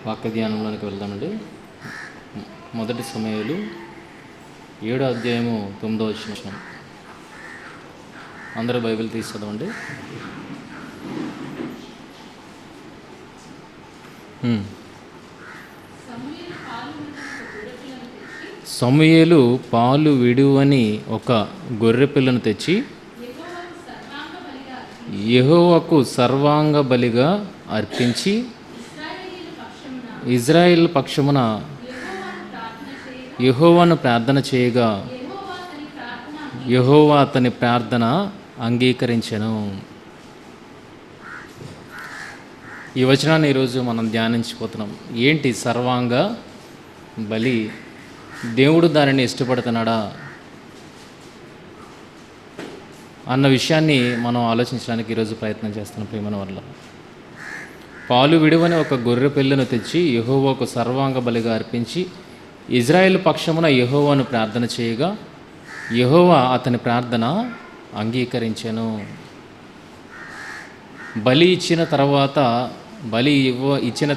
వాక్య ధ్యానంలోనికి వెళ్దామండి. మొదటి సమూయేలు 7వ అధ్యాయము 9వ వచనం. అందరూ బైబిల్ తీసి చదవండి. సమూయేలు పాలు విడువని ఒక గొర్రె పిల్లను తెచ్చి యెహోవాకు సర్వాంగ బలిగా అర్పించి ఇజ్రాయేల్ పక్షమున యెహోవాను ప్రార్థన చేయగా యెహోవా అతని ప్రార్థన అంగీకరించెను. ఈ వచనాన్ని ఈరోజు మనం ధ్యానించిపోతున్నాం. ఏంటి సర్వాంగ బలి? దేవుడు దానిని ఇష్టపడుతున్నాడా అన్న విషయాన్ని మనం ఆలోచించడానికి ఈరోజు ప్రయత్నం చేస్తున్నాం. ప్రియమైన వల్ల పాలు విడువని ఒక గొర్రె పిల్లను తెచ్చి యెహోవాకు సర్వాంగ బలిగా అర్పించి ఇజ్రాయేల్ పక్షమున యెహోవాను ప్రార్థన చేయగా యెహోవా అతని ప్రార్థన అంగీకరించెను. బలి ఇచ్చిన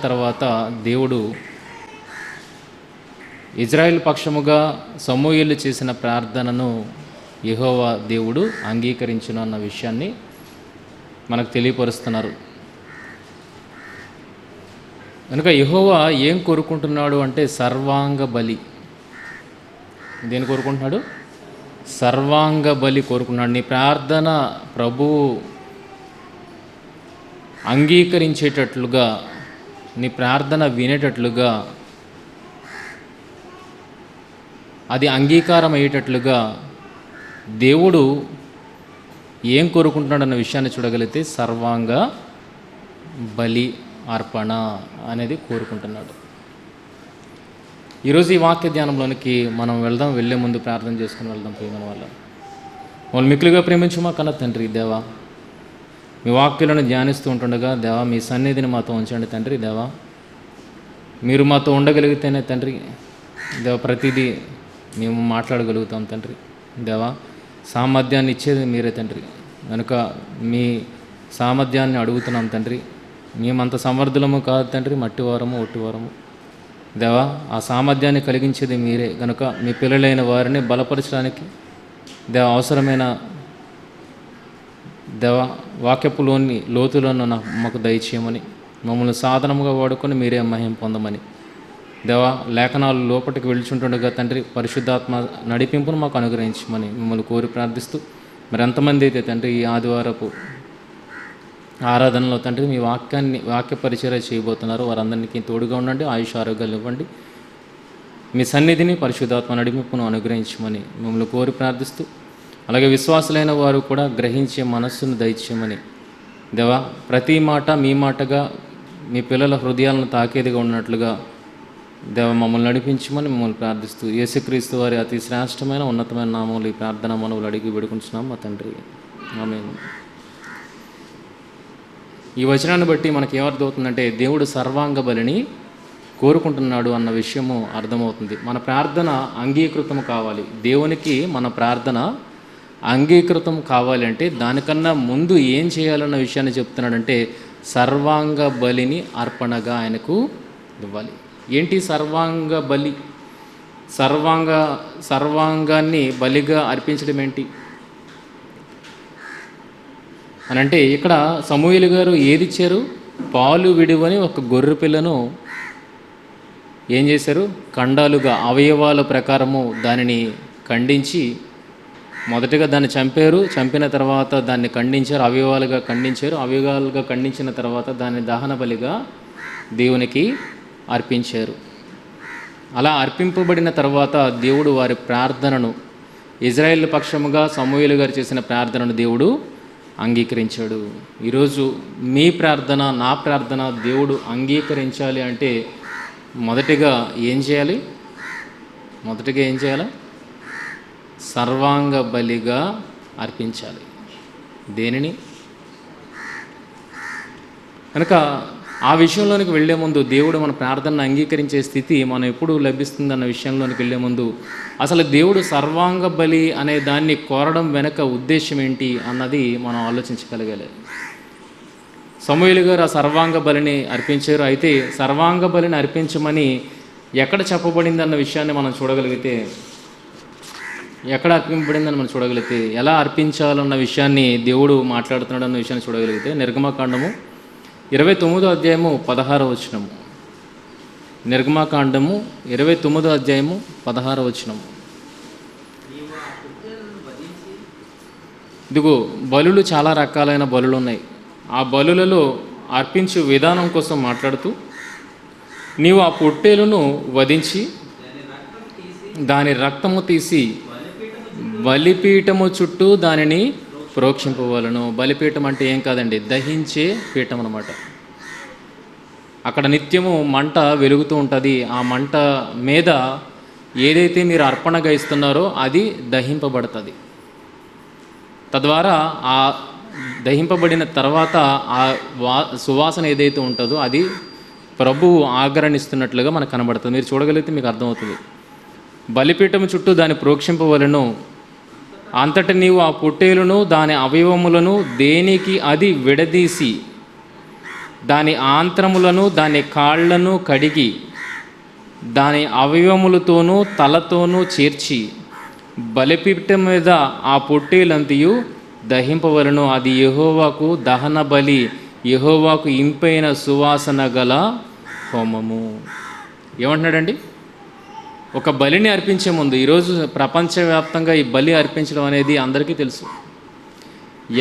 తర్వాత దేవుడు ఇజ్రాయేల్ పక్షముగా సమూయేలు చేసిన ప్రార్థనను యెహోవా దేవుడు అంగీకరించును అన్న విషయాన్ని మనకు తెలియపరుస్తున్నారు. కనుక యెహోవా ఏం కోరుకుంటున్నాడు అంటే సర్వాంగ బలి. దేని కోరుకుంటున్నాడు? సర్వాంగ బలి కోరుకున్నాడు. నీ ప్రార్థన ప్రభువు అంగీకరించేటట్లుగా, నీ ప్రార్థన వినేటట్లుగా, అది అంగీకారం అయ్యేటట్లుగా దేవుడు ఏం కోరుకుంటున్నాడు అన్న విషయాన్ని చూడగలిగితే సర్వాంగ బలి అర్పణ అనేది కోరుకుంటున్నాడు. ఈరోజు ఈ వాక్య ధ్యానంలోనికి మనం వెళ్ళే ముందు ప్రార్థన చేసుకుని వెళ్దాం. ప్రియమైన వాళ్ళు మిక్కులుగా ప్రేమించు మా కన్న తండ్రి దేవా, మీ వాక్యాలను ధ్యానిస్తూ ఉంటుండగా దేవా మీ సన్నిధిని మాతో ఉంచండి తండ్రి. దేవా మీరు మాతో ఉండగలిగితేనే తండ్రి దేవ ప్రతిదీ మేము మాట్లాడగలుగుతాం తండ్రి. దేవా సామర్థ్యాన్ని ఇచ్చేది మీరే తండ్రి. కనుక మీ సామర్థ్యాన్ని అడుగుతున్నాం తండ్రి. మేమంత సమర్థులము కాదు తండ్రి, మట్టివారము ఒట్టివారము. దేవా ఆ సామర్థ్యాన్ని కలిగించేది మీరే. కనుక మీ పిల్లలైన వారిని బలపరచడానికి దేవా అవసరమైన దేవా వాక్యపులోని లోతులను మాకు దయచేయమని, మమ్మల్ని సాధనముగా వాడుకొని మీరే మహిమ పొందమని దేవా లేఖనాలు లోపలికి వెళ్చుంటుండగా తండ్రి పరిశుద్ధాత్మ నడిపింపును మాకు అనుగ్రహించమని మిమ్మల్ని కోరి ప్రార్థిస్తూ, మరి ఎంతమంది అయితే తండ్రి ఈ ఆదివారపు ఆరాధనలో తండ్రి మీ వాక్య పరిచర్య చేయబోతున్నారు వారందరికీ తోడుగా ఉండండి, ఆయుష్ ఆరోగ్యాలు ఇవ్వండి, మీ సన్నిధిని పరిశుద్ధాత్మ నడిపింపును అనుగ్రహించమని మిమ్మల్ని కోరి ప్రార్థిస్తూ, అలాగే విశ్వాసులైన వారు కూడా గ్రహించే మనస్సును దయచేయమని దేవా ప్రతి మాట మీ మాటగా మీ పిల్లల హృదయాలను తాకేదిగా ఉన్నట్లుగా దేవ మమ్మల్ని నడిపించమని మిమ్మల్ని ప్రార్థిస్తూ యేసుక్రీస్తు వారి అతి శ్రేష్టమైన ఉన్నతమైన నామములు ఈ ప్రార్థన మనవులు అడిగి వేడుకుంటున్నాం మా తండ్రి, ఆమేన్. ఈ వచనాన్ని బట్టి మనకి ఏమర్థమవుతుందంటే దేవుడు సర్వాంగ బలిని కోరుకుంటున్నాడు అన్న విషయము అర్థమవుతుంది. మన ప్రార్థన అంగీకృతం కావాలి, దేవునికి మన ప్రార్థన అంగీకృతం కావాలి అంటే దానికన్నా ముందు ఏం చేయాలన్న విషయాన్ని చెప్తున్నాడంటే సర్వాంగ బలిని అర్పణగా ఆయనకు ఇవ్వాలి. ఏంటి సర్వాంగ బలి? సర్వాంగాన్ని బలిగా అర్పించడం ఏంటి అని అంటే ఇక్కడ సమూయేలు గారు ఏది ఇచ్చారు? పాలు విడువని ఒక గొర్రె పిల్లను ఏం చేశారు? ఖండాలుగా అవయవాల ప్రకారము దానిని ఖండించి మొదటగా దాన్ని చంపారు. చంపిన తర్వాత దాన్ని ఖండించారు, అవయవాలుగా ఖండించిన తర్వాత దాన్ని దహన బలిగా దేవునికి అర్పించారు. అలా అర్పింపబడిన తర్వాత దేవుడు వారి ప్రార్థనను, ఇజ్రాయేల్ పక్షముగా సమూయేలు గారు చేసిన ప్రార్థనను దేవుడు అంగీకరించాడు. ఈరోజు మీ ప్రార్థన, నా ప్రార్థన దేవుడు అంగీకరించాలి అంటే మొదటిగా ఏం చేయాలి? సర్వాంగ బలిగా అర్పించాలి. దేనిని? కనుక ఆ విషయంలోనికి వెళ్ళే ముందు దేవుడు మన ప్రార్థనను అంగీకరించే స్థితి మనం ఎప్పుడు లభిస్తుందన్న విషయంలోనికి వెళ్ళే ముందు అసలు దేవుడు సర్వాంగ బలి అనే దాన్ని కోరడం వెనక ఉద్దేశం ఏంటి అన్నది మనం ఆలోచించగలగాలి. సమూయేలు గారు ఆ సర్వాంగ బలిని అర్పించారు. అయితే సర్వాంగ బలిని అర్పించమని ఎక్కడ చెప్పబడిందన్న విషయాన్ని మనం చూడగలిగితే, ఎక్కడ అర్పింపబడిందని మనం చూడగలిగితే, ఎలా అర్పించాలన్న విషయాన్ని దేవుడు మాట్లాడుతున్నాడు అన్న విషయాన్ని చూడగలిగితే, నిర్గమకాండము 29వ అధ్యాయము 16వ వచనము. నిర్గమకాండము 29వ అధ్యాయము 16వ వచనము. ఇదిగో బలులు చాలా రకాలైన బలులు ఉన్నాయి. ఆ బలులలో అర్పించే విధానం కోసం మాట్లాడుతూ, నీవు ఆ పొట్టేలును వధించి దాని రక్తము తీసి బలిపీఠము చుట్టూ దానిని ప్రోక్షింపవలను. బలిపీఠం అంటే ఏం కాదండి, దహించే పీఠం అన్నమాట. అక్కడ నిత్యము మంట వెలుగుతూ ఉంటుంది. ఆ మంట మీద ఏదైతే మీరు అర్పణగా ఇస్తున్నారో అది దహింపబడుతుంది. తద్వారా ఆ దహింపబడిన తర్వాత ఆ సువాసన ఏదైతే ఉంటుందో అది ప్రభువు ఆగ్రహిస్తున్నట్లుగా మనకు కనబడుతుంది. మీరు చూడగలిగితే మీకు అర్థమవుతుంది. బలిపీఠం చుట్టూ దాన్ని ప్రోక్షింపవలను. అంతట నీవు ఆ పొట్టేలును దాని అవయవములను దేనికి అది విడదీసి దాని ఆంత్రములను దాని కాళ్లను కడిగి దాని అవయవములతోనూ తలతోనూ చేర్చి బలిపీఠం మీద ఆ పొట్టేలంతయు దహింపవలను. అది యెహోవాకు దహన బలి, యెహోవాకు ఇంపైన సువాసన గల హోమము. ఏమంటున్నాడండి? ఒక బలిని అర్పించే ముందు, ఈరోజు ప్రపంచవ్యాప్తంగా ఈ బలి అర్పించడం అనేది అందరికీ తెలుసు.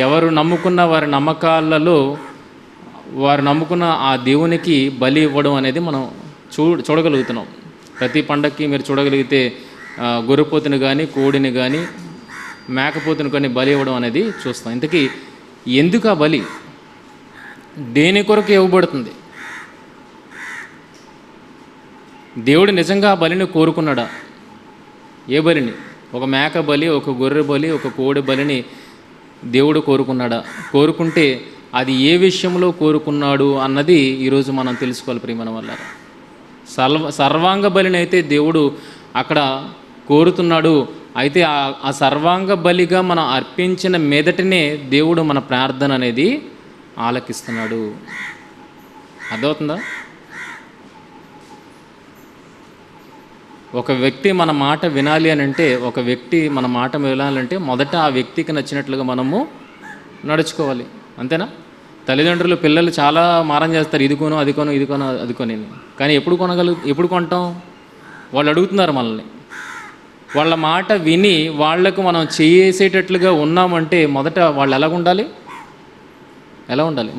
ఎవరు నమ్ముకున్న వారి నమ్మకాలలో వారు నమ్ముకున్న ఆ దేవునికి బలి ఇవ్వడం అనేది మనం చూడగలుగుతున్నాం. ప్రతి పండగకి మీరు చూడగలిగితే గొర్రెపోతుని కానీ, కోడిని కానీ, మేకపోతుని కానీ బలి ఇవ్వడం అనేది చూస్తాం. ఇంతకీ ఎందుకు ఆ బలి, దేని కొరకు ఇవ్వబడుతుంది? దేవుడు నిజంగా ఆ బలిని కోరుకున్నాడా? ఏ బలిని? ఒక మేక బలి, ఒక గొర్రె బలి, ఒక కోడి బలిని దేవుడు కోరుకున్నాడా? కోరుకుంటే అది ఏ విషయంలో కోరుకున్నాడు అన్నది ఈరోజు మనం తెలుసుకోవాలి ప్రియమైన వాళ్ళారా. సర్వాంగ బలిని అయితే దేవుడు అక్కడ కోరుతున్నాడు. అయితే ఆ సర్వాంగ బలిగా మనం అర్పించిన మీదటనే దేవుడు మన ప్రార్థన అనేది ఆలకిస్తున్నాడు. అర్థమవుతుందా? ఒక వ్యక్తి మన మాట వినాలి అని అంటే, ఒక వ్యక్తి మన మాట వినాలంటే మొదట ఆ వ్యక్తికి నచ్చినట్లుగా మనము నడుచుకోవాలి. అంతేనా? తల్లిదండ్రులు పిల్లలు చాలా మారం చేస్తారు, ఇది కొను అది కొను ఇది కొను అది కొని. కానీ ఎప్పుడు కొంటాం? వాళ్ళు అడుగుతున్నారు మనల్ని. వాళ్ళ మాట విని వాళ్లకు మనం చేసేటట్లుగా ఉన్నామంటే మొదట వాళ్ళు ఎలా ఉండాలి?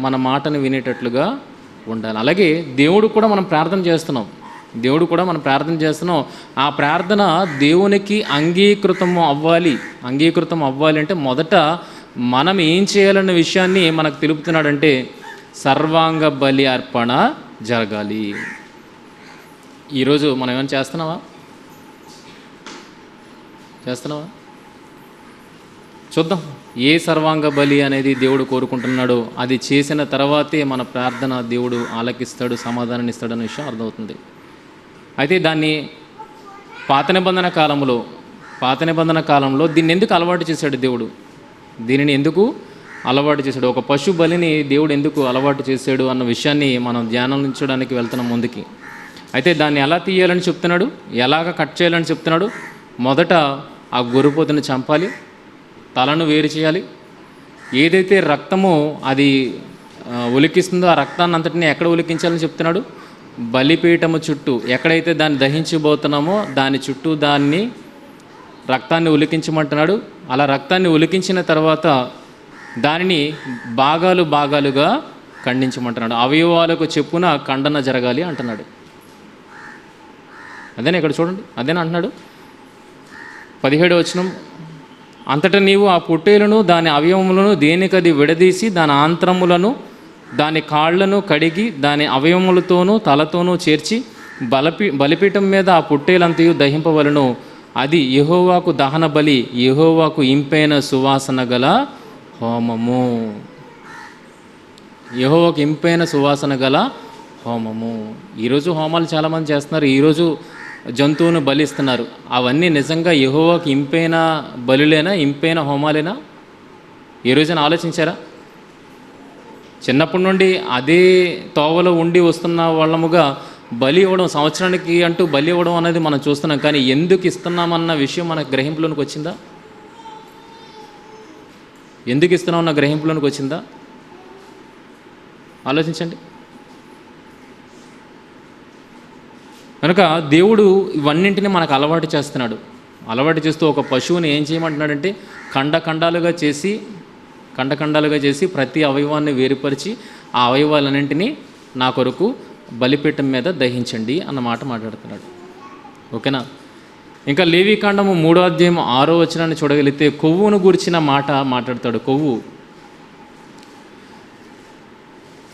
మన మాటను వినేటట్లుగా ఉండాలి. అలాగే దేవుడు కూడా మనం ప్రార్థన చేస్తున్నాం. ఆ ప్రార్థన దేవునికి అంగీకృతం అవ్వాలి అంటే మొదట మనం ఏం చేయాలన్న విషయాన్ని మనకు తెలుపుతున్నాడంటే సర్వాంగ బలి అర్పణ జరగాలి. ఈరోజు మనం ఏమైనా చేస్తున్నావా? చూద్దాం ఏ సర్వాంగ బలి అనేది దేవుడు కోరుకుంటున్నాడో అది చేసిన తర్వాతే మన ప్రార్థన దేవుడు ఆలకిస్తాడు, సమాధానాన్ని ఇస్తాడన్న విషయం అర్థమవుతుంది. అయితే దాన్ని పాత నిబంధన కాలంలో దీన్ని ఎందుకు అలవాటు చేశాడు దేవుడు? ఒక పశు బలిని దేవుడు ఎందుకు అలవాటు చేశాడు అన్న విషయాన్ని మనం ధ్యానించడానికి వెళ్తున్నాం ముందుకి. అయితే దాన్ని ఎలా తీయాలని చెప్తున్నాడు, ఎలాగ కట్ చేయాలని చెప్తున్నాడు. మొదట ఆ గొర్రెపోతుని చంపాలి, తలను వేరు చేయాలి. ఏదైతే రక్తమో అది ఒలికిస్తుందో ఆ రక్తాన్ని అంతటిని ఎక్కడ ఒలికించాలని చెప్తున్నాడు? బలిపీఠము చుట్టూ, ఎక్కడైతే దాన్ని దహించబోతున్నామో దాని చుట్టూ రక్తాన్ని ఒలికించమంటున్నాడు. అలా రక్తాన్ని ఒలికించిన తర్వాత దానిని భాగాలుగా ఖండించమంటున్నాడు. అవయవాలకు చెప్పున ఖండన జరగాలి అంటున్నాడు. అదేనా ఇక్కడ చూడండి, అదేనా అంటున్నాడు. 17వ వచనం, అంతటా నీవు ఆ పొట్టేలును దాని అవయవములను దేనికది విడదీసి దాని ఆంత్రములను దాని కాళ్లను కడిగి దాని అవయవములతోనూ తలతోనూ చేర్చి బలిపీఠం మీద ఆ పొట్టేలంతయు దహింపవలను. అది యెహోవాకు దహన బలి, యెహోవాకు ఇంపైన సువాసన గల హోమము. యెహోవాకు ఇంపైన సువాసన గల హోమము. ఈరోజు హోమాలు చాలామంది చేస్తున్నారు. ఈరోజు జంతువును బలిస్తున్నారు. అవన్నీ నిజంగా యెహోవాకు ఇంపైన బలులేనా, ఇంపైన హోమాలేనా? ఈ రోజున ఆలోచించారా? చిన్నప్పటి నుండి అదే తోవలో ఉండి వస్తున్న వాళ్ళముగా బలి ఇవ్వడం, సంవత్సరానికి అంటూ బలి ఇవ్వడం అనేది మనం చూస్తున్నాం. కానీ ఎందుకు ఇస్తున్నామన్న విషయం మనకు గ్రహింపులోనికి వచ్చిందా? ఎందుకు ఇస్తున్నామన్న గ్రహింపులోనికి వచ్చిందా? ఆలోచించండి. కనుక దేవుడు ఇవన్నింటినీ మనకు అలవాటు చేస్తున్నాడు. అలవాటు చేస్తూ ఒక పశువుని ఏం చేయమంటున్నాడంటే ఖండాలుగా చేసి ప్రతి అవయవాన్ని వేరుపరిచి ఆ అవయవాలన్నింటినీ నా కొరకు బలిపీఠం మీద దహించండి అన్నమాట మాట్లాడుతున్నాడు. ఓకేనా? ఇంకా లేవీకాండము 3వ అధ్యాయం 6వ వచనాన్ని చూడగలిగితే కొవ్వును గురించిన మాట మాట్లాడతాడు. కొవ్వు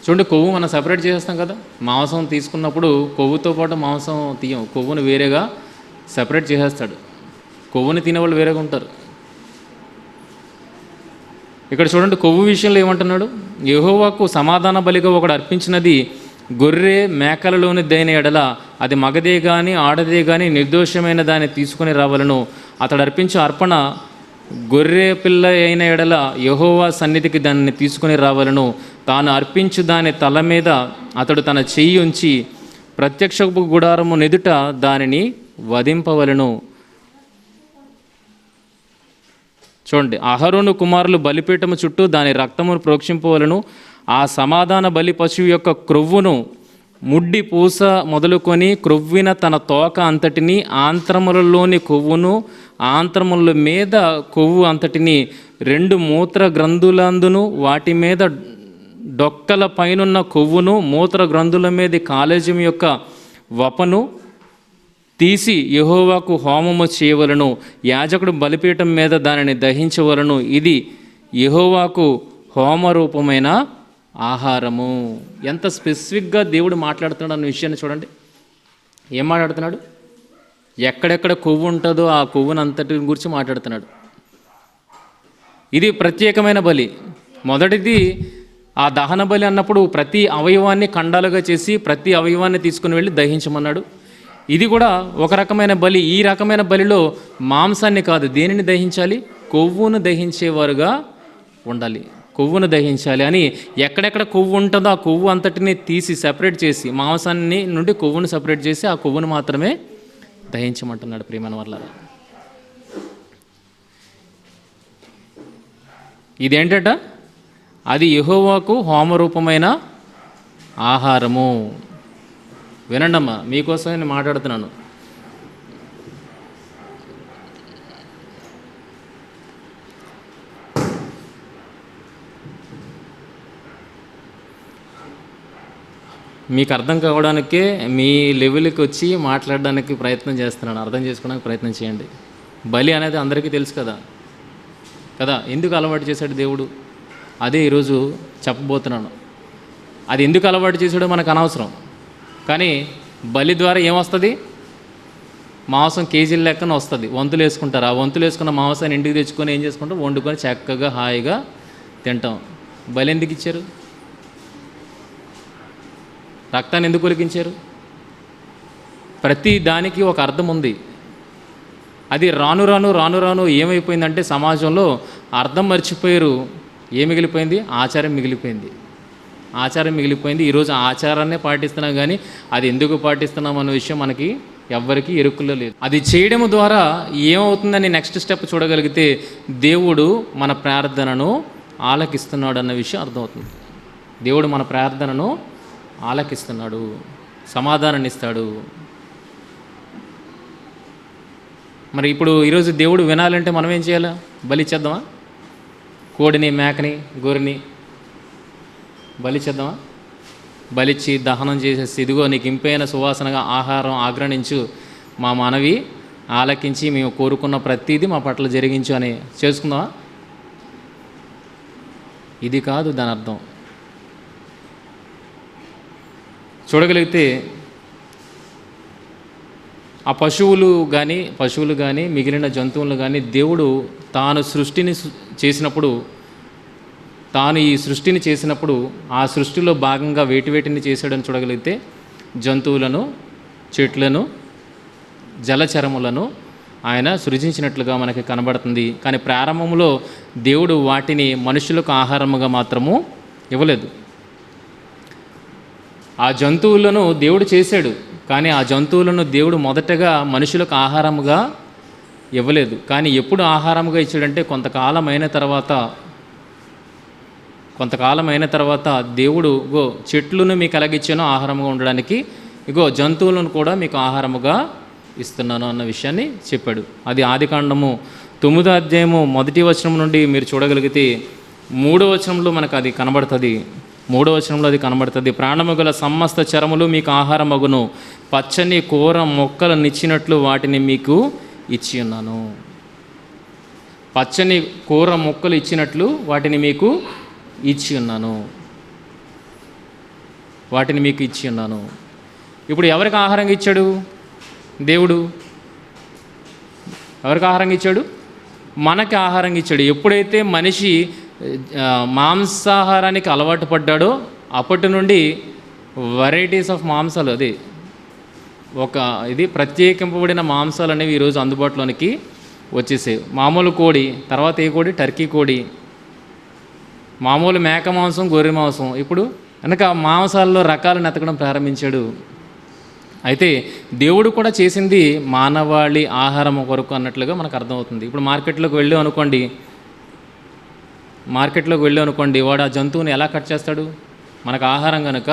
చూడండి, కొవ్వు మనం సపరేట్ చేసేస్తాం కదా. మాంసం తీసుకున్నప్పుడు కొవ్వుతో పాటు మాంసం తీయం, కొవ్వును వేరేగా సపరేట్ చేసేస్తాడు. కొవ్వుని తినేవాళ్ళు వేరేగా ఉంటారు. ఇక్కడ చూడండి, కొవ్వు విషయంలో ఏమంటున్నాడు? యెహోవాకు సమాధాన బలిగా ఒకడు అర్పించినది గొర్రె మేకలలోని దైన ఎడల అది మగదే కానీ ఆడదే కానీ నిర్దోషమైన దాన్ని తీసుకుని రావాలను. అతడు అర్పించే అర్పణ గొర్రె పిల్ల అయిన ఎడల యెహోవా సన్నిధికి దాన్ని తీసుకుని రావాలను. తాను అర్పించు దాని తల మీద అతడు తన చెయ్యి ఉంచి ప్రత్యక్షపు గుడారము నెదుట దానిని వధింపవలను. చూడండి, అహరోను కుమారులు బలిపీఠము చుట్టూ దాని రక్తమును ప్రోక్షింపవలను. ఆ సమాధాన బలి పశువు యొక్క క్రొవ్వును ముడ్డి పూస మొదలుకొని క్రొవ్విన తన తోక అంతటిని, ఆంత్రములలోని కొవ్వును, ఆంత్రముల మీద కొవ్వు అంతటిని, 2 మూత్ర గ్రంథులందును వాటి మీద డొక్కల పైనున్న కొవ్వును, మూత్ర గ్రంథుల మీద కాలేజం యొక్క వపను తీసి యెహోవాకు హోమము చేయవలను. యాజకుడు బలిపీఠం మీద దానిని దహించవలను. ఇది యెహోవాకు హోమరూపమైన ఆహారము. ఎంత స్పెసిఫిక్గా దేవుడు మాట్లాడుతున్నాడు అన్న విషయాన్ని చూడండి. ఏం మాట్లాడుతున్నాడు? ఎక్కడెక్కడ కొవ్వు ఉంటుందో ఆ కొవ్వును అంతటి గురించి మాట్లాడుతున్నాడు. ఇది ప్రత్యేకమైన బలి. మొదటిది ఆ దహన బలి అన్నప్పుడు ప్రతి అవయవాన్ని ఖండాలుగా చేసి ప్రతి అవయవాన్ని తీసుకుని వెళ్ళి దహించమన్నాడు. ఇది కూడా ఒక రకమైన బలి. ఈ రకమైన బలిలో మాంసాన్ని కాదు, దేనిని దహించాలి? కొవ్వును దహించేవారుగా ఉండాలి. కొవ్వును దహించాలి అని ఎక్కడెక్కడ కొవ్వు ఉంటుందో ఆ కొవ్వు అంతటిని తీసి సెపరేట్ చేసి, మాంసాన్ని నుండి కొవ్వును సెపరేట్ చేసి ఆ కొవ్వును మాత్రమే దహించమంటున్నాడు. ప్రియమైన వాళ్ళారా, ఇదేంటట? అది యెహోవాకు హోమరూపమైన ఆహారము. వినండమ్మా, మీకోసమే నేను మాట్లాడుతున్నాను. మీకు అర్థం కావడానికే మీ లెవెల్కి వచ్చి మాట్లాడడానికి ప్రయత్నం చేస్తున్నాను. అర్థం చేసుకోవడానికి ప్రయత్నం చేయండి. బలి అనేది అందరికీ తెలుసు కదా. ఎందుకు అలవాటు చేశాడు దేవుడు? అదే ఈరోజు చెప్పబోతున్నాను. అది ఎందుకు అలవాటు చేశాడో మనకు అనవసరం. కానీ బలి ద్వారా ఏమొస్తుంది? మాంసం కేజీల లెక్కన వస్తుంది. వంతులు వేసుకుంటారు. ఆ వంతులు వేసుకున్న మాంసాన్ని ఇంటికి తెచ్చుకొని ఏం చేసుకుంటాం? వండుకొని చక్కగా హాయిగా తింటాం. బలి ఎందుకు ఇచ్చారు? రక్తాన్ని ఎందుకు ఒలికించారు? ప్రతి దానికి ఒక అర్థం ఉంది. అది రాను రాను ఏమైపోయిందంటే సమాజంలో అర్థం మర్చిపోయారు. ఏం మిగిలిపోయింది? ఆచారం మిగిలిపోయింది. ఈరోజు ఆచారాన్నే పాటిస్తున్నాం, కానీ అది ఎందుకు పాటిస్తున్నాం అన్న విషయం మనకి ఎవ్వరికీ ఎరుకులో లేదు. అది చేయడం ద్వారా ఏమవుతుందని నెక్స్ట్ స్టెప్ చూడగలిగితే దేవుడు మన ప్రార్థనను ఆలకిస్తున్నాడు అన్న విషయం అర్థమవుతుంది. దేవుడు మన ప్రార్థనను ఆలకిస్తున్నాడు, సమాధానాన్ని ఇస్తాడు. మరి ఇప్పుడు ఈరోజు దేవుడు వినాలంటే మనం ఏం చేయాలి? బలి చేద్దామా? కోడిని, మేకని, గొర్రెని బలి చేద్దామా? బలిచ్చి దహనం చేసేసి, ఇదిగో నీకు ఇంపైన సువాసనగా ఆహారం ఆగ్రహించు, మా మనవి ఆలకించి మేము కోరుకున్న ప్రతిదీ మా పట్ల జరిగించు అని చేసుకుందామా? ఇది కాదు దాని అర్థం. చూడగలిగితే ఆ పశువులు కానీ మిగిలిన జంతువులు కానీ దేవుడు తాను ఈ సృష్టిని చేసినప్పుడు ఆ సృష్టిలో భాగంగా వేటిని చేశాడని చూడగలిగితే జంతువులను, చెట్లను, జలచరములను ఆయన సృజించినట్లుగా మనకి కనబడుతుంది. కానీ ప్రారంభంలో దేవుడు వాటిని మనుషులకు ఆహారముగా మాత్రము ఇవ్వలేదు. ఆ జంతువులను దేవుడు చేశాడు, కానీ ఆ జంతువులను దేవుడు మొదటగా మనుషులకు ఆహారముగా ఇవ్వలేదు. కానీ ఎప్పుడు ఆహారముగా ఇచ్చాడంటే కొంతకాలం అయిన తర్వాత దేవుడు ఇగో చెట్లను మీకు ఎలాగిచ్చానో ఆహారముగా ఉండడానికి, ఇగో జంతువులను కూడా మీకు ఆహారముగా ఇస్తున్నాను అన్న విషయాన్ని చెప్పాడు. అది ఆదికాండము 9వ అధ్యాయము 1వ వచనం నుండి మీరు చూడగలిగితే 3వ వచనంలో మనకు అది కనబడుతుంది. 3వ వచనంలో అది కనబడుతుంది. ప్రాణము గల సమస్త చరములు మీకు ఆహారమగును, పచ్చని కూర మొక్కలనిచ్చినట్లు వాటిని మీకు ఇచ్చి ఉన్నాను. పచ్చని కూర మొక్కలు ఇచ్చినట్లు వాటిని మీకు ఇచ్చి ఉన్నాను. ఇప్పుడు ఎవరికి ఆహారంగా ఇచ్చాడు దేవుడు? ఎవరికి ఆహారంగా ఇచ్చాడు? మనకి ఆహారంగా ఇచ్చాడు. ఎప్పుడైతే మనిషి మాంసాహారానికి అలవాటు పడ్డాడో అప్పటి నుండి వెరైటీస్ ఆఫ్ మాంసాలు, అది ఇది ప్రత్యేకింపబడిన మాంసాలు అనేవి ఈరోజు అందుబాటులోనికి వచ్చేసాయి. మామూలు కోడి, తర్వాత ఏ కోడి? టర్కీ కోడి, మామూలు మేక మాంసం, గొర్రె మాంసం. ఇప్పుడు కనుక మాంసాల్లో రకాలను ఎతకడం ప్రారంభించాడు. అయితే దేవుడు కూడా చేసింది మానవాళి ఆహారం కొరకు అన్నట్లుగా మనకు అర్థమవుతుంది. ఇప్పుడు మార్కెట్లోకి వెళ్ళాం అనుకోండి, వాడు ఆ జంతువుని ఎలా కట్ చేస్తాడు? మనకు ఆహారం కనుక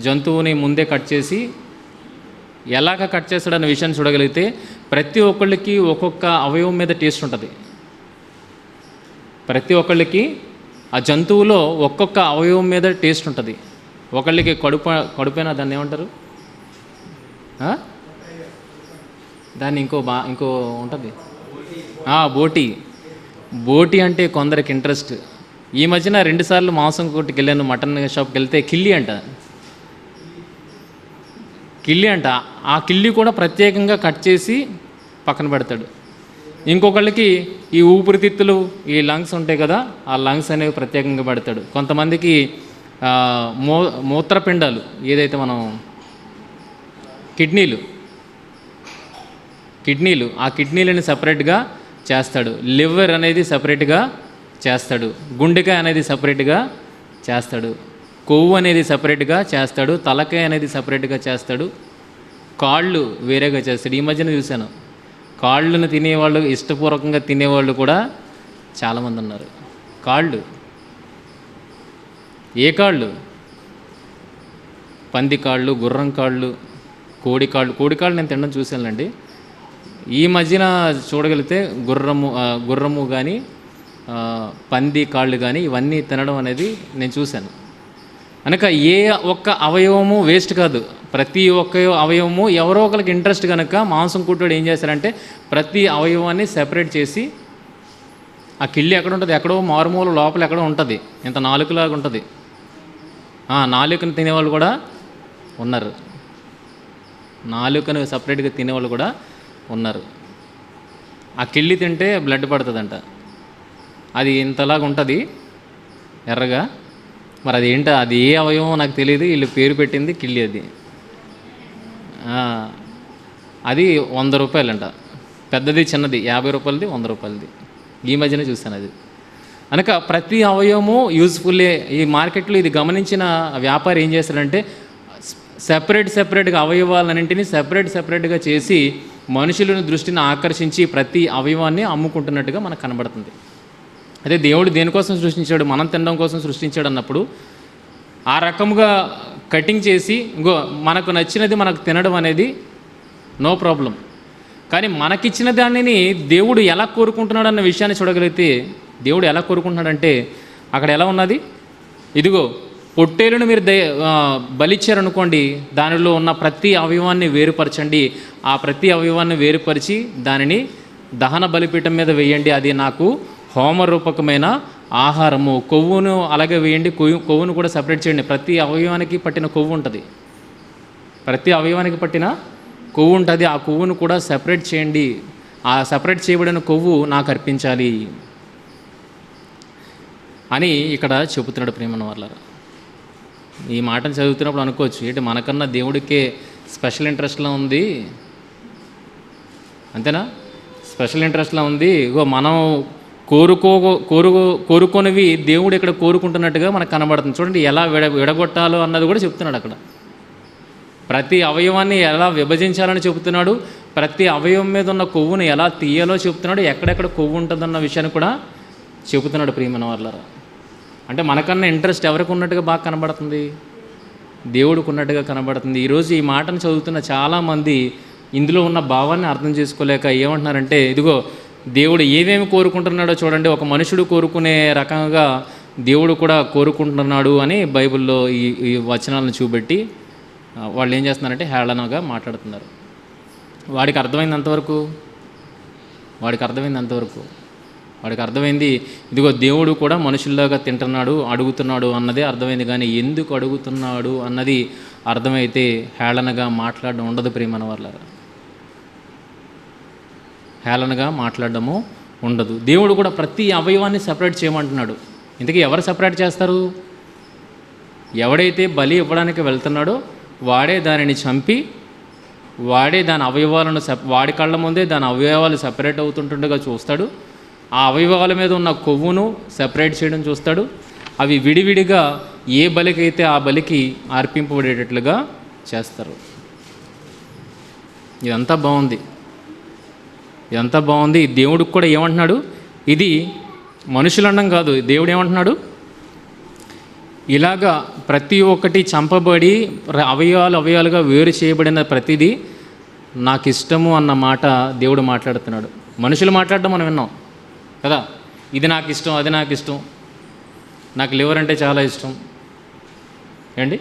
జంతువుని ముందే కట్ చేసి ఎలాగ కట్ చేస్తాడన్న విషయాన్ని చూడగలిగితే ప్రతి ఒక్కళ్ళకి ఒక్కొక్క అవయవం మీద టేస్ట్ ఉంటుంది. ప్రతి ఒక్కళ్ళకి ఆ జంతువులో ఒక్కొక్క అవయవం మీద టేస్ట్ ఉంటుంది. ఒకళ్ళకి కడుపైన దాన్ని ఏమంటారు? దాన్ని ఇంకో ఉంటుంది, బోటి అంటే కొందరికి ఇంట్రెస్ట్. ఈ మధ్యన 2 సార్లు మాంసం కొట్టుకు వెళ్ళాను, మటన్ షాప్కి వెళ్తే కిల్లి అంట. ఆ కిల్లి కూడా ప్రత్యేకంగా కట్ చేసి పక్కన పెడతాడు. ఇంకొకళ్ళకి ఈ ఊపిరితిత్తులు, ఈ లంగ్స్ ఉంటాయి కదా, ఆ లంగ్స్ అనేవి ప్రత్యేకంగా పెడతాడు. కొంతమందికి మూత్రపిండాలు, ఏదైతే మనం కిడ్నీలు ఆ కిడ్నీలని సపరేట్గా చేస్తాడు. లివర్ అనేది సపరేట్గా చేస్తాడు. గుండెకాయ అనేది సపరేట్గా చేస్తాడు. కొవ్వు అనేది సపరేట్గా చేస్తాడు. తలకాయ అనేది సపరేట్గా చేస్తాడు. కాళ్ళు వేరేగా చేస్తాడు. ఈ మధ్యన చూశాను, కాళ్ళను తినేవాళ్ళు, ఇష్టపూర్వకంగా తినేవాళ్ళు కూడా చాలామంది ఉన్నారు. కాళ్ళు, ఏ కాళ్ళు? పంది కాళ్ళు, గుర్రం కాళ్ళు, కోడి కాళ్ళు నేను తినడం చూశానండి. ఈ మధ్యన చూడగలిగితే గుర్రము కానీ పంది కాళ్ళు కానీ ఇవన్నీ తినడం అనేది నేను చూశాను. కనుక ఏ ఒక్క అవయవము వేస్ట్ కాదు. ప్రతి ఒక్క అవయవము ఎవరో ఒకరికి ఇంట్రెస్ట్ కనుక మాంసం కుట్టుడు ఏం చేశారంటే ప్రతి అవయవాన్ని సెపరేట్ చేసి, ఆ కిళ్ళి ఎక్కడ ఉంటుంది? ఎక్కడో మారుమూల లోపల ఎక్కడో ఉంటుంది, ఇంత నాలుకలాగా ఉంటుంది. నాలుకను తినేవాళ్ళు కూడా ఉన్నారు. నాలుకను సపరేట్గా తినేవాళ్ళు కూడా ఉన్నారు. ఆ కిళ్ళి తింటే బ్లడ్ పడుతుందంట. అది ఇంతలాగా ఉంటుంది ఎర్రగా. మరి అది ఏంటో, అది ఏ అవయవమో నాకు తెలియదు, వీళ్ళు పేరు పెట్టింది కిళ్ళి. అది 100 రూపాయలంట. పెద్దది చిన్నది 50 రూపాయలది, 100 రూపాయలది. ఈ మధ్యనే చూశాను అది. కనుక ప్రతి అవయవము యూజ్ఫుల్లే. ఈ మార్కెట్లో ఇది గమనించిన వ్యాపారి ఏం చేస్తాడంటే సెపరేట్గా అవయవాలన్నింటినీ సెపరేట్గా చేసి మనుషులను దృష్టిని ఆకర్షించి ప్రతి అవయవాన్ని అమ్ముకుంటున్నట్టుగా మనకు కనబడుతుంది. అదే దేవుడు దేనికోసం సృష్టించాడు? మనం తినడం కోసం సృష్టించాడు అన్నప్పుడు ఆ రకముగా కటింగ్ చేసి ఇంకో మనకు నచ్చినది మనకు తినడం అనేది నో ప్రాబ్లం. కానీ మనకిచ్చిన దానిని దేవుడు ఎలా కోరుకుంటున్నాడు అన్న విషయాన్ని చూడగలిగితే, దేవుడు ఎలా కోరుకుంటున్నాడంటే అక్కడ ఎలా ఉన్నది? ఇదిగో పొట్టేలును మీరు బలిచ్చారనుకోండి, దానిలో ఉన్న ప్రతి అవయవాన్ని వేరుపరచండి. ఆ ప్రతి అవయవాన్ని వేరుపరిచి దానిని దహన బలిపీఠం మీద వేయండి. అది నాకు హోమరూపకమైన ఆహారము. కొవ్వును అలాగే వేయండి, కొవ్వును కూడా సపరేట్ చేయండి. ప్రతి అవయవానికి పట్టిన కొవ్వు ఉంటుంది. ఆ కొవ్వును కూడా సపరేట్ చేయండి. ఆ సపరేట్ చేయబడిన కొవ్వు నాకు అర్పించాలి అని ఇక్కడ చెబుతున్నాడు. ప్రేమన్న వాళ్ళారా, ఈ మాటను చదువుతున్నప్పుడు అనుకోవచ్చు, ఏంటి మనకన్నా దేవుడికే స్పెషల్ ఇంట్రెస్ట్లో ఉంది, అంతేనా? స్పెషల్ ఇంట్రెస్ట్లో ఉంది. ఇగో మనం కోరుకో కోరుకొనివి దేవుడు ఇక్కడ కోరుకుంటున్నట్టుగా మనకు కనబడుతుంది. చూడండి ఎలా విడగొట్టాలో అన్నది కూడా చెప్తున్నాడు అక్కడ. ప్రతి అవయవాన్ని ఎలా విభజించాలని చెబుతున్నాడు, ప్రతి అవయవం మీద ఉన్న కొవ్వును ఎలా తీయాలో చెప్తున్నాడు, ఎక్కడెక్కడ కొవ్వు ఉంటుందన్న విషయాన్ని కూడా చెబుతున్నాడు. ప్రియమైన వాళ్ళారా, అంటే మనకన్నా ఇంట్రెస్ట్ ఎవరికి ఉన్నట్టుగా బాగా కనబడుతుంది? దేవుడికి ఉన్నట్టుగా కనబడుతుంది. ఈరోజు ఈ మాటను చదువుతున్న చాలామంది ఇందులో ఉన్న భావాన్ని అర్థం చేసుకోలేక ఏమంటున్నారంటే, ఇదిగో దేవుడు ఏమేమి కోరుకుంటున్నాడో చూడండి, ఒక మనుషుడు కోరుకునే రకంగా దేవుడు కూడా కోరుకుంటున్నాడు అని బైబిల్లో ఈ వచనాలను చూపెట్టి వాళ్ళు ఏం చేస్తున్నారంటే హేళనగా మాట్లాడుతున్నారు. వాడికి అర్థమైంది అంతవరకు, వాడికి అర్థమైంది ఇదిగో దేవుడు కూడా మనుషుల్లాగా తింటున్నాడు, అడుగుతున్నాడు అన్నదే అర్థమైంది. కానీ ఎందుకు అడుగుతున్నాడు అన్నది అర్థమైతే హేళనగా మాట్లాడడం ఉండదు. ప్రియమైన వాళ్ళారా, హేళనగా మాట్లాడడము ఉండదు. దేవుడు కూడా ప్రతి అవయవాన్ని సపరేట్ చేయమంటున్నాడు. ఇంతకీ ఎవరు సపరేట్ చేస్తారు? ఎవడైతే బలి ఇవ్వడానికి వెళ్తున్నాడో వాడే దానిని చంపి, వాడే దాని అవయవాలను వాడి కళ్ళ ముందే దాని అవయవాలు సపరేట్ అవుతుంటుండగా చూస్తాడు. ఆ అవయవాల మీద ఉన్న కొవ్వును సెపరేట్ చేయడం చూస్తాడు. అవి విడివిడిగా ఏ బలికైతే ఆ బలికి అర్పింపబడేటట్లుగా చేస్తారు. ఇదంతా బాగుంది. దేవుడికి కూడా ఏమంటున్నాడు? ఇది మనుషులు అనడం కాదు, దేవుడు ఏమంటున్నాడు? ఇలాగా ప్రతి ఒక్కటి చంపబడి అవయవాలుగా వేరు చేయబడిన ప్రతిదీ నాకు ఇష్టము అన్న మాట దేవుడు మాట్లాడుతున్నాడు. మనుషులు మాట్లాడడం మనం విన్నాం కదా, ఇది నాకు ఇష్టం, అది నాకు ఇష్టం, నాకు లివర్ అంటే చాలా ఇష్టం ఏంటి,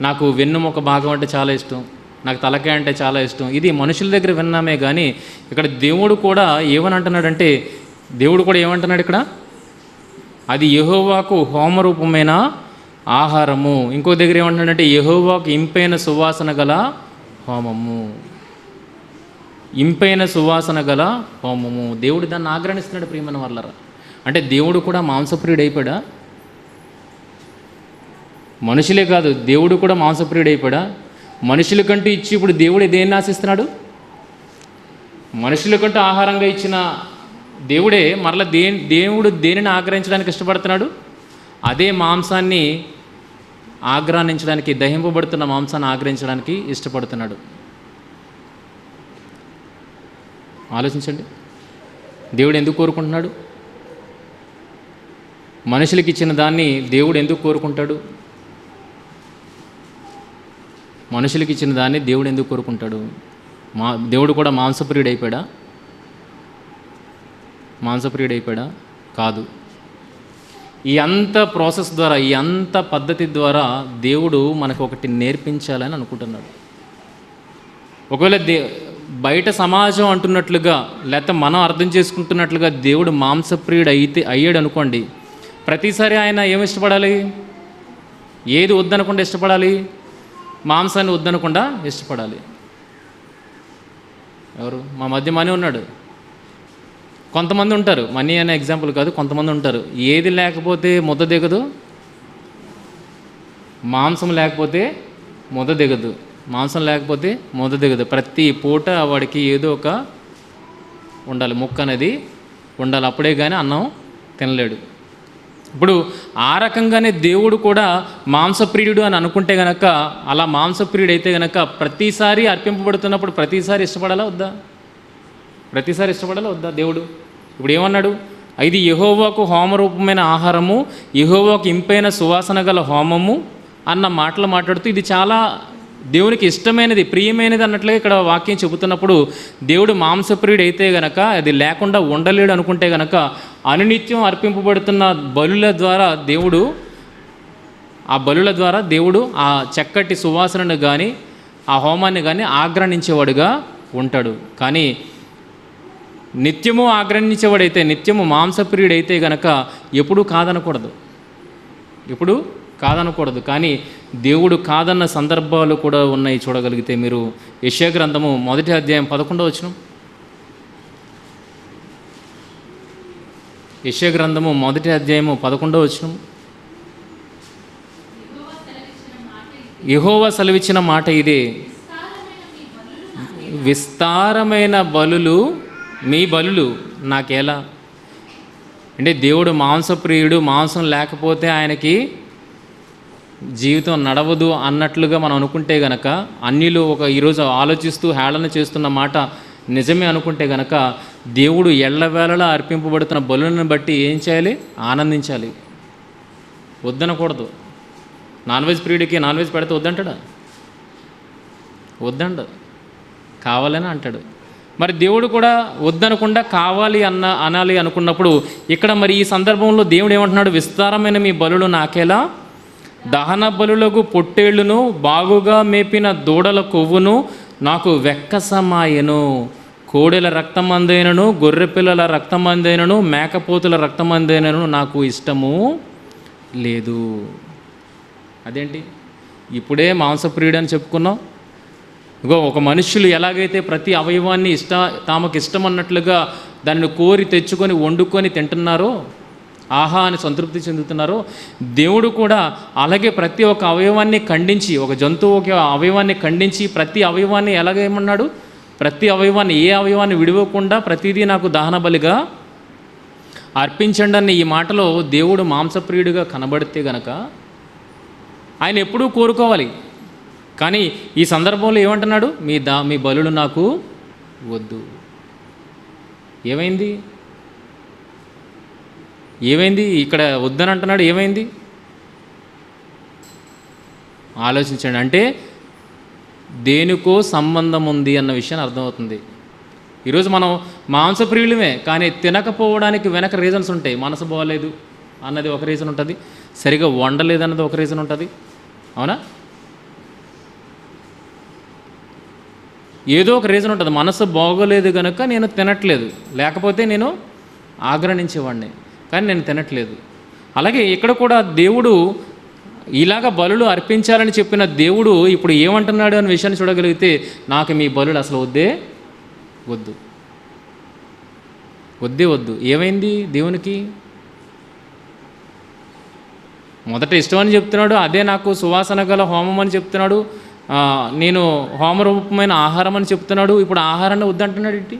నాకు వెన్నుముక భాగం అంటే చాలా ఇష్టం, నాకు తలకాయ అంటే చాలా ఇష్టం. ఇది మనుషుల దగ్గర విన్నామే. కానీ ఇక్కడ దేవుడు కూడా ఏమనంటున్నాడంటే, దేవుడు కూడా ఏమంటున్నాడు ఇక్కడ, అది యెహోవాకు హోమరూపమైన ఆహారము. ఇంకో దగ్గర ఏమంటున్నాడంటే యెహోవాకు ఇంపైన సువాసన గల హోమము. ఇంపైన సువాసన గల హోమము. దేవుడు దాన్ని ఆగ్రహిస్తున్నాడు. ప్రియమైన వాళ్ళరా, అంటే దేవుడు కూడా మాంసప్రియుడు అయిపోయాడా? మనుషులే కాదు, దేవుడు కూడా మాంసప్రియుడు అయిపోయాడా? మనుషుల కంటూ ఇచ్చి ఇప్పుడు దేవుడు దేన్ని ఆశిస్తున్నాడు? మనుషులకంటూ ఆహారంగా ఇచ్చిన దేవుడే మరలా దేవుడు దేనిని ఆగ్రహించడానికి ఇష్టపడుతున్నాడు? అదే మాంసాన్ని ఆగ్రహించడానికి, దహింపబడుతున్న మాంసాన్ని ఆగ్రహించడానికి ఇష్టపడుతున్నాడు. ఆలోచించండి, దేవుడు ఎందుకు కోరుకుంటున్నాడు? మనుషులకి ఇచ్చిన దాన్ని దేవుడు ఎందుకు కోరుకుంటాడు? మనుషులకి ఇచ్చిన దాన్ని దేవుడు ఎందుకు కోరుకుంటాడు? దేవుడు కూడా మాంసప్రియుడు అయిపోయాడా? కాదు. ఈ అంత ప్రాసెస్ ద్వారా, ఈ అంత పద్ధతి ద్వారా దేవుడు మనకు ఒకటి నేర్పించాలని అనుకుంటున్నాడు. ఒకవేళ బయట సమాజం అంటున్నట్లుగా, లేకపోతే మనం అర్థం చేసుకుంటున్నట్లుగా దేవుడు మాంసప్రియుడు అయ్యాడు అనుకోండి, ప్రతిసారి ఆయన ఏమి ఇష్టపడాలి? ఏది వద్దనకుండా ఇష్టపడాలి? మాంసాన్ని వద్దనకుండా ఇష్టపడాలి. ఎవరు? మా మధ్య మనీ ఉన్నాడు. కొంతమంది ఉంటారు, మనీ అనే ఎగ్జాంపుల్ కాదు, కొంతమంది ఉంటారు, ఏది లేకపోతే ముద్ద దిగదు, మాంసం లేకపోతే ముద్ద దిగదు, ప్రతి పూట వాడికి ఏదో ఒక ఉండాలి, ముక్క అనేది ఉండాలి, అప్పుడే కానీ అన్నం తినలేడు. ఇప్పుడు ఆ రకంగానే దేవుడు కూడా మాంసప్రియుడు అని అనుకుంటే గనక, అలా మాంసప్రియుడు అయితే గనక ప్రతిసారి అర్పింపబడుతున్నప్పుడు ప్రతిసారి ఇష్టపడాలా వద్దా? దేవుడు ఇప్పుడు ఏమన్నాడు? ఇది యెహోవాకు హోమరూపమైన ఆహారము, యెహోవాకు ఇంపైన సువాసన గల హోమము అన్న మాటలు మాట్లాడుతూ ఇది చాలా దేవునికి ఇష్టమైనది, ప్రియమైనది అన్నట్లుగా ఇక్కడ వాక్యం చెబుతున్నప్పుడు, దేవుడు మాంసప్రియుడు అయితే గనక అది లేకుండా ఉండలేడు అనుకుంటే గనక అనునిత్యం అర్పింపబడుతున్న బలుల ద్వారా దేవుడు ఆ చక్కటి సువాసనను కానీ ఆ హోమాన్ని కానీ ఆగ్రహించేవాడుగా ఉంటాడు. కానీ నిత్యము ఆగ్రహించేవాడైతే, నిత్యము మాంసప్రియుడైతే గనక ఎప్పుడూ కాదనకూడదు. కానీ దేవుడు కాదన్న సందర్భాలు కూడా ఉన్నాయి. చూడగలిగితే మీరు యెషయా గ్రంథము 1వ అధ్యాయం 11వ వచనం, యెషయా గ్రంథము 1వ అధ్యాయము 11వ వచనం, యెహోవా సెలవిచ్చిన మాట ఇదే, విస్తారమైన బలులు మీ బలులు నాకేలా. అంటే దేవుడు మాంసప్రియుడు, మాంసం లేకపోతే ఆయనకి జీవితం నడవదు అన్నట్లుగా మనం అనుకుంటే గనక, అన్యులు ఈరోజు ఆలోచిస్తూ హేళన చేస్తున్న మాట నిజమే అనుకుంటే గనక, దేవుడు ఎల్లవేళలా అర్పింపబడుతున్న బలులను బట్టి ఏం చేయాలి? ఆనందించాలి, వద్దనకూడదు. నాన్ వెజ్ ప్రియుడికి నాన్ వెజ్ పెడితే వద్దంటాడా? వద్దండు, కావాలని అంటాడు. మరి దేవుడు కూడా వద్దనకుండా కావాలి అనాలి అనుకున్నప్పుడు ఇక్కడ మరి ఈ సందర్భంలో దేవుడు ఏమంటున్నాడు? విస్తారమైన మీ బలులు నాకేలా, దహన బలులకు పొట్టేళ్లును బాగుగా మేపిన దూడల కొవ్వును నాకు వెక్కసమాయెను. కోడెల రక్తమందైనను, గొర్రెపిల్లల రక్తమందైనను, మేకపోతుల రక్తమందైనను నాకు ఇష్టము లేదు. అదేంటి? ఇప్పుడే మాంసప్రియుడు అని చెప్పుకున్నాం. ఇగో ఒక మనుషులు ఎలాగైతే ప్రతి అవయవాన్ని తమకు ఇష్టం అన్నట్లుగా దాన్ని కోరి తెచ్చుకొని వండుకొని తింటున్నారో, ఆహా అని సంతృప్తి చెందుతున్నారో, దేవుడు కూడా అలాగే ప్రతి ఒక్క అవయవాన్ని ఖండించి, ఒక జంతువు ఒక అవయవాన్ని ఖండించి ప్రతి అవయవాన్ని ఎలాగేమన్నాడు? ప్రతి అవయవాన్ని, ఏ అవయవాన్ని విడివకుండా ప్రతిదీ నాకు దహన బలిగా అర్పించండి అన్న ఈ మాటలో దేవుడు మాంసప్రియుడిగా కనబడితే గనక ఆయన ఎప్పుడూ కోరుకోవాలి. కానీ ఈ సందర్భంలో ఏమంటున్నాడు? మీ బలులు నాకు వద్దు. ఏమైంది? ఇక్కడ వద్దని అంటున్నాడు. ఏమైంది? ఆలోచించండి. అంటే దేనికో సంబంధం ఉంది అన్న విషయాన్ని అర్థమవుతుంది. ఈరోజు మనం మాంసప్రియులమే, కానీ తినకపోవడానికి వెనక రీజన్స్ ఉంటాయి. మనసు బాగోలేదు అన్నది ఒక రీజన్ ఉంటుంది, సరిగా వండలేదు అన్నది ఒక రీజన్ ఉంటుంది. అవునా? ఏదో ఒక రీజన్ ఉంటుంది. మనసు బాగోలేదు కనుక నేను తినట్లేదు, లేకపోతే నేను ఆగ్రహించేవాడిని, కానీ నేను తినట్లేదు. అలాగే ఇక్కడ కూడా దేవుడు ఇలాగ బలులు అర్పించాలని చెప్పిన దేవుడు ఇప్పుడు ఏమంటున్నాడు అనే విషయాన్ని చూడగలిగితే, నాకు మీ బలులు అసలు వద్దు. ఏమైంది దేవునికి? మొదట ఇష్టమని చెప్తున్నాడు, అదే నాకు సువాసన గల హోమం అని చెప్తున్నాడు, నేను హోమరూపమైన ఆహారం అని చెప్తున్నాడు. ఇప్పుడు ఆహారాన్ని వద్దంటున్నాడు ఏంటి?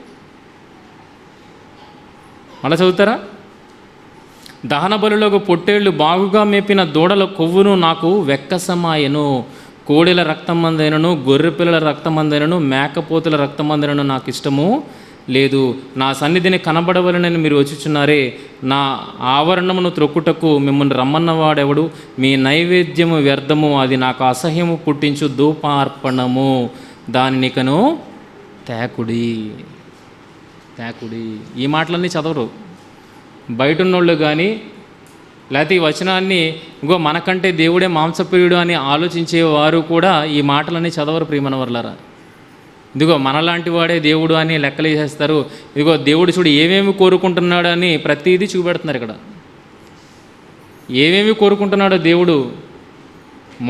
మళ్ళీ చదువుతారా? దహన బలులకు పొట్టేళ్లు బాగుగా మేపిన దూడల కొవ్వును నాకు వెక్కసమాయెను. కోడెల రక్తమందైనను, గొర్రెపిల్లల రక్తమందైనను, మేకపోతుల రక్తమందైనను నాకు ఇష్టము లేదు. నా సన్నిధిని కనబడవలనని మీరు వచ్చుచున్నారే, నా ఆవరణమును త్రొక్కుటకు మిమ్మల్ని రమ్మన్నవాడెవడు? మీ నైవేద్యము వ్యర్థము, అది నాకు అసహ్యము పుట్టించు ధూపార్పణము, దానినికను తేకుడి. ఈ మాటలన్నీ చదవరు బయట ఉన్నోళ్ళు కానీ, లేకపోతే ఈ వచనాన్ని ఇంకో మనకంటే దేవుడే మాంసప్రియుడు అని ఆలోచించేవారు కూడా ఈ మాటలన్నీ చదవరు. ప్రియమైన వర్లారా, ఇదిగో మనలాంటి వాడే దేవుడు అని లెక్కలు వేసేస్తారు. ఇదిగో దేవుడు చూడు ఏమేమి కోరుకుంటున్నాడు అని ప్రతిదీ చూపెడుతున్నారు. ఇక్కడ ఏమేమి కోరుకుంటున్నాడో దేవుడు,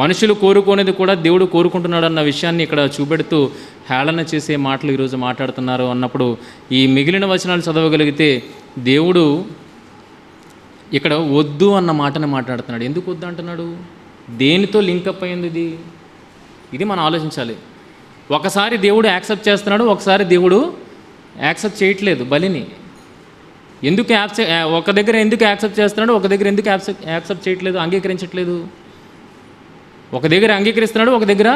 మనుషులు కోరుకునేది కూడా దేవుడు కోరుకుంటున్నాడు అన్న విషయాన్ని ఇక్కడ చూపెడుతూ హేళన చేసే మాటలు ఈరోజు మాట్లాడుతున్నారు అన్నప్పుడు, ఈ మిగిలిన వచనాలు చదవగలిగితే దేవుడు ఇక్కడ వద్దు అన్న మాటని మాట్లాడుతున్నాడు. ఎందుకు వద్దు అంటున్నాడు? దేనితో లింకప్ అయింది ఇది మనం ఆలోచించాలి. ఒకసారి దేవుడు యాక్సెప్ట్ చేస్తున్నాడు, ఒకసారి దేవుడు యాక్సెప్ట్ చేయట్లేదు బలిని. ఎందుకు ఒక దగ్గర ఎందుకు యాక్సెప్ట్ చేస్తున్నాడు, ఒక దగ్గర ఎందుకు యాక్సెప్ట్ చేయట్లేదు, అంగీకరించట్లేదు? ఒక దగ్గర అంగీకరిస్తున్నాడు, ఒక దగ్గర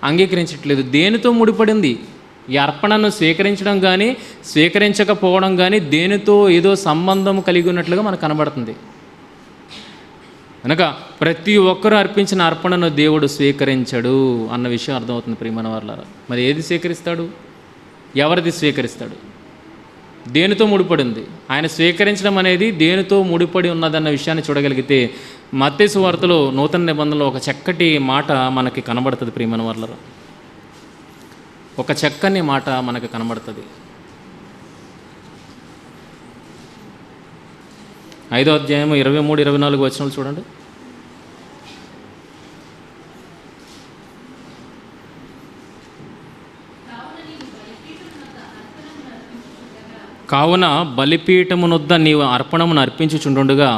అంగీకరించట్లేదు. దేనితో ముడిపడింది? ఈ అర్పణను స్వీకరించడం కానీ స్వీకరించకపోవడం కానీ దేనితో ఏదో సంబంధం కలిగి ఉన్నట్లుగా మనకు కనబడుతుంది. కనుక ప్రతి ఒక్కరూ అర్పించిన అర్పణను దేవుడు స్వీకరించడు అన్న విషయం అర్థమవుతుంది. ప్రియమైన వారలారా, మరి ఏది స్వీకరిస్తాడు? ఎవరిది స్వీకరిస్తాడు? దేనితో ముడిపడింది? ఆయన స్వీకరించడం అనేది దేనితో ముడిపడి ఉన్నదన్న విషయాన్ని చూడగలిగితే మత్తయి సువార్తలో నూతన నిబంధనలో ఒక చక్కటి మాట మనకి కనబడుతుంది. ప్రియమైన వారలారా, ఒక చక్కని మాట మనకు కనబడుతుంది. 5వ అధ్యాయం 23-24 వచనాలు చూడండి. కావున బలిపీఠమునొద్ద నీవు అర్పణమును అర్పించుచుండుగా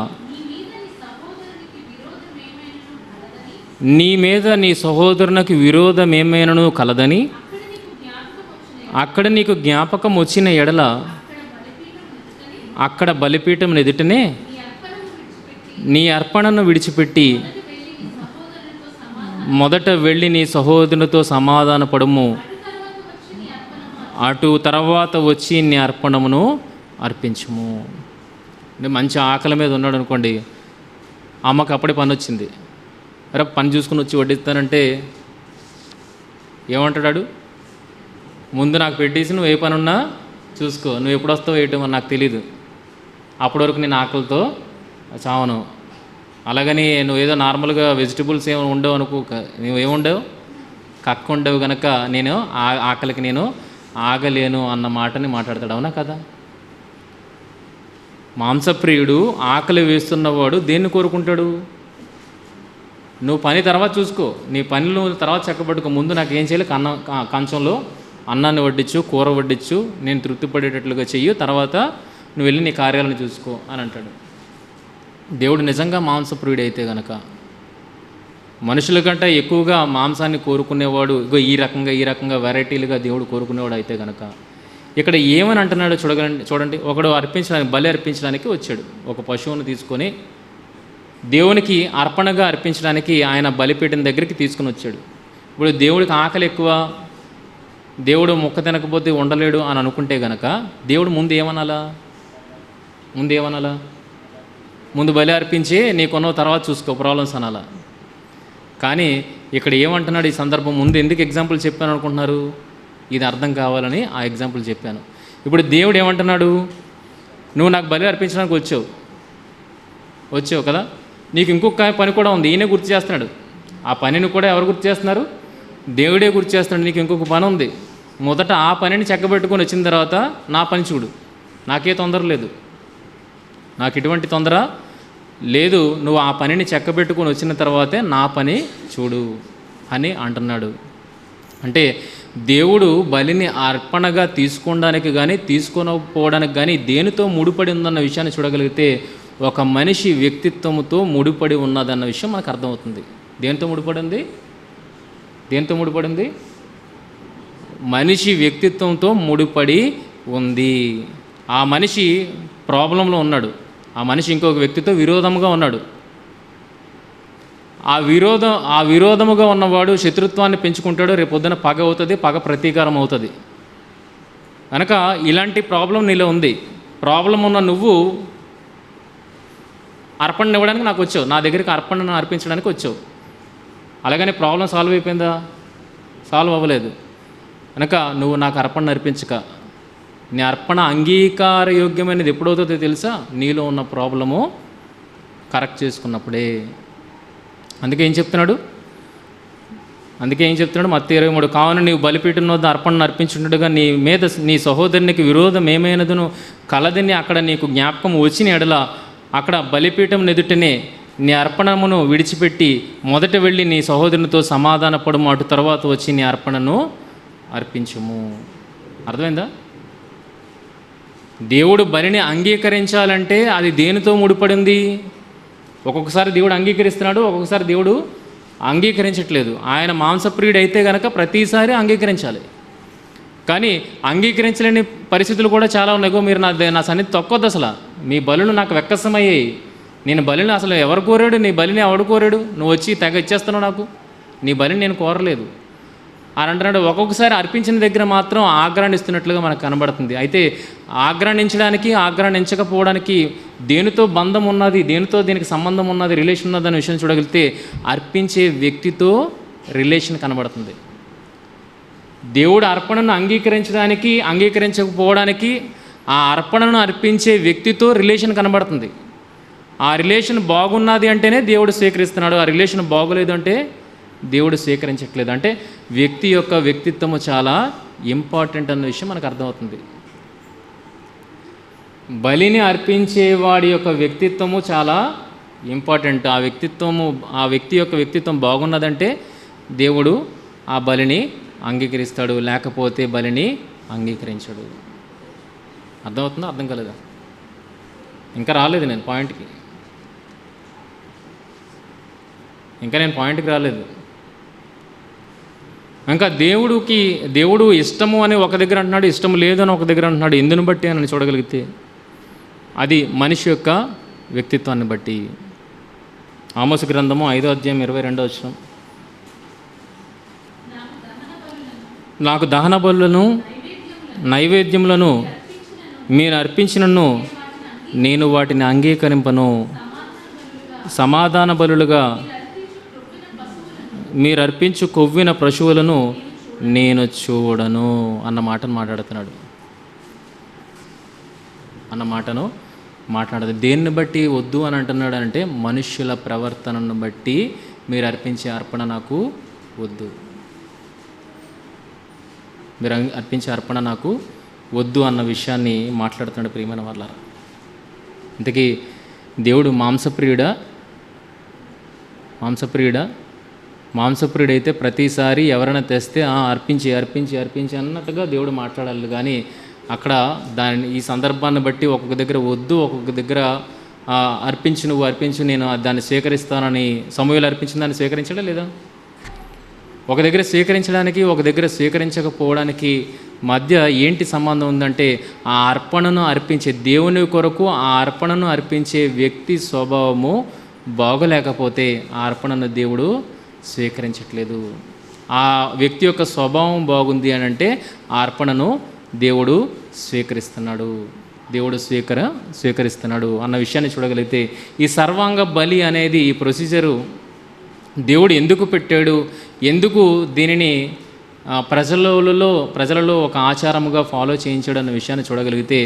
నీ మీద నీ సహోదరునికి విరోధమేమైనను కలదని అక్కడ నీకు జ్ఞాపకం వచ్చిన ఎడల అక్కడ బలిపీఠం ఎదుటనే నీ అర్పణను విడిచిపెట్టి మొదట వెళ్ళి నీ సహోదరునితో సమాధాన పడుము, అటు తర్వాత వచ్చి నీ అర్పణమును అర్పించుము. అంటే మంచి ఆకలి మీద ఉన్నాడు అనుకోండి, అమ్మకి అప్పుడే పని వచ్చింది, అరే పని చూసుకుని వచ్చి వడ్డిస్తానంటే ఏమంటాడు? ముందు నాకు పెట్టేసి నువ్వు ఏ పని ఉన్నా చూసుకో, నువ్వు ఎప్పుడు వస్తావు వేయటం అని నాకు తెలీదు, అప్పటి వరకు నేను ఆకలితో చావను. అలాగని నువ్వు ఏదో నార్మల్గా వెజిటబుల్స్ ఏమైనా ఉండవు అనుకో, నువ్వేముండవు కక్క ఉండవు కనుక నేను ఆకలికి నేను ఆగలేను అన్న మాటని మాట్లాడతాడు. అవునా కదా? మాంసప్రియుడు ఆకలి వేస్తున్నవాడు దేన్ని కోరుకుంటాడు? నువ్వు పని తర్వాత చూసుకో, నీ పనులు తర్వాత చక్కబెట్టుకో, ముందు నాకు ఏం చేయాలి, కంచంలో అన్నాన్ని వడ్డించు, కూర వడ్డించు, నేను తృప్తిపడేటట్లుగా చెయ్యి, తర్వాత నువ్వు వెళ్ళి నీ కార్యాలను చూసుకో అని అంటాడు. దేవుడు నిజంగా మాంసప్రియుడు అయితే గనక, మనుషుల కంటే ఎక్కువగా మాంసాన్ని కోరుకునేవాడు, ఇగో ఈ రకంగా వెరైటీలుగా దేవుడు కోరుకునేవాడు అయితే గనక, ఇక్కడ ఏమని అంటున్నాడో చూడండి. ఒకడు బలి అర్పించడానికి వచ్చాడు, ఒక పశువును తీసుకొని దేవునికి అర్పణగా అర్పించడానికి ఆయన బలిపీఠం దగ్గరికి తీసుకుని వచ్చాడు. ఇప్పుడు దేవుడికి ఆకలి ఎక్కువ, దేవుడు మొక్క తినకపోతే ఉండలేడు అని అనుకుంటే గనక దేవుడు ముందు ఏమనాలా? ముందు బలి అర్పించి నీకున్న తర్వాత చూసుకో ప్రాబ్లమ్స్ అనాలా. కానీ ఇక్కడ ఏమంటున్నాడు ఈ సందర్భం? ముందు ఎందుకు ఎగ్జాంపుల్ చెప్పాను అనుకుంటున్నారు? ఇది అర్థం కావాలని ఆ ఎగ్జాంపుల్ చెప్పాను. ఇప్పుడు దేవుడు ఏమంటున్నాడు? నువ్వు నాకు బలి అర్పించడానికి వచ్చావు కదా, నీకు ఇంకొక పని కూడా ఉంది. ఈయనే గుర్తు చేస్తున్నాడు. ఆ పనిని కూడా ఎవరు గుర్తు చేస్తున్నారు? దేవుడే గుర్తు చేస్తున్నాడు. నీకు ఇంకొక పని ఉంది, మొదట ఆ పనిని చెక్కబెట్టుకొని వచ్చిన తర్వాత నా పని చూడు. నాకే తొందర లేదు, నాకు ఎటువంటి తొందర లేదు, నువ్వు ఆ పనిని చెక్కబెట్టుకొని వచ్చిన తర్వాతే నా పని చూడు అని అంటున్నాడు. అంటే దేవుడు బలిని అర్పణగా తీసుకోవడానికి కానీ తీసుకోకపోవడానికి కానీ దేనితో ముడిపడి ఉందన్న విషయాన్ని చూడగలిగితే ఒక మనిషి వ్యక్తిత్వంతో ముడిపడి ఉన్నదన్న విషయం మనకు అర్థమవుతుంది. దేనితో ముడిపడింది? మనిషి వ్యక్తిత్వంతో ముడిపడి ఉంది. ఆ మనిషి ప్రాబ్లంలో ఉన్నాడు, ఆ మనిషి ఇంకొక వ్యక్తితో విరోధముగా ఉన్నాడు. ఆ విరోధముగా ఉన్నవాడు శత్రుత్వాన్ని పెంచుకుంటాడు, రేపొద్దున పగ అవుతుంది, పగ ప్రతీకారం అవుతుంది. కనుక ఇలాంటి ప్రాబ్లం నీలో ఉంది. ప్రాబ్లం ఉన్న నువ్వు అర్పణ ఇవ్వడానికి నాకు వచ్చావు, నా దగ్గరికి అర్పణను అర్పించడానికి వచ్చావు. అలాగని ప్రాబ్లం సాల్వ్ అయిపోయిందా? సాల్వ్ అవ్వలేదు. కనుక నువ్వు నాకు అర్పణ అర్పించక, నీ అర్పణ అంగీకార యోగ్యమైనది ఎప్పుడవుతుందో తెలుసా? నీలో ఉన్న ప్రాబ్లము కరెక్ట్ చేసుకున్నప్పుడే. అందుకే ఏం చెప్తున్నాడు మత్తయి 23, కావున నీవు బలిపీఠం వద్ద అర్పణను అర్పించుండగా నీ సహోదరునికి విరోధం ఏమైనదును కలదని అక్కడ నీకు జ్ఞాపకం వచ్చిన ఎడల అక్కడ బలిపీఠం ఎదుటనే నీ అర్పణమును విడిచిపెట్టి మొదట వెళ్ళి నీ సహోదరునితో సమాధాన పడుము, అటు తర్వాత వచ్చి నీ అర్పణను అర్పించుము. అర్థమైందా? దేవుడు బలిని అంగీకరించాలంటే అది దేనితో ముడిపడింది? ఒక్కొక్కసారి దేవుడు అంగీకరిస్తున్నాడు, ఒక్కొక్కసారి దేవుడు అంగీకరించట్లేదు. ఆయన మాంసప్రియుడు అయితే కనుక ప్రతిసారి అంగీకరించాలి. కానీ అంగీకరించలేని పరిస్థితులు కూడా చాలా ఉన్నాయి. మీరు నా సన్నిధి తొక్కొద్దు, అసలు మీ బలులు నాకు వెక్కసమయ్యాయి, నేను బలిని అసలు ఎవరు కోరాడు? నీ బలిని ఎవడు కోరాడు? నువ్వు వచ్చి తెగ ఇచ్చేస్తున్నావు నాకు, నీ బలిని నేను కోరలేదు అని అంటున్నాడు. ఒక్కొక్కసారి అర్పించిన దగ్గర మాత్రం ఆగ్రహిస్తున్నట్లుగా మనకు కనబడుతుంది. అయితే ఆగ్రహించడానికి ఆగ్రహించకపోవడానికి దేనితో బంధం ఉన్నది, దేనితో దీనికి సంబంధం ఉన్నది, రిలేషన్ ఉన్నది అనే విషయం చూడగలిగితే అర్పించే వ్యక్తితో రిలేషన్ కనబడుతుంది. దేవుడు అర్పణను అంగీకరించడానికి అంగీకరించకపోవడానికి ఆ అర్పణను అర్పించే వ్యక్తితో రిలేషన్ కనబడుతుంది. ఆ రిలేషన్ బాగున్నది అంటేనే దేవుడు స్వీకరిస్తున్నాడు, ఆ రిలేషన్ బాగోలేదు అంటే దేవుడు స్వీకరించట్లేదు. అంటే వ్యక్తి యొక్క వ్యక్తిత్వము చాలా ఇంపార్టెంట్ అన్న విషయం మనకు అర్థమవుతుంది. బలిని అర్పించేవాడి యొక్క వ్యక్తిత్వము చాలా ఇంపార్టెంట్. ఆ వ్యక్తి యొక్క వ్యక్తిత్వం బాగున్నదంటే దేవుడు ఆ బలిని అంగీకరిస్తాడు, లేకపోతే బలిని అంగీకరించడు. అర్థమవుతుందా? అర్థం కాలేదా? ఇంకా రాలేదు నేను పాయింట్కి, రాలేదు. ఇంకా దేవుడు ఇష్టము అని ఒక దగ్గర అంటున్నాడు, ఇష్టం లేదు అని ఒక దగ్గర అంటున్నాడు. ఎందుని బట్టి అని చూడగలిగితే అది మనిషి యొక్క వ్యక్తిత్వాన్ని బట్టి. ఆమోసు గ్రంథము 5వ అధ్యాయం 22వ వచనం. నాకు దహన బలులను నైవేద్యములను మీరు అర్పించినను నేను వాటిని అంగీకరింపను. సమాధాన బలులుగా మీరు అర్పించు కొవ్విన పశువులను నేను చూడను అన్న మాటను మాట్లాడదు. దేన్ని బట్టి వద్దు అని అంటున్నాడు అంటే మనుష్యుల ప్రవర్తనను బట్టి మీరు అర్పించే అర్పణ నాకు వద్దు, మీరు అర్పించే అర్పణ నాకు వద్దు అన్న విషయాన్ని మాట్లాడుతున్నాడు. ప్రియమైన వాళ్ళారా, ఇంతకీ దేవుడు మాంసప్రియుడైతే ప్రతిసారి ఎవరైనా తెస్తే అర్పించి అర్పించి అర్పించి అన్నట్టుగా దేవుడు మాట్లాడాలి. కానీ అక్కడ ఈ సందర్భాన్ని బట్టి ఒక్కొక్క దగ్గర వద్దు, ఒక్కొక్క దగ్గర నువ్వు అర్పించు నేను దాన్ని స్వీకరిస్తానని సమూయేలు అర్పించిన దాన్ని స్వీకరించడా లేదా? ఒక దగ్గర స్వీకరించడానికి, ఒక దగ్గర స్వీకరించకపోవడానికి మధ్య ఏంటి సంబంధం ఉందంటే ఆ అర్పణను అర్పించే దేవుని కొరకు ఆ అర్పణను అర్పించే వ్యక్తి స్వభావము బాగోలేకపోతే ఆ అర్పణను దేవుడు స్వీకరించట్లేదు. ఆ వ్యక్తి యొక్క స్వభావం బాగుంది అని అంటే ఆ అర్పణను దేవుడు స్వీకరిస్తున్నాడు అన్న విషయాన్ని చూడగలిగితే ఈ సర్వాంగ బలి అనేది ఈ ప్రొసీజరు దేవుడు ఎందుకు పెట్టాడు, ఎందుకు దీనిని ప్రజలలో ఒక ఆచారముగా ఫాలో చేయించాడు అన్న విషయాన్ని చూడగలిగితే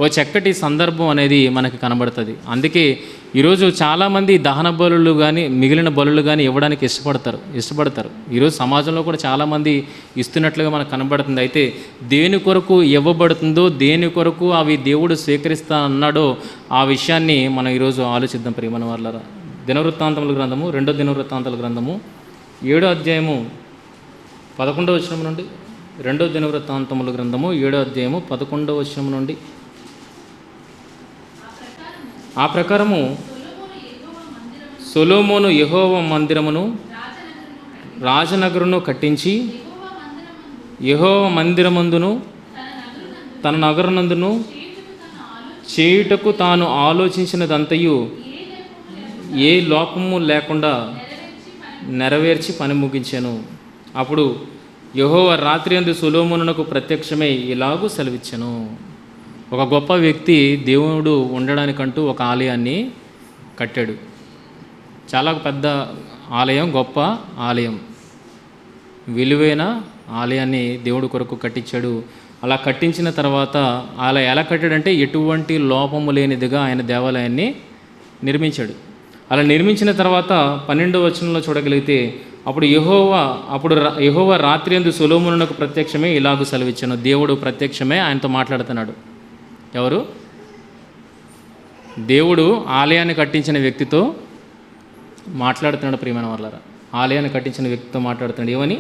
ఓ చక్కటి సందర్భం అనేది మనకి కనబడుతుంది. అందుకే ఈరోజు చాలామంది దహన బలులు కానీ మిగిలిన బలులు కానీ ఇవ్వడానికి ఇష్టపడతారు. ఈరోజు సమాజంలో కూడా చాలామంది ఇస్తున్నట్లుగా మనకు కనబడుతుంది. అయితే దేని కొరకు ఇవ్వబడుతుందో, దేని కొరకు అవి దేవుడు స్వీకరిస్తా అన్నాడో ఆ విషయాన్ని మనం ఈరోజు ఆలోచిద్దాం. ప్రియమైన వాళ్ళారా, దినవృత్తాంతముల గ్రంథము 2వ దినవృత్తాంతాల గ్రంథము 7వ అధ్యాయము 11వ వచనం నుండి, 2వ దినవృత్తాంతముల గ్రంథము 7వ అధ్యాయము 11వ వచనం నుండి, ఆ ప్రకారము సొలొమోను యెహోవా మందిరమును రాజనగరును కట్టించి యెహోవా మందిరమందును తన నగరనందును చేయుటకు తాను ఆలోచించినదంతయు ఏ లోపము లేకుండా నెరవేర్చి పని ముగించాను. అప్పుడు యెహోవా రాత్రి యందు సొలొమోనునకు ప్రత్యక్షమై ఇలాగూ సెలవిచ్చెను. ఒక గొప్ప వ్యక్తి దేవుడు ఉండడానికంటూ ఒక ఆలయాన్ని కట్టాడు. చాలా పెద్ద ఆలయం, గొప్ప ఆలయం, విలువైన ఆలయాన్ని దేవుడు కొరకు కట్టించాడు. అలా కట్టించిన తర్వాత అలా ఎలా కట్టాడంటే ఎటువంటి లోపము లేనిదిగా ఆయన దేవాలయాన్ని నిర్మించాడు. అలా నిర్మించిన తర్వాత 12వ వచనంలో చూడగలిగితే అప్పుడు యెహోవా రాత్రి యందు సొలొమోనునకు ప్రత్యక్షమే ఇలాగూ సెలవిచ్చాను. దేవుడు ప్రత్యక్షమే ఆయనతో మాట్లాడుతున్నాడు. ఎవరు? దేవుడు ఆలయాన్ని కట్టించిన వ్యక్తితో మాట్లాడుతున్నాడు. ప్రియమైన వాళ్ళారా, ఆలయాన్ని కట్టించిన వ్యక్తితో మాట్లాడుతున్నాడు. ఏమని?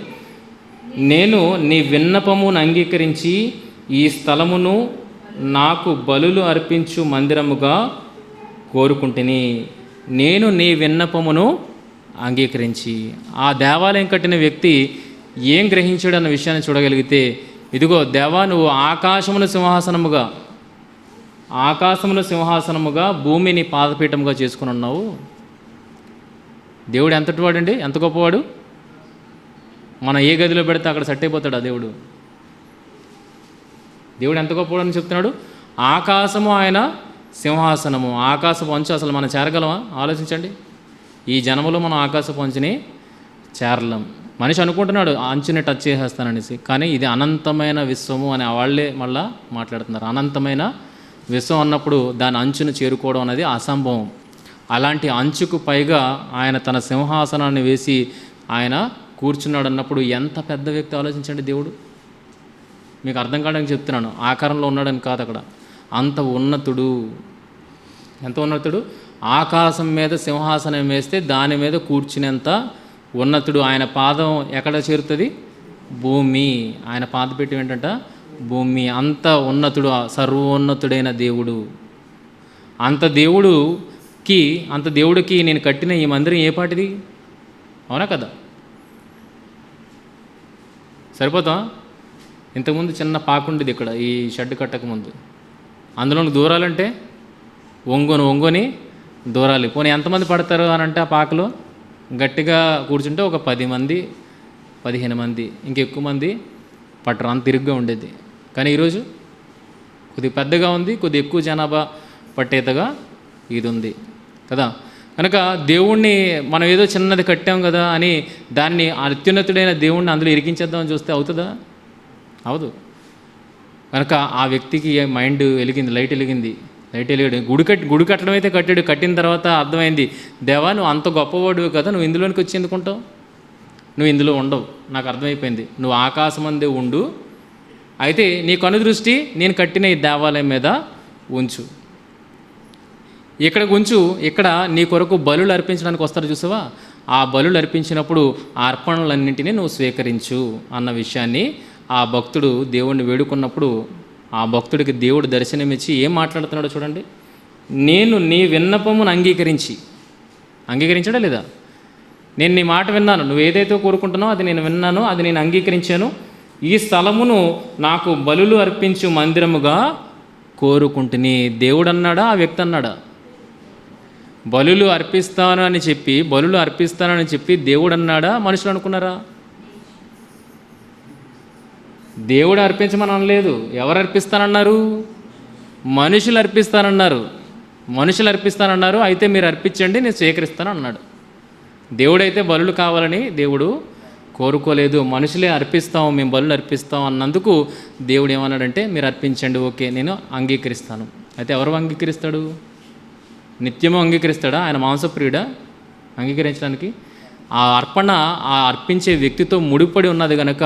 నేను నీ విన్నపమును అంగీకరించి ఈ స్థలమును నాకు బలులు అర్పించు మందిరముగా కోరుకుంటుని. నేను నీ విన్నపమును అంగీకరించి. ఆ దేవాలయం కట్టిన వ్యక్తి ఏం గ్రహించాడు అన్న విషయాన్ని చూడగలిగితే, ఇదిగో దేవా, నువ్వు ఆకాశమును సింహాసనముగా భూమిని పాదపీఠముగా చేసుకుని ఉన్నావు. దేవుడు ఎంతటి వాడండి, ఎంత గొప్పవాడు. మనం ఏ గదిలో పెడితే అక్కడ సెట్ అయిపోతాడు ఆ దేవుడు. ఎంత గొప్పవాడు అని చెప్తున్నాడు. ఆకాశము ఆయన సింహాసనము, ఆకాశపు అంచు. అసలు మనం చేరగలమా? ఆలోచించండి. ఈ జన్మలో మనం ఆకాశపు అంచుని చేరలేం. మనిషి అనుకుంటున్నాడు అంచుని టచ్ చేసేస్తాననేసి, కానీ ఇది అనంతమైన విశ్వము అని వాళ్ళే మళ్ళా మాట్లాడుతున్నారు. అనంతమైన విశ్వం అన్నప్పుడు దాని అంచును చేరుకోవడం అనేది అసంభవం. అలాంటి అంచుకు పైగా ఆయన తన సింహాసనాన్ని వేసి ఆయన కూర్చున్నాడు అన్నప్పుడు ఎంత పెద్ద వ్యక్తి ఆలోచించండి. దేవుడు మీకు అర్థం కావడానికి చెప్తున్నాను, ఆకారంలో ఉన్నాడని కాదు, అక్కడ అంత ఉన్నతుడు. ఎంత ఉన్నతుడు? ఆకాశం మీద సింహాసనం వేస్తే దాని మీద కూర్చునేంత ఉన్నతుడు. ఆయన పాదం ఎక్కడ చేరుతుంది? భూమి. ఆయన పాదపీఠం ఏంటంట? భూమి. అంత ఉన్నతుడు, సర్వోన్నతుడైన దేవుడు. అంత దేవుడికి నేను కట్టిన ఈ మందిరం ఏ పాటిది? అవునా కదా? సరిపోతా? ఇంతకుముందు చిన్న పాకుండేది ఇక్కడ, ఈ షెడ్ కట్టక ముందు. అందులోకి దూరాలంటే ఒంగొని దూరాలి. పోనీ ఎంతమంది పడతారు అని అంటే ఆ పాకలో గట్టిగా కూర్చుంటే ఒక 10 మంది 15 మంది, ఇంకెక్కువ మంది పట్టరు, అంత తిరుగ్గా ఉండేది. కానీ ఈరోజు కొద్దిగా పెద్దగా ఉంది, కొద్దిగా ఎక్కువ జనాభా పట్టేతగా ఇది ఉంది కదా. కనుక దేవుణ్ణి మనం ఏదో చిన్నది కట్టాం కదా అని దాన్ని అత్యున్నతుడైన దేవుణ్ణి అందులో ఇరికించేద్దామని చూస్తే అవుతుందా? అవదు. కనుక ఆ వ్యక్తికి మైండ్ వెలిగింది, లైట్ వెలిగాడు. గుడి కట్టడం అయితే కట్టాడు. కట్టిన తర్వాత అర్థమైంది, దేవా నువ్వు అంత గొప్పవాడు కదా, నువ్వు ఇందులోనికి వచ్చి ఎందుకుంటావు? నువ్వు ఇందులో ఉండవు, నాకు అర్థమైపోయింది. నువ్వు ఆకాశమందే ఉండు, అయితే నీ కనుదృష్టి నేను కట్టిన ఈ దేవాలయం మీద ఉంచు, ఇక్కడ ఉంచు. ఇక్కడ నీ కొరకు బలులు అర్పించడానికి వస్తారు చూసావా, ఆ బలులు అర్పించినప్పుడు ఆ అర్పణలన్నింటినీ నువ్వు స్వీకరించు అన్న విషయాన్ని ఆ భక్తుడు దేవుణ్ణి వేడుకున్నప్పుడు ఆ భక్తుడికి దేవుడు దర్శనమిచ్చి ఏం మాట్లాడుతున్నాడో చూడండి. నేను నీ విన్నపమును అంగీకరించాడా లేదా? నేను నీ మాట విన్నాను, నువ్వు ఏదైతే కోరుకుంటున్నావో అది నేను విన్నాను, అది నేను అంగీకరించాను. ఈ స్థలమును నాకు బలులు అర్పించు మందిరముగా కోరుకుంటుని. దేవుడు అన్నాడా, ఆ వ్యక్తి అన్నాడా? బలులు అర్పిస్తానని చెప్పి దేవుడు అన్నాడా, మనుషులు అనుకున్నారా? దేవుడు అర్పించమని అనలేదు. ఎవరు అర్పిస్తానన్నారు? మనుషులు అర్పిస్తానన్నారు. అయితే మీరు అర్పించండి, నేను స్వీకరిస్తాను అన్నాడు. దేవుడైతే బలులు కావాలని దేవుడు కోరుకోలేదు. మనుషులే మేము బలులు అర్పిస్తాం అన్నందుకు దేవుడు ఏమన్నాడంటే మీరు అర్పించండి, ఓకే నేను అంగీకరిస్తాను. అయితే ఎవరు అంగీకరిస్తాడు? నిత్యము అంగీకరిస్తాడా? ఆయన మాంసప్రియుడా అంగీకరించడానికి? ఆ అర్పణ ఆ అర్పించే వ్యక్తితో ముడిపడి ఉన్నది కనుక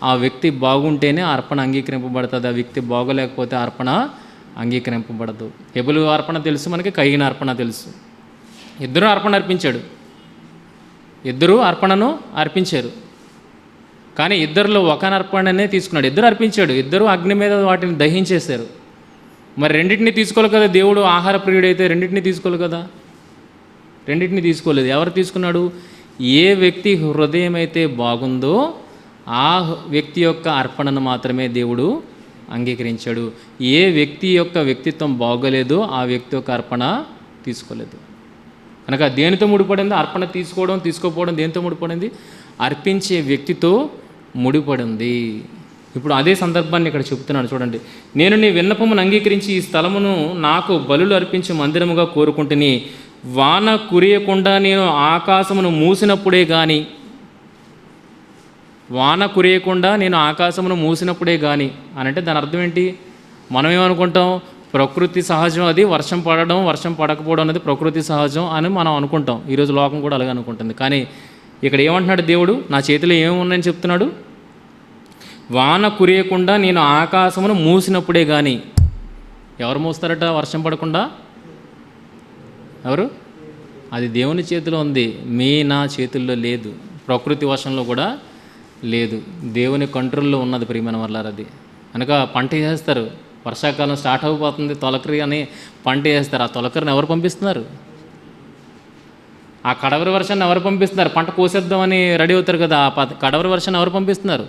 ఆ వ్యక్తి బాగుంటేనే ఆ అర్పణ అంగీకరింపబడుతుంది. ఆ వ్యక్తి బాగోలేకపోతే అర్పణ అంగీకరింపబడదు. హెబెలు అర్పణ తెలుసు మనకి, కయీను అర్పణ తెలుసు. ఇద్దరు అర్పణను అర్పించారు. కానీ ఇద్దరిలో ఒక అర్పణనే తీసుకున్నాడు. ఇద్దరు అర్పించాడు, ఇద్దరు అగ్ని మీద వాటిని దహించేశారు. మరి రెండింటినీ తీసుకోవాలి కదా. దేవుడు ఆహార ప్రియుడైతే రెండింటినీ తీసుకోవాలి కదా. రెండింటినీ తీసుకోలేదు. ఎవరు తీసుకున్నాడు? ఏ వ్యక్తి హృదయం అయితే బాగుందో ఆ వ్యక్తి యొక్క అర్పణను మాత్రమే దేవుడు అంగీకరించాడు. ఏ వ్యక్తి యొక్క వ్యక్తిత్వం బాగోలేదో ఆ వ్యక్తి యొక్క అర్పణ తీసుకోలేదు. కనుక దేనితో ముడిపడింది? అర్పణ తీసుకోపోవడం దేనితో ముడిపడింది? అర్పించే వ్యక్తితో ముడిపడింది. ఇప్పుడు అదే సందర్భాన్ని ఇక్కడ చెప్తున్నాను చూడండి. నేను నీ విన్నపమును అంగీకరించి ఈ స్థలమును నాకు బలులు అర్పించి మందిరముగా కోరుకుంటుని, వాన కురియకుండా నేను ఆకాశమును మూసినప్పుడే కానీ అని అంటే దాని అర్థం ఏంటి? మనం ఏమనుకుంటాం? ప్రకృతి సహజం, అది వర్షం పడడం వర్షం పడకపోవడం అనేది ప్రకృతి సహజం అని మనం అనుకుంటాం. ఈరోజు లోకం కూడా అలాగే అనుకుంటుంది. కానీ ఇక్కడ ఏమంటున్నాడు దేవుడు? నా చేతిలో ఏమేమి ఉన్నాయని చెప్తున్నాడు. వాన కురియకుండా నేను ఆకాశమును మూసినప్పుడే కానీ. ఎవరు మూస్తారట వర్షం పడకుండా? ఎవరు? అది దేవుని చేతిలో ఉంది, నా చేతుల్లో లేదు. ప్రకృతి వశంలో కూడా లేదు, దేవుని కంట్రోల్లో ఉన్నది ప్రియమైన వాళ్ళారు. అది కనుక పంట వేస్తారు. వర్షాకాలం స్టార్ట్ అయిపోతుంది, తొలకరి అని పంట వేస్తారు. ఆ తొలకరిని ఎవరు పంపిస్తున్నారు? ఆ కడవరి వర్షాన్ని ఎవరు పంపిస్తున్నారు? పంట కోసేద్దామని రెడీ అవుతారు కదా, ఆ కడవరి వర్షాన్ని ఎవరు పంపిస్తున్నారు?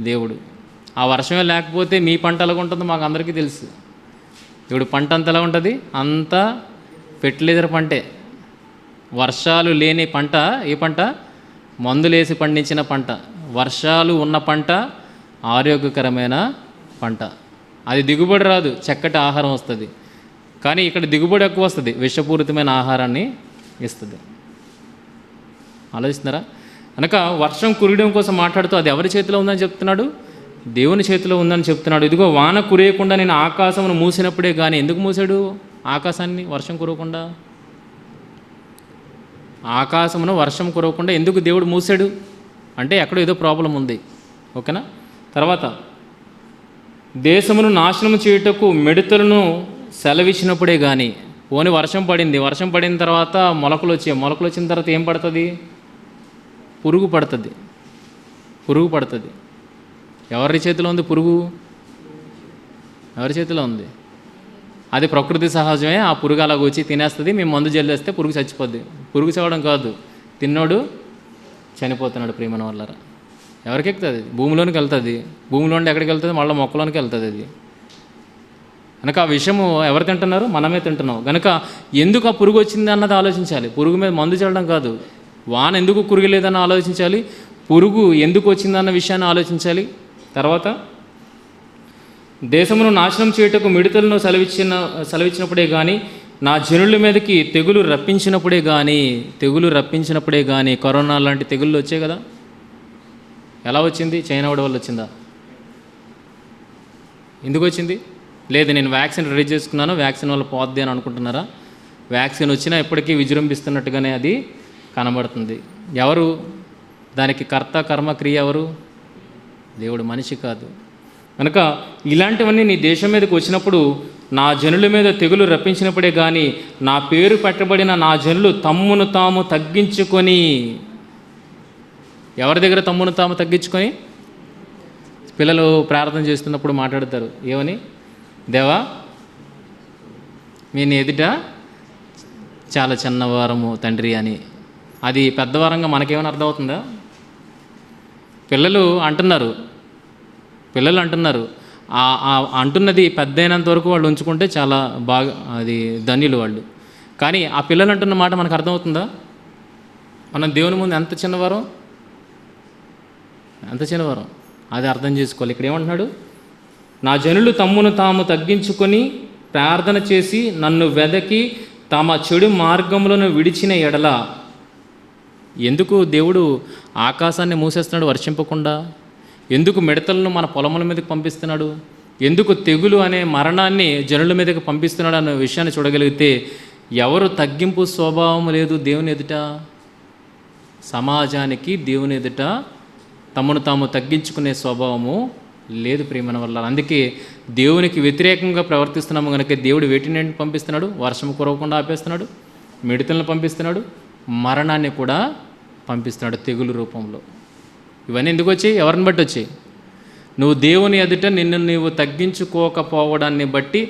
దేవుడు. ఆ వర్షమే లేకపోతే మీ పంట ఎలాగ ఉంటుందో మాకు అందరికీ తెలుసు. ఇప్పుడు పంట అంత ఎలా ఉంటుంది? అంతా ఫెర్టిలైజర్ పంటే. వర్షాలు లేని పంట ఏ పంట? మందులేసి పండించిన పంట. వర్షాలు ఉన్న పంట ఆరోగ్యకరమైన పంట. అది దిగుబడి రాదు, చక్కటి ఆహారం వస్తుంది. కానీ ఇక్కడ దిగుబడి ఎక్కువ వస్తుంది, విషపూరితమైన ఆహారాన్ని ఇస్తుంది. ఆలోచిస్తున్నారా? కనుక వర్షం కురియడం కోసం మాట్లాడుతూ అది ఎవరి చేతిలో ఉందని చెప్తున్నాడు? దేవుని చేతిలో ఉందని చెప్తున్నాడు. ఇదిగో వాన కురియకుండా నేను ఆకాశమును మూసినప్పుడే కానీ. ఎందుకు మూసాడు ఆకాశాన్ని? వర్షం కురవకుండా. ఆకాశమును వర్షం కురవకుండా ఎందుకు దేవుడు మూసాడు అంటే ఎక్కడో ఏదో ప్రాబ్లం ఉంది. ఓకేనా? తర్వాత దేశమును నాశనం చేయుటకు మిడతలను సెలవిచ్చినప్పుడే కానీ. పోనీ వర్షం పడింది, వర్షం పడిన తర్వాత మొలకలు వచ్చిన తర్వాత ఏం పడుతుంది? పురుగు పడుతుంది. ఎవరి చేతిలో ఉంది పురుగు? ఎవరి చేతిలో ఉంది? అది ప్రకృతి సహజమే. ఆ పురుగు అలాగ వచ్చి తినేస్తుంది. మేము మందు జల్లేస్తే పురుగు చచ్చిపోద్ది. పురుగు చావడం కాదు, తిన్నోడు చనిపోతున్నాడు. ప్రియమైన వాళ్ళరా, ఎవరికి ఎక్కుతుంది? భూమిలోనికి వెళ్తుంది. భూమిలో నుండి ఎక్కడికి వెళ్తుంది? మళ్ళీ మొక్కలోనికి వెళ్తుంది. అది కనుక ఆ విషయము ఎవరు తింటున్నారు? మనమే తింటున్నాం. కనుక ఎందుకు ఆ పురుగు వచ్చింది అన్నది ఆలోచించాలి. పురుగు మీద మందు చల్లడం కాదు. వాన ఎందుకు కురగలేదని ఆలోచించాలి. పురుగు ఎందుకు వచ్చిందన్న విషయాన్ని ఆలోచించాలి. తర్వాత దేశమును నాశనం చేయుటకు మిడతలను సెలవిచ్చినప్పుడే కానీ, నా జనుల మీదకి తెగులు రప్పించినప్పుడే కానీ కరోనా లాంటి తెగుళ్ళు వచ్చాయి కదా. ఎలా వచ్చింది? చైనా వాడి వల్ల వచ్చిందా? ఎందుకు వచ్చింది? లేదు నేను వ్యాక్సిన్ రెడీ చేసుకున్నాను, వ్యాక్సిన్ వల్ల పోద్ది అని అనుకుంటున్నారా? వ్యాక్సిన్ వచ్చినా ఎప్పటికీ విజృంభిస్తున్నట్టుగానే అది కనబడుతుంది. ఎవరు దానికి కర్త కర్మ క్రియ? ఎవరు? దేవుడు, మనిషి కాదు. కనుక ఇలాంటివన్నీ నీ దేశం మీదకి వచ్చినప్పుడు, నా జనుల మీద తెగులు రప్పించినప్పుడే కానీ, నా పేరు పెట్టబడిన నా జనులు తమ్మును తాము తగ్గించుకొని, ఎవరి దగ్గర తమ్మును తాము తగ్గించుకొని? పిల్లలు ప్రార్థన చేస్తున్నప్పుడు మాట్లాడతారు ఏమని? దేవా మీ ఎదుట చాలా చిన్నవారము తండ్రి అని. అది పెద్దవారంగా మనకేమైనా అర్థమవుతుందా? పిల్లలు అంటున్నారు అంటున్నది పెద్ద అయినంత వరకు వాళ్ళు ఉంచుకుంటే చాలా బాగా, అది ధన్యులు వాళ్ళు. కానీ ఆ పిల్లలు అంటున్న మాట మనకు అర్థమవుతుందా? మనం దేవుని ముందు ఎంత చిన్నవారం అది అర్థం చేసుకోవాలి. ఇక్కడ ఏమంటున్నాడు? నా జనులు తమ్మును తాము తగ్గించుకొని ప్రార్థన చేసి నన్ను వెదకి తమ చెడు మార్గములను విడిచిన ఎడల. ఎందుకు దేవుడు ఆకాశాన్ని మూసేస్తున్నాడు వర్షింపకుండా? ఎందుకు మిడతలను మన పొలముల మీదకి పంపిస్తున్నాడు? ఎందుకు తెగులు అనే మరణాన్ని జనుల మీదకి పంపిస్తున్నాడు అనే విషయాన్ని చూడగలిగితే, ఎవరు తగ్గింపు స్వభావం లేదు దేవుని ఎదుట? సమాజానికి దేవుని ఎదుట తమను తాము తగ్గించుకునే స్వభావము లేదు ప్రియమైన వల్ల. అందుకే దేవునికి వ్యతిరేకంగా ప్రవర్తిస్తున్నాము కనుక దేవుడు వేటిని పంపిస్తున్నాడు? వర్షం కురవకుండా ఆపేస్తున్నాడు, మిడతలను పంపిస్తున్నాడు, మరణాన్ని కూడా పంపిస్తున్నాడు తెగులు రూపంలో. ఇవన్నీ ఎందుకు వచ్చాయి? ఎవరిని బట్టి వచ్చాయి? నువ్వు దేవుని ఎదుట నిన్ను నువ్వు తగ్గించుకోకపోవడాన్ని బట్టి,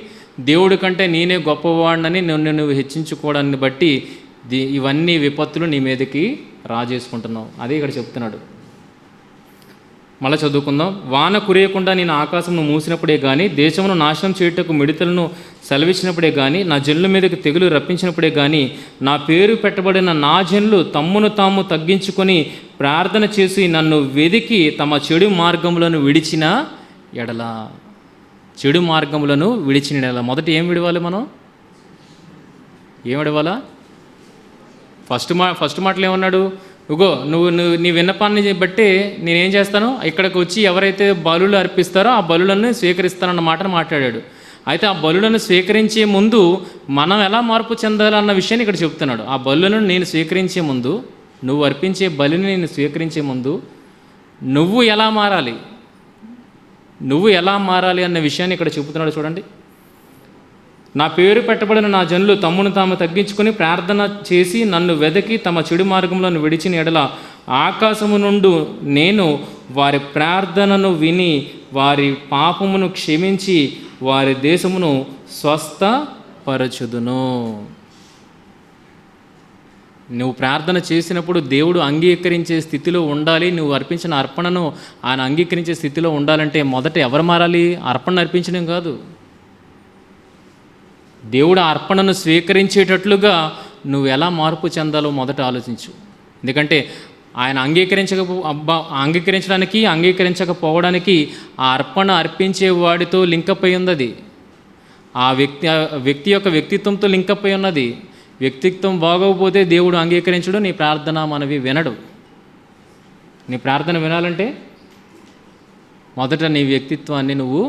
దేవుడి కంటే నేనే గొప్పవాడినని నువ్వు హెచ్చించుకోవడాన్ని బట్టి ఇవన్నీ విపత్తులు నీ మీదకి రాజేసుకుంటున్నావు. అదే ఇక్కడ చెప్తున్నాడు. మళ్ళీ చదువుకుందాం. వాన కురియకుండా నేను ఆకాశమును మూసినప్పుడే కానీ, దేశమును నాశనం చేయుటకు మిడతలను సెలవిచ్చినప్పుడే కానీ, నా జనుల మీదకి తెగులు రప్పించినప్పుడే కానీ, నా పేరు పెట్టబడిన నా జనులు తమ్మును తాము తగ్గించుకొని ప్రార్థన చేసి నన్ను వెదికి తమ చెడు మార్గములను విడిచిన ఎడల. చెడు మార్గములను విడిచిన ఎడల. మొదట ఏం విడవాలి? మనం ఏం విడవాలా? ఫస్ట్ మాటలు ఏమన్నాడు? ఇగో నువ్వు నీ విన్నపాన్ని బట్టి నేనేం చేస్తాను, ఇక్కడికి వచ్చి ఎవరైతే బలులు అర్పిస్తారో ఆ బలులను స్వీకరిస్తానన్న మాటను మాట్లాడాడు. అయితే ఆ బలులను స్వీకరించే ముందు మనం ఎలా మార్పు చెందాలన్న విషయాన్ని ఇక్కడ చెప్తున్నాడు. ఆ బలులను నేను స్వీకరించే ముందు, నువ్వు అర్పించే బలిని నేను స్వీకరించే ముందు నువ్వు ఎలా మారాలి అన్న విషయాన్ని ఇక్కడ చెబుతున్నాడు. చూడండి. నా పేరు పెట్టబడిన నా జనులు తమ్మును తాము తగ్గించుకొని ప్రార్థన చేసి నన్ను వెదకి తమ చెడు మార్గంలో విడిచిన ఎడల ఆకాశము నుండి నేను వారి ప్రార్థనను విని వారి పాపమును క్షమించి వారి దేశమును స్వస్థపరచుదును. నువ్వు ప్రార్థన చేసినప్పుడు దేవుడు అంగీకరించే స్థితిలో ఉండాలి. నువ్వు అర్పించిన అర్పణను ఆయన అంగీకరించే స్థితిలో ఉండాలంటే మొదట ఎవరు మారాలి? అర్పణ అర్పించడం కాదు, దేవుడు ఆ అర్పణను స్వీకరించేటట్లుగా నువ్వు ఎలా మార్పు చెందాలో మొదట ఆలోచించు. ఎందుకంటే ఆయన అంగీకరించడానికి అంగీకరించకపోవడానికి ఆ అర్పణ అర్పించే వాడితో లింకప్ అయి ఉన్నది. ఆ వ్యక్తి యొక్క వ్యక్తిత్వంతో లింకప్ అయి ఉన్నది. వ్యక్తిత్వం బాగోకపోతే దేవుడు అంగీకరించడు, నీ ప్రార్థన మనవి వినడు. నీ ప్రార్థన వినాలంటే మొదట నీ వ్యక్తిత్వాన్ని నువ్వు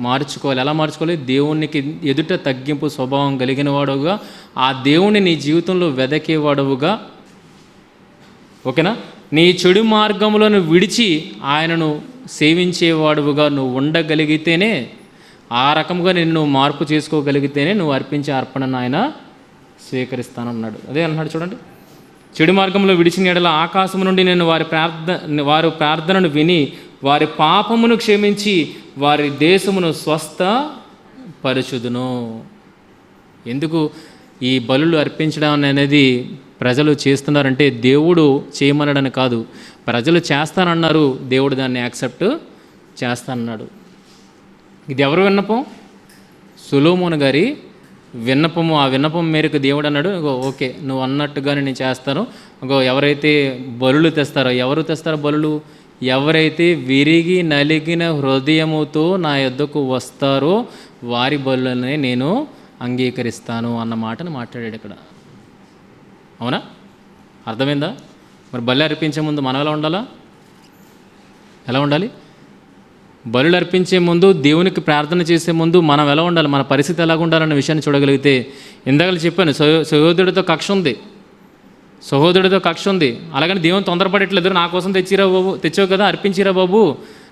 మార్చుకోవాలి. ఎలా మార్చుకోవాలి? దేవునికి ఎదుట తగ్గింపు స్వభావం కలిగిన వాడుగా, ఆ దేవుని నీ జీవితంలో వెదకేవాడవుగా, ఓకేనా? నీ చెడు మార్గములను విడిచి ఆయనను సేవించేవాడుగా నువ్వు ఉండగలిగితేనే, ఆ రకంగా నిన్ను మార్పు చేసుకోగలిగితేనే నువ్వు అర్పించే అర్పణను ఆయన స్వీకరిస్తానన్నాడు. అదే అన్నాడు చూడండి. చెడు మార్గంలో విడిచిన ఎడల ఆకాశము నుండి నేను వారి ప్రార్థనను విని వారి పాపమును క్షమించి వారి దేశమును స్వస్థపరచుదును. ఎందుకు ఈ బలులు అర్పించడం అనేది ప్రజలు చేస్తున్నారంటే దేవుడు చేయమనడని కాదు, ప్రజలు చేస్తానన్నారు, దేవుడు దాన్ని యాక్సెప్ట్ చేస్తానన్నాడు. ఇది ఎవరు విన్నపం? సొలొమోను గారి విన్నపము. ఆ విన్నపం మేరకు దేవుడు అన్నాడు, ఓకే నువ్వు అన్నట్టుగానే నేను చేస్తాను. ఎవరైతే బలులు తెస్తారో, ఎవరు తెస్తారో బలులు? ఎవరైతే విరిగి నలిగిన హృదయముతో నా యొద్దకు వస్తారో వారి బలులనే నేను అంగీకరిస్తాను అన్న మాటను మాట్లాడాడు ఇక్కడ. అవునా? అర్థమైందా? మరి బలి అర్పించే ముందు మనం ఎలా ఉండాలి? బలులు అర్పించే ముందు, దేవునికి ప్రార్థన చేసే ముందు మనం ఎలా ఉండాలి, మన పరిస్థితి ఎలాగ ఉండాలన్న విషయాన్ని చూడగలిగితే, ఇందాక చెప్పాను సహోదరుడితో కక్ష ఉంది. అలాగని దేవుని తొందరపడట్లేదు. నా కోసం తెచ్చావు కదా, అర్పించిరా బాబు,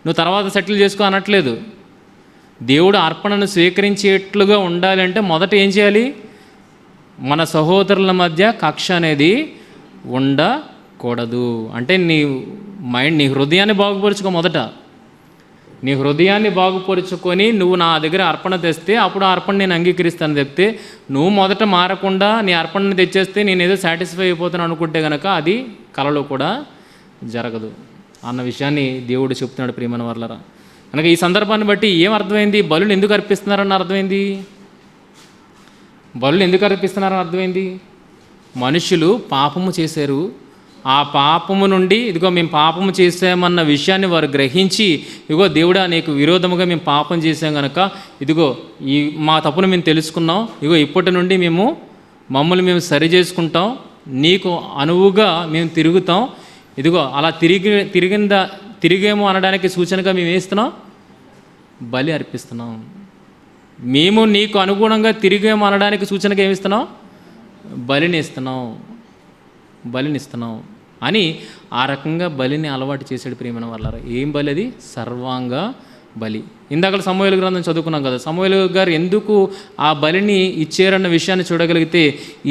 నువ్వు తర్వాత సెటిల్ చేసుకో అనట్లేదు. దేవుడు అర్పణను స్వీకరించేట్లుగా ఉండాలి అంటే మొదట ఏం చేయాలి? మన సహోదరుల మధ్య కక్ష అనేది ఉండకూడదు. అంటే నీ హృదయాన్ని బాగుపరుచుకో. మొదట నీ హృదయాన్ని బాగుపరుచుకొని నువ్వు నా దగ్గర అర్పణ తెస్తే అప్పుడు ఆ అర్పణ నేను అంగీకరిస్తాను. చెప్తే నువ్వు మొదట మారకుండా నీ అర్పణని తెచ్చేస్తే నేను ఏదో సాటిస్ఫై అయిపోతాను అనుకుంటే కనుక అది కలలో కూడా జరగదు అన్న విషయాన్ని దేవుడు చెప్తున్నాడు. ప్రియమైన వర్లరా, కనుక ఈ సందర్భాన్ని బట్టి ఏం అర్థమైంది? బలులు ఎందుకు అర్పిస్తున్నారని అర్థమైంది. మనుషులు పాపము చేశారు. ఆ పాపము నుండి మేము పాపము చేసామన్న విషయాన్ని వారు గ్రహించి, దేవుడా నీకు విరోధముగా మేము పాపం చేసాం కనుక ఈ మా తప్పును మేము తెలుసుకున్నాం, ఇప్పటి నుండి మమ్మల్ని మేము సరి చేసుకుంటాం, నీకు అనువుగా మేము తిరుగుతాం, అలా తిరిగేమో అనడానికి సూచనగా మేము వేస్తున్నాం, బలి అర్పిస్తున్నాం. మేము నీకు అనుగుణంగా తిరిగేమో అనడానికి సూచనగా ఏమిస్తున్నాం? బలినిస్తున్నాం అని ఆ రకంగా బలిని అలవాటు చేశాడు. ప్రియమైన వాళ్ళారా, ఏం బలి అది? సర్వాంగ బలి. ఇందాక సమూయేలు గ్రంథం చదువుకున్నాం కదా, సమూయేలు గారు ఎందుకు ఆ బలిని ఇచ్చారన్న విషయాన్ని చూడగలిగితే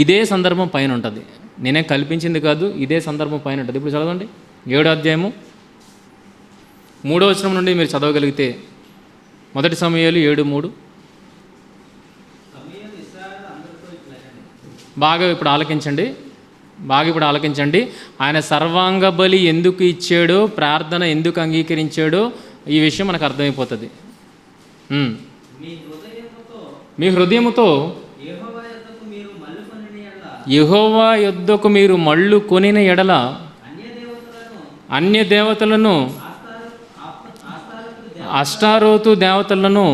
ఇదే సందర్భం పైన ఉంటుంది. నేనే కల్పించింది కాదు, ఇదే సందర్భం పైన ఉంటుంది. ఇప్పుడు చదవండి 7వ అధ్యాయము 3వ వచనం నుండి మీరు చదవగలిగితే, 1 సమూయేలు 7:3. బాగా ఇప్పుడు ఆలకించండి. ఆయన సర్వాంగ బలి ఎందుకు ఇచ్చాడో, ప్రార్థన ఎందుకు అంగీకరించాడో ఈ విషయం మనకు అర్థమైపోతుంది. మీ హృదయముతో యెహోవా యొద్దకు మీరు మళ్ళు కొనిన ఎడల అన్య దేవతలను, అష్టారోతు దేవతలను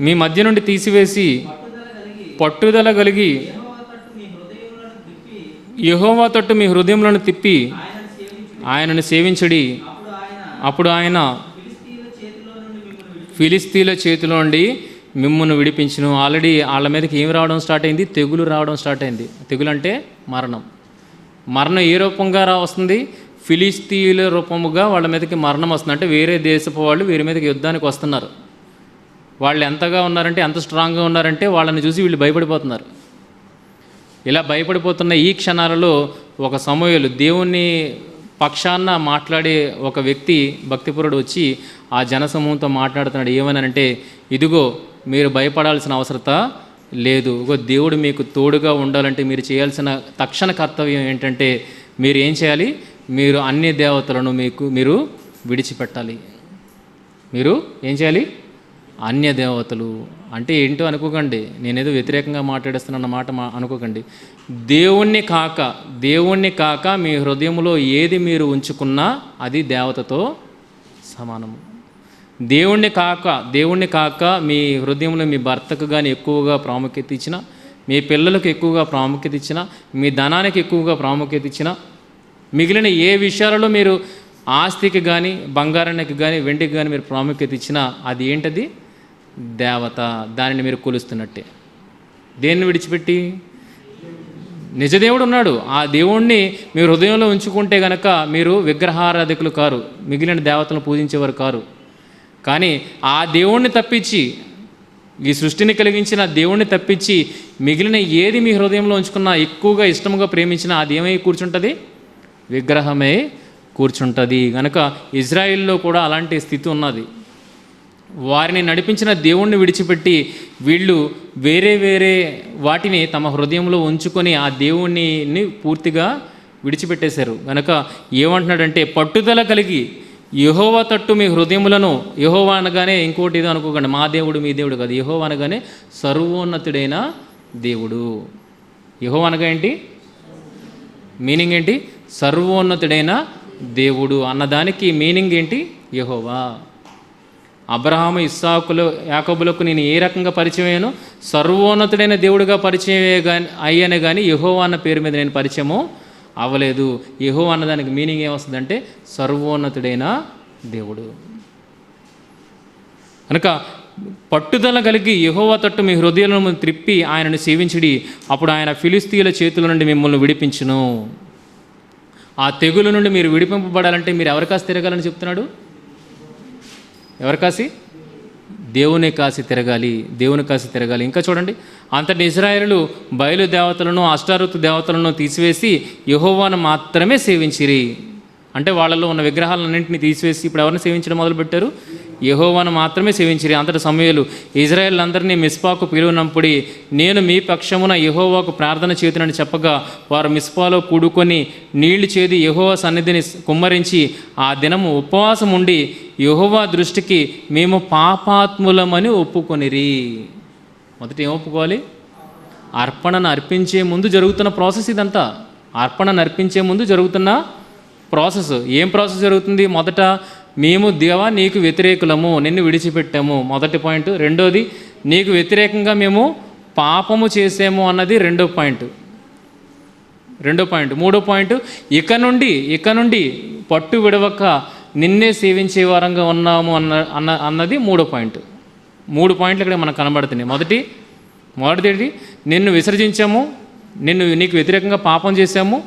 మీ మధ్య నుండి తీసివేసి పట్టుదల కలిగి యెహోవా తట్టు మీ హృదయములను తిప్పి ఆయనను సేవించుడి. అప్పుడు ఆయన ఫిలిస్తీన్ల చేతిలో నుండి మిమ్మును విడిపించును. ఆల్రెడీ వాళ్ళ మీదకి ఏం రావడం స్టార్ట్ అయింది? తెగులు రావడం స్టార్ట్ అయింది. తెగులు అంటే మరణం. ఏ రూపంగా వస్తుంది? ఫిలిస్తీన్ల రూపముగా వాళ్ళ మీదకి మరణం వస్తుంది. అంటే వేరే దేశపు వాళ్ళు వీరి మీదకి యుద్ధానికి వస్తున్నారు. వాళ్ళు ఎంతగా ఉన్నారంటే, ఎంత స్ట్రాంగ్గా ఉన్నారంటే వాళ్ళని చూసి వీళ్ళు భయపడిపోతున్నారు. ఇలా భయపడిపోతున్న ఈ క్షణాలలో ఒక సమూయేలు, దేవుని పక్షాన మాట్లాడే ఒక వ్యక్తి, భక్తిపరుడు వచ్చి ఆ జనసమూహంతో మాట్లాడుతున్నాడు. ఏమనంటే, మీరు భయపడాల్సిన అవసరత లేదు. దేవుడు మీకు తోడుగా ఉండాలంటే మీరు చేయాల్సిన తక్షణ కర్తవ్యం ఏంటంటే, మీరు ఏం చేయాలి? మీరు అన్ని దేవతలను మీరు విడిచిపెట్టాలి. మీరు ఏం చేయాలి? అన్య దేవతలు అంటే ఏంటో అనుకోకండి, నేనేదో వ్యతిరేకంగా మాట్లాడేస్తున్న మాట అనుకోకండి. దేవుణ్ణి కాక మీ హృదయంలో ఏది మీరు ఉంచుకున్నా అది దేవతతో సమానము. దేవుణ్ణి కాక మీ హృదయంలో మీ భర్తకు కానీ ఎక్కువగా ప్రాముఖ్యత ఇచ్చిన, మీ పిల్లలకు ఎక్కువగా ప్రాముఖ్యత ఇచ్చిన, మీ ధనానికి ఎక్కువగా ప్రాముఖ్యత ఇచ్చిన, మిగిలిన ఏ విషయాలలో మీరు ఆస్తికి కానీ బంగారానికి కానీ వెండికి కానీ మీరు ప్రాముఖ్యత ఇచ్చినా అది ఏంటది? దేవత. దానిని మీరు కొలుస్తున్నట్టే. దేన్ని విడిచిపెట్టి? నిజదేవుడు ఉన్నాడు, ఆ దేవుణ్ణి మీరు హృదయంలో ఉంచుకుంటే గనక మీరు విగ్రహారాధికులు కారు, మిగిలిన దేవతలను పూజించేవారు కారు. కానీ ఆ దేవుణ్ణి తప్పించి, ఈ సృష్టిని కలిగించిన దేవుణ్ణి తప్పించి మిగిలిన ఏది మీ హృదయంలో ఉంచుకున్నా, ఎక్కువగా ఇష్టముగా ప్రేమించినా అది ఏమై కూర్చుంటుంది? విగ్రహమే కూర్చుంటుంది. కనుక ఇజ్రాయిల్లో కూడా అలాంటి స్థితి ఉన్నది. వారిని నడిపించిన దేవుణ్ణి విడిచిపెట్టి వీళ్ళు వేరే వాటిని తమ హృదయంలో ఉంచుకొని ఆ దేవుణ్ణి పూర్తిగా విడిచిపెట్టేశారు. కనుక ఏమంటున్నాడంటే, పట్టుదల కలిగి యెహోవా తట్టు మీ హృదయములను, యెహోవా అనగానే ఇంకోటి ఏదో అనుకోకండి, మా దేవుడు మీ దేవుడు కాదు. యెహోవా అనగానే సర్వోన్నతుడైన దేవుడు. యెహోవా అనగా ఏంటి? మీనింగ్ ఏంటి? సర్వోన్నతుడైన దేవుడు అన్నదానికి మీనింగ్ ఏంటి? యెహోవా. అబ్రహాము, ఇస్సాకులు, యాకోబులకు నేను ఏ రకంగా పరిచయం అయ్యాను? సర్వోన్నతుడైన దేవుడిగా పరిచయం అయ్యానే కానీ యెహోవా అన్న పేరు మీద నేను పరిచయము అవ్వలేదు. యెహోవా అన్నదానికి మీనింగ్ ఏమొస్తుందంటే సర్వోన్నతుడైన దేవుడు. కనుక పట్టుదల కలిగి యెహోవా తట్టు మీ హృదయాలను త్రిప్పి ఆయనను సేవించుడి, అప్పుడు ఆయన ఫిలిస్తీయుల చేతుల నుండి మిమ్మల్ని విడిపించును. ఆ తెగుల నుండి మీరు విడిపింపబడాలంటే మీరు ఎవరి కాసి తిరగాలని చెప్తున్నాడు? ఎవరి కాసి? దేవుని కాసి తిరగాలి, దేవుని కాసి తిరగాలి. ఇంకా చూడండి, అంతటి ఇశ్రాయేలులు బయలు దేవతలను, అష్టారోతు దేవతలను తీసివేసి యెహోవాను మాత్రమే సేవించిరి. అంటే వాళ్ళలో ఉన్న విగ్రహాలన్నింటినీ తీసివేసి ఇప్పుడు ఎవరిని సేవించడం మొదలుపెట్టారు? యెహోవాను మాత్రమే సేవించిరి. అంతటి సమూయేలు ఇశ్రాయేలులందరినీ మిస్పాకు పిలువనంపుడి, నేను మీ పక్షమున యెహోవాకు ప్రార్థన చేతునని చెప్పగా వారు మిస్పాలో కూడుకొని నీళ్లు చేది యెహోవా సన్నిధిని కుమ్మరించి ఆ దినము ఉపవాసం ఉండి యెహోవా దృష్టికి మేము పాపాత్ములమని ఒప్పుకొనిరి. మొదట ఏం ఒప్పుకోవాలి? అర్పణను అర్పించే ముందు జరుగుతున్న ప్రాసెస్ ఇదంతా. అర్పణను అర్పించే ముందు జరుగుతున్న ప్రాసెస్. ఏం ప్రాసెస్ జరుగుతుంది? మొదట మేము దేవా నీకు వ్యతిరేకులము, నిన్ను విడిచిపెట్టాము, మొదటి పాయింట్. రెండోది, నీకు వ్యతిరేకంగా మేము పాపము చేసాము అన్నది రెండో పాయింట్. మూడో పాయింట్, ఇక నుండి పట్టు విడవక నిన్నే సేవించే వారంగా ఉన్నాము అన్నది మూడో పాయింట్. 3 పాయింట్లు ఇక్కడ మనకు కనబడుతున్నాయి. మొదటిది నిన్ను విసర్జించాము, నీకు వ్యతిరేకంగా పాపం చేశాము,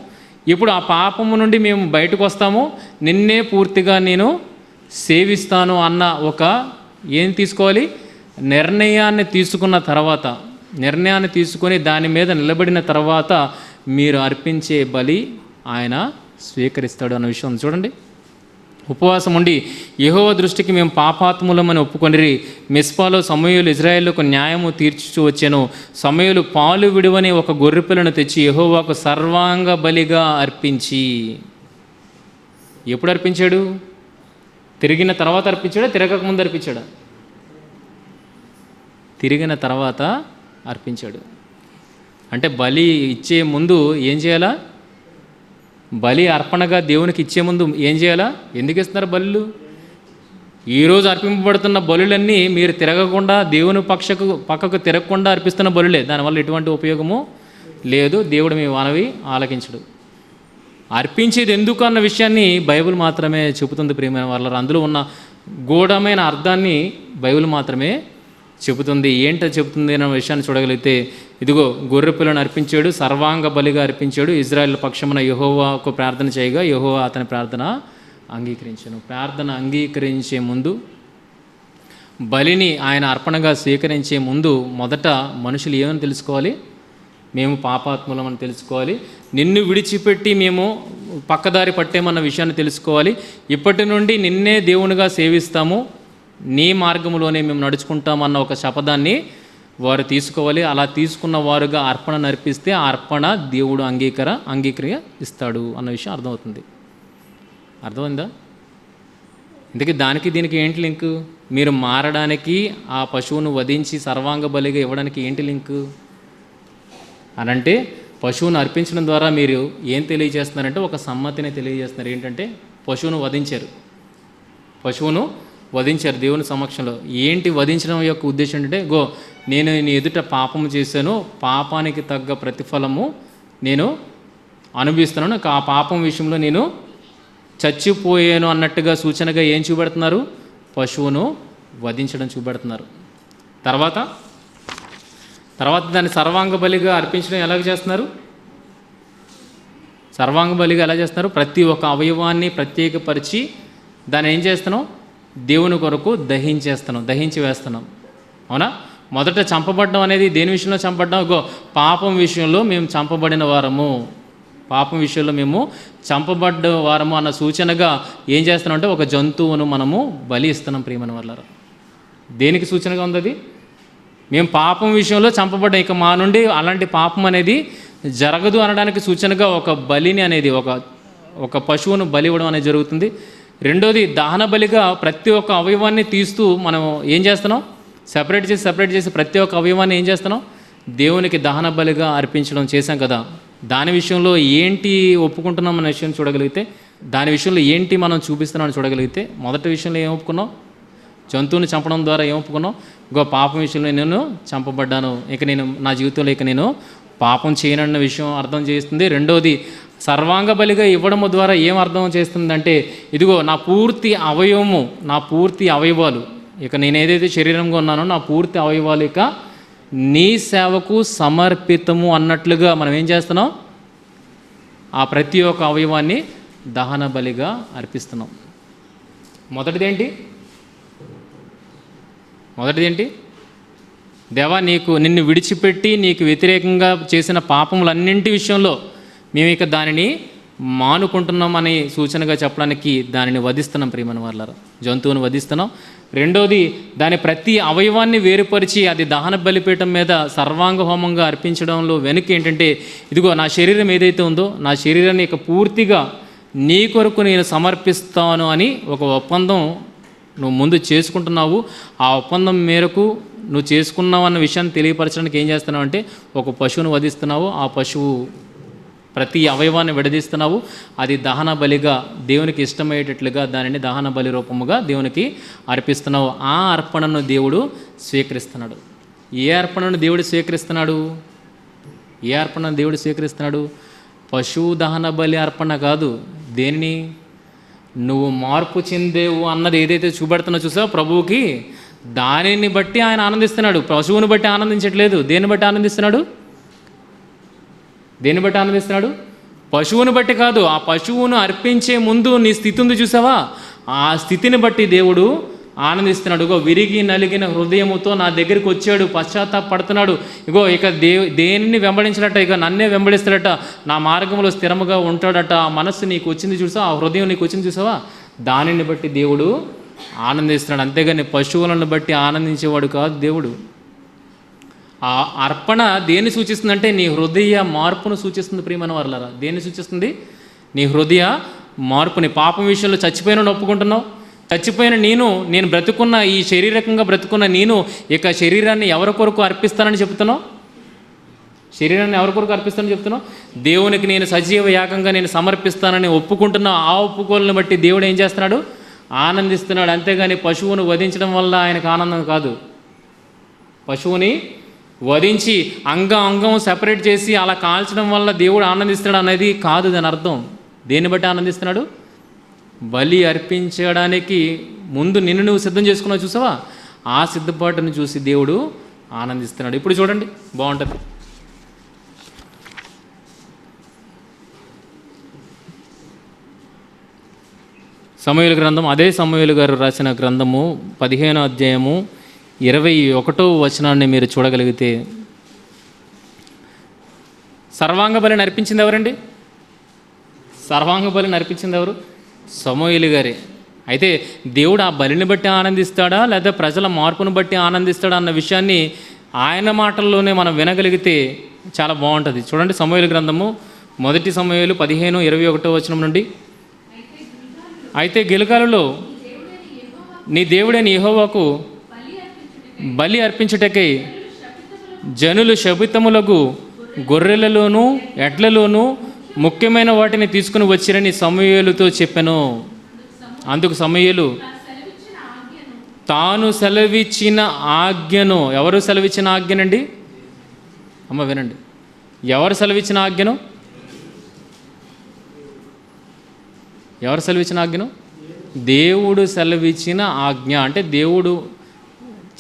ఇప్పుడు ఆ పాపము నుండి మేము బయటకు వస్తాము, నిన్నే పూర్తిగా నేను సేవిస్తాను అన్న ఒక ఏం తీసుకోవాలి? నిర్ణయాన్ని తీసుకొని దాని మీద నిలబడిన తర్వాత మీరు అర్పించే బలి ఆయన స్వీకరిస్తాడు అన్న విషయం చూడండి. ఉపవాసం ఉండి యెహోవా దృష్టికి మేము పాపాత్ములమని ఒప్పుకొనిరి. మిస్పాలో సమూయేలు ఇశ్రాయేలుకు న్యాయము తీర్చుచూ వచ్చెను. సమూయేలు పాలు విడువని ఒక గొర్రెపిల్లను తెచ్చి యెహోవాకు సర్వాంగ బలిగా అర్పించి. ఎప్పుడు అర్పించాడు? తిరిగిన తర్వాత అర్పించాడా? తిరగక ముందు అర్పించాడా? తిరిగిన తర్వాత అర్పించాడు. అంటే బలి ఇచ్చే ముందు ఏం చేయాలా? బలి అర్పణగా దేవునికి ఇచ్చే ముందు ఏం చేయాలా? ఎందుకు ఇస్తున్నారు బలులు? ఈరోజు అర్పింపబడుతున్న బలులన్నీ మీరు తిరగకుండా, దేవుని పక్కకు తిరగకుండా అర్పిస్తున్న బలులే. దానివల్ల ఎటువంటి ఉపయోగము లేదు. దేవుడు మీ మనవి ఆలకించడు. అర్పించేది ఎందుకు అన్న విషయాన్ని బైబిల్ మాత్రమే చెబుతుంది ప్రియమైన వాళ్ళ. అందులో ఉన్న గూఢమైన అర్థాన్ని బైబిల్ మాత్రమే చెబుతుంది. ఏంటో చెబుతుంది అన్న విషయాన్ని చూడగలిగితే, ఇదిగో గొర్రెపిల్లను అర్పించాడు, సర్వాంగ బలిగా అర్పించాడు. ఇజ్రాయెల్ పక్షమున యెహోవాకు ప్రార్థన చేయగా యెహోవా అతని ప్రార్థన అంగీకరించాను. ప్రార్థన అంగీకరించే ముందు, బలిని ఆయన అర్పణగా స్వీకరించే ముందు మొదట మనుషులు ఏమని తెలుసుకోవాలి? మేము పాపాత్ములమని తెలుసుకోవాలి. నిన్ను విడిచిపెట్టి మేము పక్కదారి పట్టేమన్న విషయాన్ని తెలుసుకోవాలి. ఇప్పటి నుండి నిన్నే దేవునిగా సేవిస్తాము, నీ మార్గంలోనే మేము నడుచుకుంటామన్న ఒక శపథాన్ని వారు తీసుకోవాలి. అలా తీసుకున్న వారుగా అర్పణ నర్పిస్తే ఆ అర్పణ దేవుడు అంగీకరిస్తాడు అన్న విషయం అర్థమవుతుంది. అర్థమైందా? ఇందుకే దీనికి ఏంటి లింకు? మీరు మారడానికి ఆ పశువును వధించి సర్వాంగ బలిగా ఇవ్వడానికి ఏంటి లింకు అనంటే, పశువును అర్పించడం ద్వారా మీరు ఏం తెలియజేస్తున్నారంటే ఒక సమ్మతిని తెలియజేస్తున్నారు. ఏంటంటే పశువును వధించారు దేవుని సమక్షంలో. ఏంటి వధించడం యొక్క ఉద్దేశం అంటే, నేను నీ ఎదుట పాపము చేశాను, పాపానికి తగ్గ ప్రతిఫలము నేను అనుభవిస్తున్నాను, ఆ పాపం విషయంలో నేను చచ్చిపోయాను అన్నట్టుగా సూచనగా ఏం చూపెడుతున్నారు? పశువును వధించడం చూపెడుతున్నారు. తర్వాత దాన్ని సర్వాంగ బలిగా అర్పించడం ఎలాగ చేస్తున్నారు? సర్వాంగ బలిగా ఎలా చేస్తున్నారు? ప్రతి ఒక్క అవయవాన్ని ప్రత్యేకపరిచి దాన్ని ఏం చేస్తున్నాం? దేవుని కొరకు దహించి వేస్తున్నాం. అవునా? మొదట చంపబడడం అనేది దేని విషయంలో చంపబడ్డాం? పాపం విషయంలో మేము చంపబడిన వారము, పాపం విషయంలో మేము చంపబడ్డ వారము అన్న సూచనగా ఏం చేస్తున్నాం అంటే ఒక జంతువును మనము బలి ఇస్తున్నాం. ప్రియమైన వాళ్ళారా, దేనికి సూచనగా ఉంది అది? మేము పాపం విషయంలో చంపబడ్డాం, ఇక మా నుండి అలాంటి పాపం అనేది జరగదు అనడానికి సూచనగా ఒక బలిని అనేది ఒక పశువును బలి ఇవ్వడం అనేది జరుగుతుంది. రెండోది దహన బలిగా ప్రతి ఒక్క అవయవాన్ని తీస్తూ మనం ఏం చేస్తున్నాం, సపరేట్ చేసి ప్రతి ఒక్క అవయవాన్ని ఏం చేస్తున్నాం, దేవునికి దహన బలిగా అర్పించడం చేశాం కదా. దాని విషయంలో ఏంటి ఒప్పుకుంటున్నాం అనే విషయం చూడగలిగితే, దాని విషయంలో ఏంటి మనం చూపిస్తున్నామని చూడగలిగితే, మొదటి విషయంలో ఏం ఒప్పుకున్నాం, జంతువుని చంపడం ద్వారా ఏం ఒప్పుకున్నాం, పాపం విషయంలో నేను చంపబడ్డాను, ఇక నేను నా జీవితంలో ఇక నేను పాపం చేయనన్న విషయం అర్థం చేస్తుంది. రెండోది సర్వాంగ బలిగా ఇవ్వడము ద్వారా ఏం అర్థం చేస్తుందంటే, ఇదిగో నా పూర్తి అవయవము, నా పూర్తి అవయవాలు, ఇక నేను ఏదైతే శరీరంగా ఉన్నానో నా పూర్తి అవయవాలు ఇక నీ సేవకు సమర్పితము అన్నట్లుగా మనం ఏం చేస్తున్నాం, ఆ ప్రతి ఒక్క అవయవాన్ని దహన బలిగా అర్పిస్తున్నాం. మొదటిదేంటి దేవా, నిన్ను విడిచిపెట్టి నీకు వ్యతిరేకంగా చేసిన పాపములన్నింటి విషయంలో మేము ఇక దానిని మానుకుంటున్నామని సూచనగా చెప్పడానికి దానిని వధిస్తున్నాం. ప్రియమైన వాళ్ళారా, జంతువుని వధిస్తున్నాం. రెండోది దాని ప్రతి అవయవాన్ని వేరుపరిచి అది దహన బలిపీఠం మీద సర్వాంగ హోమంగా అర్పించడంలో వెనుక ఏంటంటే, ఇదిగో నా శరీరం ఏదైతే ఉందో నా శరీరాన్ని ఇక పూర్తిగా నీ కొరకు నేను సమర్పిస్తాను అని ఒక ఒప్పందం నువ్వు ముందు చేసుకుంటున్నావు. ఆ ఒప్పందం మేరకు నువ్వు చేసుకున్నావు అన్న విషయాన్ని తెలియపరచడానికి ఏం చేస్తున్నావు అంటే, ఒక పశువును వధిస్తున్నావు. ఆ పశువు ప్రతి అవయవాన్ని విడదీస్తున్నావు. అది దహన బలిగా దేవునికి ఇష్టమయ్యేటట్లుగా దానిని దహన బలి రూపముగా దేవునికి అర్పిస్తున్నావు. ఆ అర్పణను దేవుడు స్వీకరిస్తున్నాడు. ఏ అర్పణను దేవుడు స్వీకరిస్తున్నాడు? పశువు దహన బలి అర్పణ కాదు. దేనిని నువ్వు మార్పు చెందేవు అన్నది ఏదైతే చూపెడుతున్నా చూసావు ప్రభువుకి, దానిని బట్టి ఆయన ఆనందిస్తున్నాడు. పశువుని బట్టి ఆనందించట్లేదు. దేన్ని బట్టి ఆనందిస్తున్నాడు? పశువుని బట్టి కాదు. ఆ పశువును అర్పించే ముందు నీ స్థితి ఉంది చూసావా, ఆ స్థితిని బట్టి దేవుడు ఆనందిస్తున్నాడు. విరిగి నలిగిన హృదయముతో నా దగ్గరికి వచ్చాడు, పశ్చాత్తాపడుతున్నాడు. ఇక దేనిని వెంబడించినట్ట, ఇక నన్నే వెంబడిస్తాడట, నా మార్గంలో స్థిరముగా ఉంటాడట. ఆ మనస్సు నీకు వచ్చింది చూసావా, ఆ హృదయం నీకు వచ్చింది చూసావా, దానిని బట్టి దేవుడు ఆనందిస్తున్నాడు. అంతేగాని పశువులను బట్టి ఆనందించేవాడు కాదు దేవుడు. ఆ అర్పణ దేన్ని సూచిస్తుందంటే నీ హృదయ మార్పును సూచిస్తుంది. ప్రియమైన వారలారా, దేన్ని సూచిస్తుంది? నీ హృదయ మార్పుని. పాపం విషయంలో చచ్చిపోయిన ఒప్పుకుంటున్నావు. చచ్చిపోయిన నేను బ్రతుకున్న ఈ శారీరకంగా బ్రతుకున్న ఇక శరీరాన్ని ఎవరి కొరకు అర్పిస్తానని చెప్తున్నావు? దేవునికి నేను సజీవ యాగంగా నేను సమర్పిస్తానని ఒప్పుకుంటున్నా. ఆ ఒప్పుకోలను బట్టి దేవుడు ఏం చేస్తున్నాడు? ఆనందిస్తున్నాడు. అంతేగాని పశువును వధించడం వల్ల ఆయనకు ఆనందం కాదు. పశువుని వధించి అంగం సెపరేట్ చేసి అలా కాల్చడం వల్ల దేవుడు ఆనందిస్తున్నాడు అనేది కాదు దాని అర్థం. దేన్ని బట్టి ఆనందిస్తున్నాడు? బలి అర్పించడానికి ముందు నిన్ను నువ్వు సిద్ధం చేసుకున్నావు చూసావా, ఆ సిద్ధపాటును చూసి దేవుడు ఆనందిస్తున్నాడు. ఇప్పుడు చూడండి, బాగుంటుంది. సమూయేలు గ్రంథం, అదే సమూయేలు గారు రాసిన గ్రంథము 15వ అధ్యాయము 21వ వచనాన్ని మీరు చూడగలిగితే, సర్వాంగ బలిని అర్పించింది ఎవరండి? ఎవరు? సమూయేలు గారే. అయితే దేవుడు ఆ బలిని బట్టి ఆనందిస్తాడా లేదా ప్రజల మార్పును బట్టి ఆనందిస్తాడా అన్న విషయాన్ని ఆయన మాటల్లోనే మనం వినగలిగితే చాలా బాగుంటుంది. చూడండి, సమూయేలు గ్రంథము 1 సమూయేలు 15:21 వచనం నుండి, అయితే గిల్గాలులో నీ దేవుడైన యెహోవాకు బలి అర్పించుటకై జనులు శపితములకు గొర్రెలలోనూ ఎడ్లలోనూ ముఖ్యమైన వాటిని తీసుకుని వచ్చిరని సమూయేలుతో చెప్పెను. అందుకు సమూయేలు తాను సెలవిచ్చిన ఆజ్ఞను, ఎవరు సెలవిచ్చిన ఆజ్ఞనండి? అమ్మ వినండి, ఎవరు సెలవిచ్చిన ఆజ్ఞను? దేవుడు సెలవిచ్చిన ఆజ్ఞ. అంటే దేవుడు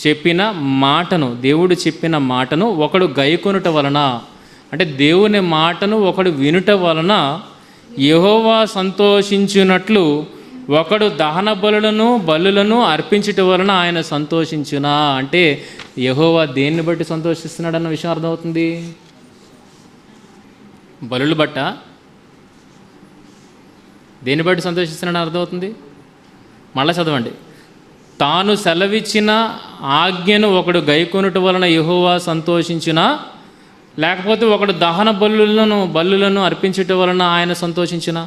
చెప్పిన మాటను ఒకడు గైకొనుట వలన, అంటే దేవుని మాటను ఒకడు వినుట వలన యెహోవా సంతోషించున్నట్లు ఒకడు దహన బలులను అర్పించుట వలన ఆయన సంతోషించునా. అంటే యెహోవా దేన్ని బట్టి సంతోషిస్తున్నాడు అన్న విషయం అర్థమవుతుంది. బలులు బట్ట దేన్ని బట్టి సంతోషిస్తున్నాడని అర్థమవుతుంది. మళ్ళా చదవండి, తాను సెలవిచ్చిన ఆజ్ఞను ఒకడు గైకొనుట వలన యెహోవా సంతోషించునా, లేకపోతే ఒకడు దహన బలులను అర్పించుట వలన ఆయన సంతోషించునా.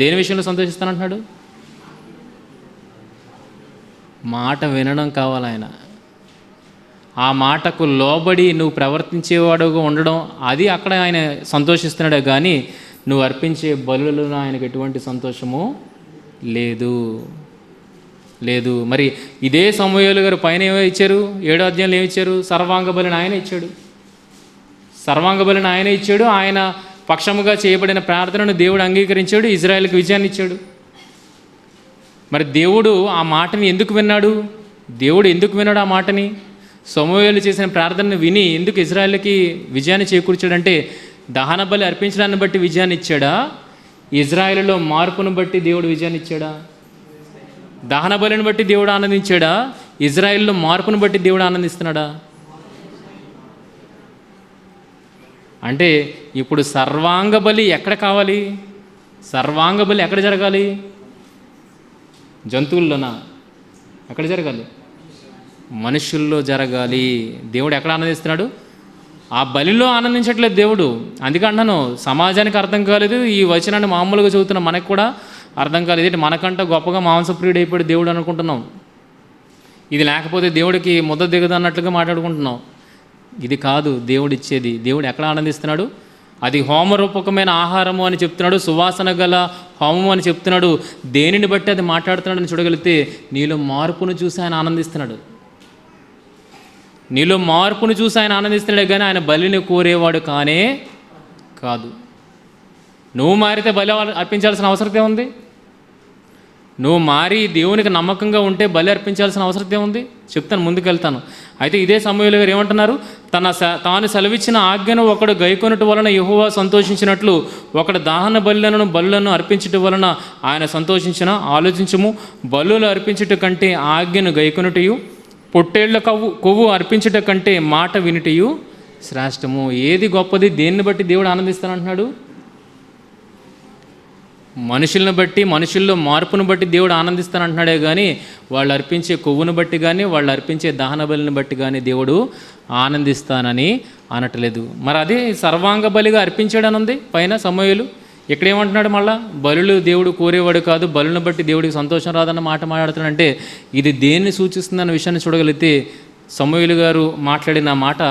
దేని విషయంలో సంతోషిస్తానంటున్నాడు? మాట వినడం కావాలి ఆయన. ఆ మాటకు లోబడి నువ్వు ప్రవర్తించేవాడుగా ఉండడం, అది అక్కడ ఆయన సంతోషిస్తున్నాడే కానీ నువ్వు అర్పించే బలులను ఆయనకు ఎటువంటి సంతోషము లేదు. మరి ఇదే సమూయేలు గారు పైన ఏమో ఇచ్చారు, 7వ అధ్యాయంలో ఏమి ఇచ్చారు? సర్వాంగ బలిని ఆయన ఇచ్చాడు. సర్వాంగ బలిని ఆయన ఇచ్చాడు. ఆయన పక్షముగా చేయబడిన ప్రార్థనను దేవుడు అంగీకరించాడు, ఇజ్రాయెల్కి విజయాన్ని ఇచ్చాడు. మరి దేవుడు ఆ మాటని ఎందుకు విన్నాడు? దేవుడు ఎందుకు విన్నాడు ఆ మాటని? సమూయేలు చేసిన ప్రార్థనను విని ఎందుకు ఇజ్రాయెల్కి విజయాన్ని చేకూర్చాడంటే, దహన బలి అర్పించడాన్ని బట్టి విజయాన్ని ఇచ్చాడా? ఇజ్రాయెల్లో మార్పును బట్టి దేవుడు విజయాన్ని ఇచ్చాడా? దహన బలిని బట్టి దేవుడు ఆనందించాడా? ఇజ్రాయెల్లో మార్పును బట్టి దేవుడు ఆనందిస్తున్నాడా? అంటే ఇప్పుడు సర్వాంగ బలి ఎక్కడ కావాలి? సర్వాంగ బలి ఎక్కడ జరగాలి? జంతువుల్లోనా? ఎక్కడ జరగాలి? మనుషుల్లో జరగాలి. దేవుడు ఎక్కడ ఆనందిస్తున్నాడు? ఆ బలిలో ఆనందించట్లేదు దేవుడు. అందుకే అంటాను, సమాజానికి అర్థం కాలేదు, ఈ వచనాన్ని మామూలుగా చదువుతున్న మనకు కూడా అర్థం కాలేదు. ఏంటి మనకంటే గొప్పగా మాంసప్రియుడు అయిపోయాడు దేవుడు అనుకుంటున్నాం. ఇది లేకపోతే దేవుడికి ముద్ద దిగదు అన్నట్లుగా మాట్లాడుకుంటున్నాం. ఇది కాదు దేవుడు ఇచ్చేది. దేవుడు ఎక్కడ ఆనందిస్తున్నాడు? అది హోమరూపకమైన ఆహారము అని చెప్తున్నాడు, సువాసన గల హోమము అని చెప్తున్నాడు. దేనిని బట్టి అది మాట్లాడుతున్నాడని చూడగలిగితే నీలో మార్పును చూసి ఆయన ఆనందిస్తున్నాడు. నీలో మార్పును చూసి ఆయన ఆనందిస్తున్నాడే కానీ ఆయన బలిని కోరేవాడు కానే కాదు. నువ్వు మారితే బలి అర్పించాల్సిన అవసరం ఉంది? నువ్వు మారి దేవునికి నమ్మకంగా ఉంటే బలి అర్పించాల్సిన అవసరం ఉంది? చెప్తాను, ముందుకెళ్తాను. అయితే ఇదే సమూయేలు గారు ఏమంటున్నారు? తాను సెలవిచ్చిన ఆజ్ఞను ఒకడు గైకొనుట వలన యెహోవా సంతోషించినట్లు ఒకడు దహన బలులను అర్పించుట వలన ఆయన సంతోషించిన. ఆలోచించము, బలులు అర్పించుట కంటే ఆజ్ఞను గైకొనుటయు, పొట్టేళ్ల కొవ్వు అర్పించుట కంటే మాట వినుటయు శ్రేష్టము. ఏది గొప్పది? దేన్ని బట్టి దేవుడు ఆనందిస్తానంటున్నాడు? మనుషులను బట్టి, మనుషుల్లో మార్పును బట్టి దేవుడు ఆనందిస్తానంటున్నాడే కానీ వాళ్ళు అర్పించే కొవ్వును బట్టి కానీ వాళ్ళు అర్పించే దహన బలిని బట్టి కానీ దేవుడు ఆనందిస్తానని అనట్లేదు. మరి అదే సర్వాంగ బలిగా అర్పించాడని ఉంది పైన సమూయేలు. ఇక్కడేమంటున్నాడు? మళ్ళా బలులు దేవుడు కోరేవాడు కాదు, బలులను బట్టి దేవుడికి సంతోషం రాదన్న మాట మాట్లాడుతున్నాడంటే ఇది దేన్ని సూచిస్తుందన్న విషయాన్ని చూడగలిగితే సమూయేలు గారు మాట్లాడిన మాట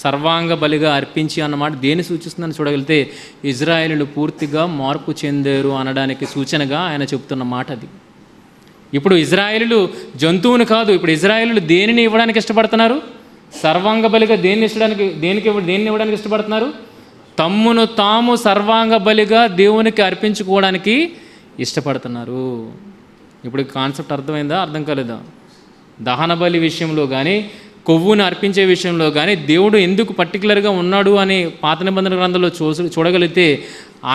సర్వాంగ బలిగా అర్పించి అన్నమాట దేన్ని సూచిస్తుందని చూడగలిగితే ఇజ్రాయేలీలు పూర్తిగా మార్పు చెందారు అనడానికి సూచనగా ఆయన చెప్తున్న మాట అది. ఇప్పుడు ఇజ్రాయేలీలు జంతువుని కాదు, ఇప్పుడు ఇజ్రాయేలీలు దేనిని ఇవ్వడానికి ఇష్టపడుతున్నారు? సర్వాంగ బలిగా దేన్ని ఇవ్వడానికి ఇష్టపడుతున్నారు? తమ్మును తాము సర్వాంగ బలిగా దేవునికి అర్పించుకోవడానికి ఇష్టపడుతున్నారు. ఇప్పుడు కాన్సెప్ట్ అర్థమైందా? అర్థం కాలేదా? దహన బలి విషయంలో కానీ కొవ్వును అర్పించే విషయంలో కానీ దేవుడు ఎందుకు పర్టికులర్గా ఉన్నాడు అని పాత నిబంధన గ్రంథంలో చూడగలిగితే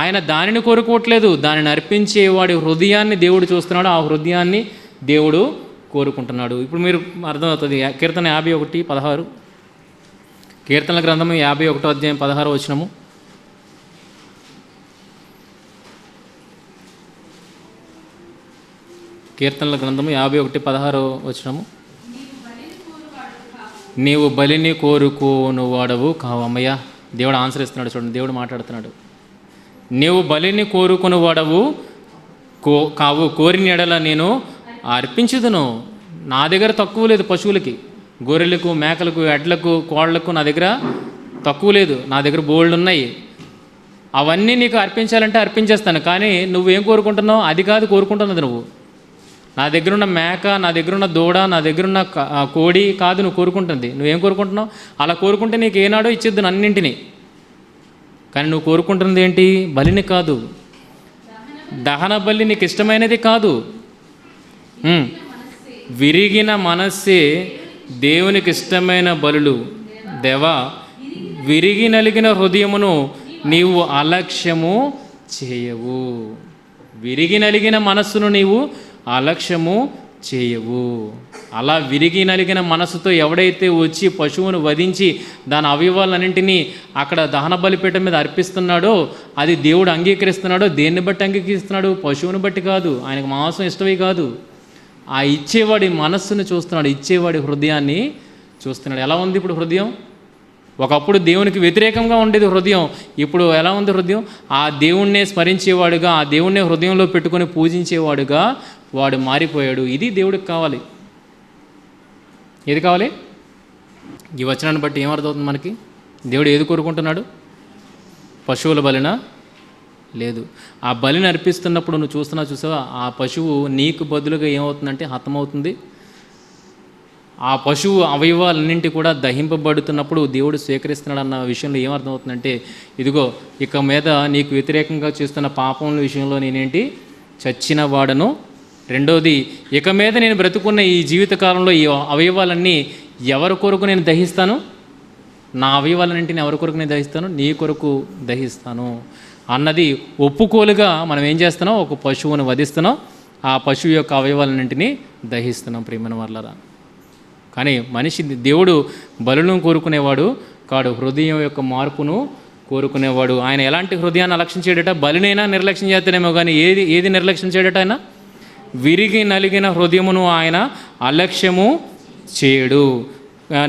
ఆయన దానిని కోరుకోవట్లేదు, దానిని అర్పించేవాడి హృదయాన్ని దేవుడు చూస్తున్నాడు, ఆ హృదయాన్ని దేవుడు కోరుకుంటున్నాడు. ఇప్పుడు మీరు అర్థమవుతుంది. కీర్తన 51:16, కీర్తనల గ్రంథము 51వ అధ్యాయం 16వ వచనము. కీర్తనల గ్రంథము 51:16వ వచనము. నీవు బలిని కోరుకోను వాడవు కావమ్మయ్యా. దేవుడు ఆన్సర్ ఇస్తున్నాడు. చూడండి, దేవుడు మాట్లాడుతున్నాడు. నీవు బలిని కోరుకుని వాడవు కావు, కోరిన ఎడల నేను అర్పించుదును. నా దగ్గర తక్కువ లేదు. పశువులకి, గొర్రెలకు, మేకలకు, ఎడ్లకు, కోళ్లకు నా దగ్గర తక్కువ లేదు. నా దగ్గర బోల్డ్ ఉన్నాయి. అవన్నీ నీకు అర్పించాలంటే అర్పించేస్తాను. కానీ నువ్వేం కోరుకుంటున్నావు? అది కాదు కోరుకుంటున్నది. నువ్వు నా దగ్గరున్న మేక, నా దగ్గరున్న దూడ, నా దగ్గరున్న కోడి కాదు నువ్వు కోరుకుంటుంది. నువ్వేం కోరుకుంటున్నావు? అలా కోరుకుంటే నీకు ఏనాడో ఇచ్చేద్దు అన్నింటినీ. కానీ నువ్వు కోరుకుంటున్నది ఏంటి? బలిని కాదు. దహన బలి నీకు ఇష్టమైనది కాదు. విరిగిన మనస్సే దేవునికి ఇష్టమైన బలులు. దేవా, విరిగి నలిగిన హృదయమును నీవు అలక్ష్యము చేయవు. విరిగి నలిగిన మనస్సును నీవు అలక్ష్యము చేయవు. అలా విరిగి నలిగిన మనసుతో ఎవడైతే వచ్చి పశువును వధించి దాని అవయవాలన్నింటినీ అక్కడ దహన బలిపీఠం మీద అర్పిస్తున్నాడో అది దేవుడు అంగీకరిస్తున్నాడో. దేన్ని బట్టి అంగీకరిస్తున్నాడు? పశువుని బట్టి కాదు. ఆయనకు మాంసం ఇష్టమే కాదు. ఆ ఇచ్చేవాడి మనస్సును చూస్తున్నాడు, ఇచ్చేవాడి హృదయాన్ని చూస్తున్నాడు. ఎలా ఉంది ఇప్పుడు హృదయం? ఒకప్పుడు దేవునికి వ్యతిరేకంగా ఉండేది హృదయం, ఇప్పుడు ఎలా ఉంది హృదయం? ఆ దేవుణ్ణే స్మరించేవాడుగా, ఆ దేవుణ్ణే హృదయంలో పెట్టుకొని పూజించేవాడుగా వాడు మారిపోయాడు. ఇది దేవుడికి కావాలి. ఏది కావాలి? ఈ వచనాన్ని బట్టి ఏమర్థమవుతుంది మనకి? దేవుడు ఏది కోరుకుంటున్నాడు? పశువుల బలినా? లేదు. ఆ బలిని అర్పిస్తున్నప్పుడు నువ్వు చూసావా, ఆ పశువు నీకు బదులుగా ఏమవుతుందంటే హతమవుతుంది. ఆ పశువు అవయవాలన్నింటి కూడా దహింపబడుతున్నప్పుడు దేవుడు స్వీకరిస్తున్నాడు అన్న విషయంలో ఏమర్థమవుతుందంటే, ఇదిగో ఇక మీద నీకు వ్యతిరేకంగా చేస్తున్న పాపం విషయంలో నేనేంటి చచ్చిన వాడను. రెండోది, ఇక మీద నేను బ్రతుకున్న ఈ జీవితకాలంలో ఈ అవయవాలన్నీ ఎవరి కొరకు నేను దహిస్తాను? నా అవయవాలన్నింటిని ఎవరి కొరకు నేను దహిస్తాను? నీ కొరకు దహిస్తాను అన్నది ఒప్పుకోలుగా మనం ఏం చేస్తున్నాం? ఒక పశువును వధిస్తున్నాం, ఆ పశువు యొక్క అవయవాలన్నింటినీ దహిస్తున్నాం. ప్రియమైన వాళ్ళరా, కానీ మనిషి దేవుడు బలులను కోరుకునేవాడు కాడు, హృదయం యొక్క మార్పును కోరుకునేవాడు. ఆయన ఎలాంటి హృదయాన్ని అలక్ష్యం చేయడట? బలినైనా నిర్లక్ష్యం చేస్తాడేమో, కానీ ఏది నిర్లక్ష్యం చేయడట? ఆయన విరిగి నలిగిన హృదయమును ఆయన అలక్ష్యము చేయడు.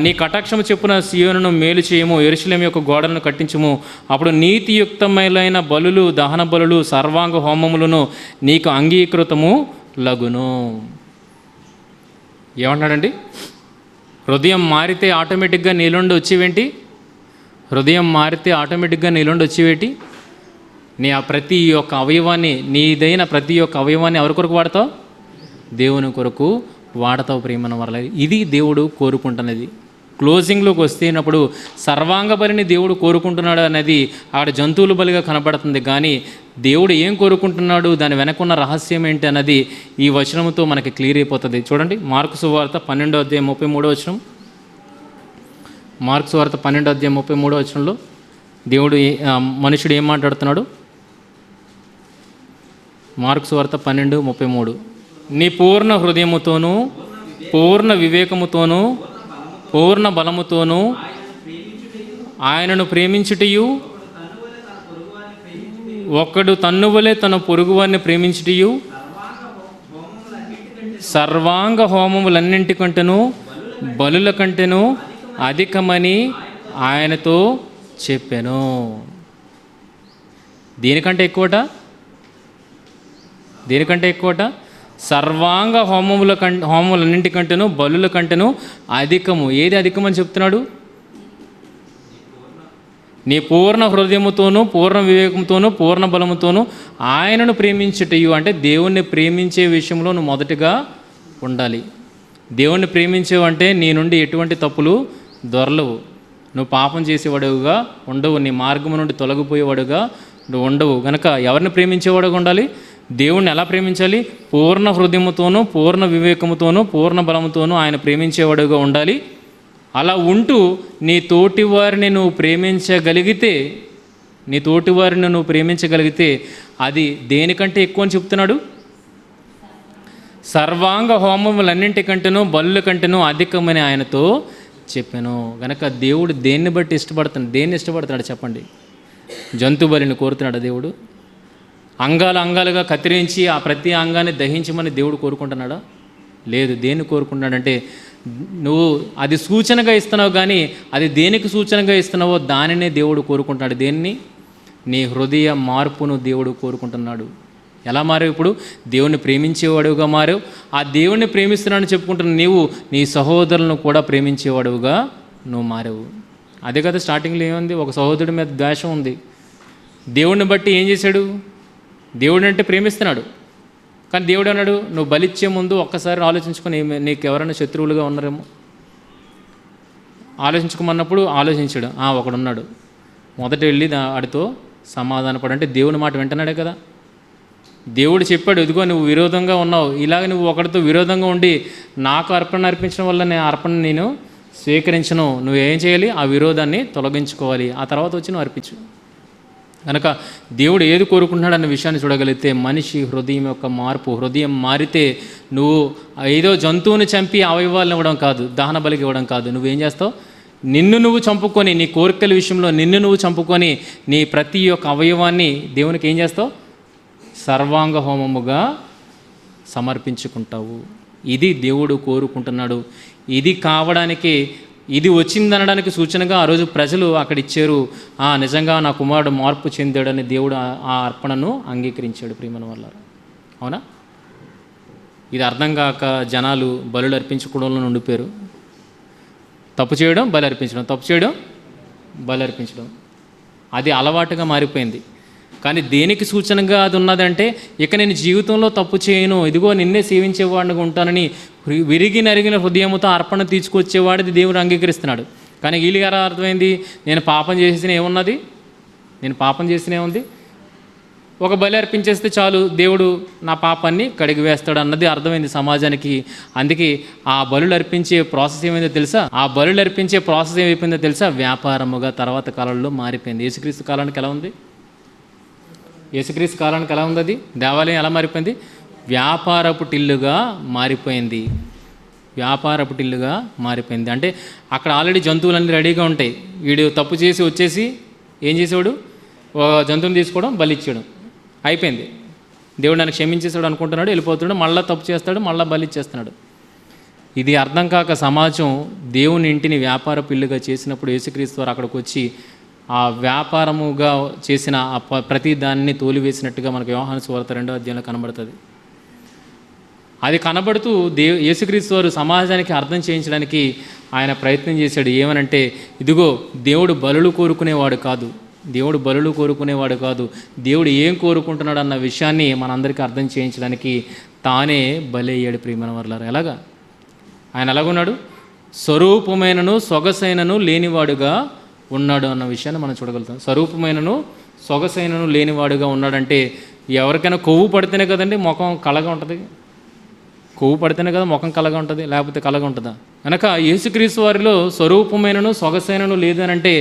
నీ కటాక్షము చెప్పున సీయోనును మేలు చేయము, యెరూషలేము యొక్క గోడలను కట్టించుము, అప్పుడు నీతియుక్తమైన బలులు, దహన బలులు, సర్వాంగ హోమములను నీకు అంగీకృతము లగును. ఏమంటున్నాడండి? హృదయం మారితే ఆటోమేటిక్గా నీలుండి వచ్చేవేంటి? హృదయం మారితే ఆటోమేటిక్గా నీలుండి వచ్చేవేటి? నీ ఆ ప్రతి ఒక్క అవయవాన్ని, నీదైన ప్రతి ఒక్క అవయవాన్ని ఎవరి కొరకు వాడతావు? దేవుని కొరకు వాడతావు. ప్రియమైన వల్ల ఇది దేవుడు కోరుకుంటున్నది. క్లోజింగ్లోకి వస్తేనప్పుడు సర్వాంగ బలిని దేవుడు కోరుకుంటున్నాడు అనేది ఆడ జంతువుల బలిగా కనబడుతుంది, కానీ దేవుడు ఏం కోరుకుంటున్నాడు, దాని వెనకున్న రహస్యం ఏంటి అన్నది ఈ వచనంతో మనకి క్లియర్ అయిపోతుంది. చూడండి, మార్కు సువార్త 12:33. మార్కు సువార్త 12:33 దేవుడు మనుషుడు ఏం మాట్లాడుతున్నాడు? మార్కు సువార్త 12:33. నీ పూర్ణ హృదయముతోనూ, పూర్ణ వివేకముతోనూ, పూర్ణ బలముతోనూ ఆయనను ప్రేమించుటయు, ఒకడు తన్నువలే తన పొరుగువారిని ప్రేమించుటయు సర్వాంగ హోమములన్నింటికంటేను బలుల కంటేను అధికమని ఆయనతో చెప్పాను. దేనికంటే ఎక్కువట? సర్వాంగ హోమములన్నింటికంటేను బలుల కంటేను అధికము. ఏది అధికమని చెప్తున్నాడు? నీ పూర్ణ హృదయముతోనూ, పూర్ణ వివేకంతోనూ, పూర్ణ బలముతోనూ ఆయనను ప్రేమించుటయు. అంటే దేవుణ్ణి ప్రేమించే విషయంలో నువ్వు మొదటగా ఉండాలి. దేవుణ్ణి ప్రేమించేవంటే నీ నుండి ఎటువంటి తప్పులు దొరలవు, నువ్వు పాపం చేసేవాడుగా ఉండవు, నీ మార్గము నుండి తొలగిపోయేవాడుగా నువ్వు ఉండవు. కనుక ఎవరిని ప్రేమించేవాడుగా ఉండాలి? దేవుణ్ణి ఎలా ప్రేమించాలి? పూర్ణ హృదయముతోనూ, పూర్ణ వివేకముతోనూ, పూర్ణ బలముతోనూ ఆయన ప్రేమించేవాడుగా ఉండాలి. అలా ఉంటూ నీ తోటివారిని నువ్వు ప్రేమించగలిగితే అది దేనికంటే ఎక్కువ అని చెప్తున్నాడు? సర్వాంగ హోమములన్నింటికంటేనూ బలుల కంటేనూ అధికమని ఆయనతో చెప్పాను. గనక దేవుడు దేన్ని బట్టి ఇష్టపడుతున్నాడు చెప్పండి? జంతు బలిని కోరుతున్నాడు దేవుడు? అంగాలుగా కత్తిరించి ఆ ప్రతి అంగాన్ని దహించమని దేవుడు కోరుకుంటున్నాడా? లేదు. దేన్ని కోరుకుంటున్నాడంటే, నువ్వు అది సూచనగా ఇస్తున్నావు, కానీ అది దేనికి సూచనగా ఇస్తున్నావో దానినే దేవుడు కోరుకుంటున్నాడు. దేన్ని? నీ హృదయ మార్పును దేవుడు కోరుకుంటున్నాడు. ఎలా మారావు? ఇప్పుడు దేవుణ్ణి ప్రేమించేవాడుగా మారావు. ఆ దేవుణ్ణి ప్రేమిస్తున్నాడని చెప్పుకుంటున్న నీవు నీ సహోదరులను కూడా ప్రేమించేవాడుగా నువ్వు మారావు. అదే కదా స్టార్టింగ్లో ఏముంది? ఒక సహోదరుడి మీద ద్వేషం ఉంది. దేవుణ్ణి బట్టి ఏం చేశాడు? దేవుడు అంటే ప్రేమిస్తున్నాడు, కానీ దేవుడు అన్నాడు, నువ్వు బలిచ్చే ముందు ఒక్కసారి ఆలోచించుకొని నీకు ఎవరైనా శత్రువులుగా ఉన్నారేమో ఆలోచించుకోమన్నప్పుడు ఆలోచించాడు. ఒకడున్నాడు, మొదట వెళ్ళి వాడితో సమాధానపడు. అంటే దేవుని మాట వింటున్నాడే కదా. దేవుడు చెప్పాడు, ఇదిగో నువ్వు విరోధంగా ఉన్నావు, ఇలాగ నువ్వు ఒకరితో విరోధంగా ఉండి నాకు అర్పణ అర్పించడం వల్ల నేను స్వీకరించను. నువ్వేం చేయాలి? ఆ విరోధాన్ని తొలగించుకోవాలి, ఆ తర్వాత వచ్చి నువ్వు అర్పించు. కనుక దేవుడు ఏది కోరుకుంటున్నాడు అన్న విషయాన్ని చూడగలిగితే మనిషి హృదయం యొక్క మార్పు. హృదయం మారితే నువ్వు ఏదో జంతువుని చంపి అవయవాలను ఇవ్వడం కాదు, దహన బలికి ఇవ్వడం కాదు. నువ్వేం చేస్తావు? నిన్ను నువ్వు చంపుకొని, నీ కోరికల విషయంలో నిన్ను నువ్వు చంపుకొని నీ ప్రతి ఒక్క అవయవాన్ని దేవునికి ఏం చేస్తావు? సర్వాంగ హోమముగా సమర్పించుకుంటావు. ఇది దేవుడు కోరుకుంటున్నాడు. ఇది కావడానికి ఇది వచ్చిందనడానికి సూచనగా ఆ రోజు ప్రజలు అక్కడ ఇచ్చారు, నిజంగా నా కుమారుడు మార్పు చెందాడని దేవుడు ఆ అర్పణను అంగీకరించాడు ప్రియమైన వల్ల. అవునా? ఇది అర్థం కాక జనాలు బలులు అర్పించుకోవడంలో ఉండిపోయారు. తప్పు చేయడం బలి అర్పించడం, తప్పు చేయడం బలి అర్పించడం, అది అలవాటుగా మారిపోయింది. కానీ దేనికి సూచనగా అది ఉన్నదంటే, ఇక నేను జీవితంలో తప్పు చేయను, ఇదిగో నిన్నే సేవించేవాడిగా ఉంటానని విరిగి నరిగిన హృదయంతో అర్పణ తీసుకొచ్చేవాడిది దేవుడు అంగీకరిస్తున్నాడు. కానీ వీళ్ళు ఎలా అర్థమైంది, నేను పాపం చేసిన ఏమున్నది, నేను పాపం చేసిన ఏముంది, ఒక బలి అర్పించేస్తే చాలు దేవుడు నా పాపాన్ని కడిగి వేస్తాడు అన్నది అర్థమైంది సమాజానికి. అందుకే ఆ బలులు అర్పించే ప్రాసెస్ ఏమైందో తెలుసా, ఆ బలులు అర్పించే ప్రాసెస్ ఏమైపోయిందో తెలుసా, వ్యాపారముగా తర్వాత కాలంలో మారిపోయింది. యేసుక్రీస్తు కాలానికి ఎలా ఉంది, యేసుక్రీస్తు కాలానికి ఎలా ఉంది, అది దేవాలయం ఎలా మారిపోయింది, వ్యాపారపు టిల్లుగా మారిపోయింది. వ్యాపారపు టిల్లుగా మారిపోయింది. అంటే అక్కడ ఆల్రెడీ జంతువులన్నీ రెడీగా ఉంటాయి. వీడు తప్పు చేసి వచ్చేసి ఏం చేసేవాడు, జంతువుని తీసుకోవడం, బలిచ్చేయడం, అయిపోయింది. దేవుడు నన్ను క్షమించేసాడు అనుకుంటున్నాడు, వెళ్ళిపోతున్నాడు, మళ్ళీ తప్పు చేస్తాడు, మళ్ళీ బలిచ్చేస్తున్నాడు. ఇది అర్థం కాక సమాజం దేవుని ఇంటిని వ్యాపార పిల్లుగా చేసినప్పుడు యేసుక్రీస్తు వారు అక్కడికి వచ్చి ఆ వ్యాపారముగా చేసిన ప్రతి దాన్ని తోలివేసినట్టుగా మనకు యోహాను సువార్త 2వ అధ్యాయంలో కనబడుతుంది. అది కనబడుతూ యేసుక్రీస్తు వారు సమాజానికి అర్థం చేయించడానికి ఆయన ప్రయత్నం చేశాడు. ఏమనంటే, ఇదిగో దేవుడు బలులు కోరుకునేవాడు కాదు, దేవుడు బలులు కోరుకునేవాడు కాదు, దేవుడు ఏం కోరుకుంటున్నాడు అన్న విషయాన్ని మనందరికీ అర్థం చేయించడానికి తానే బలి అయ్యాడు ప్రియమైన వర్లారా. ఎలాగా ఆయన ఎలాగున్నాడు, స్వరూపమైనను సొగసైనను లేనివాడుగా ఉన్నాడు అన్న విషయాన్ని మనం చూడగలుగుతాం. స్వరూపమైనను సొగసైనను లేనివాడుగా ఉన్నాడంటే, ఎవరికైనా కొవ్వు పడితేనే కదండి ముఖం కళగా ఉంటుంది, కొవ్వు పడితేనే కదా ముఖం కలగా ఉంటుంది, లేకపోతే కలగా ఉంటుందా? కనుక యేసుక్రీస్తు వారిలో స్వరూపమైనను సొగసైనను లేదు అని అంటే,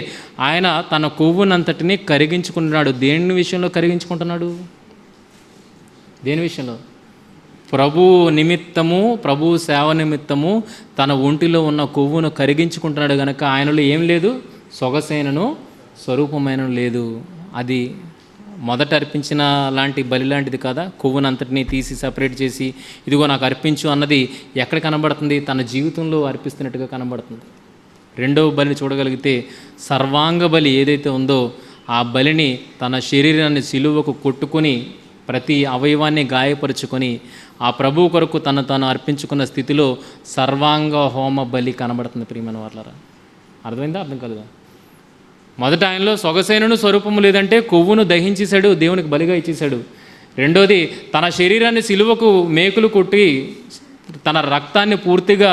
ఆయన తన కొవ్వునంతటిని కరిగించుకుంటున్నాడు. దేని విషయంలో కరిగించుకుంటున్నాడు, దేని విషయంలో, ప్రభు నిమిత్తము, ప్రభు సేవ నిమిత్తము తన ఒంటిలో ఉన్న కొవ్వును కరిగించుకుంటున్నాడు. కనుక ఆయనలో ఏం లేదు, సొగసైనను స్వరూపమైనను లేదు. అది మొదట అర్పించిన లాంటి బలి లాంటిది కదా, కొవ్వునంతటినీ తీసి సపరేట్ చేసి ఇదిగో నాకు అర్పించు అన్నది ఎక్కడ కనబడుతుంది, తన జీవితంలో అర్పిస్తున్నట్టుగా కనబడుతుంది. రెండవ బలిని చూడగలిగితే, సర్వాంగ బలి ఏదైతే ఉందో ఆ బలిని తన శరీరాన్ని సిలువకు కొట్టుకొని ప్రతి అవయవాన్ని గాయపరుచుకొని ఆ ప్రభు కొరకు తను అర్పించుకున్న స్థితిలో సర్వాంగ హోమ బలి కనబడుతుంది ప్రియమైన వాళ్ళరా. అర్థమైందా, అర్థం కలదా? మొదట ఆయనలో సొగసైనను స్వరూపము లేదంటే కొవ్వును దహించేశాడు, దేవునికి బలిగా ఇచ్చేశాడు. రెండోది, తన శరీరాన్ని సిలువకు మేకులు కొట్టి తన రక్తాన్ని పూర్తిగా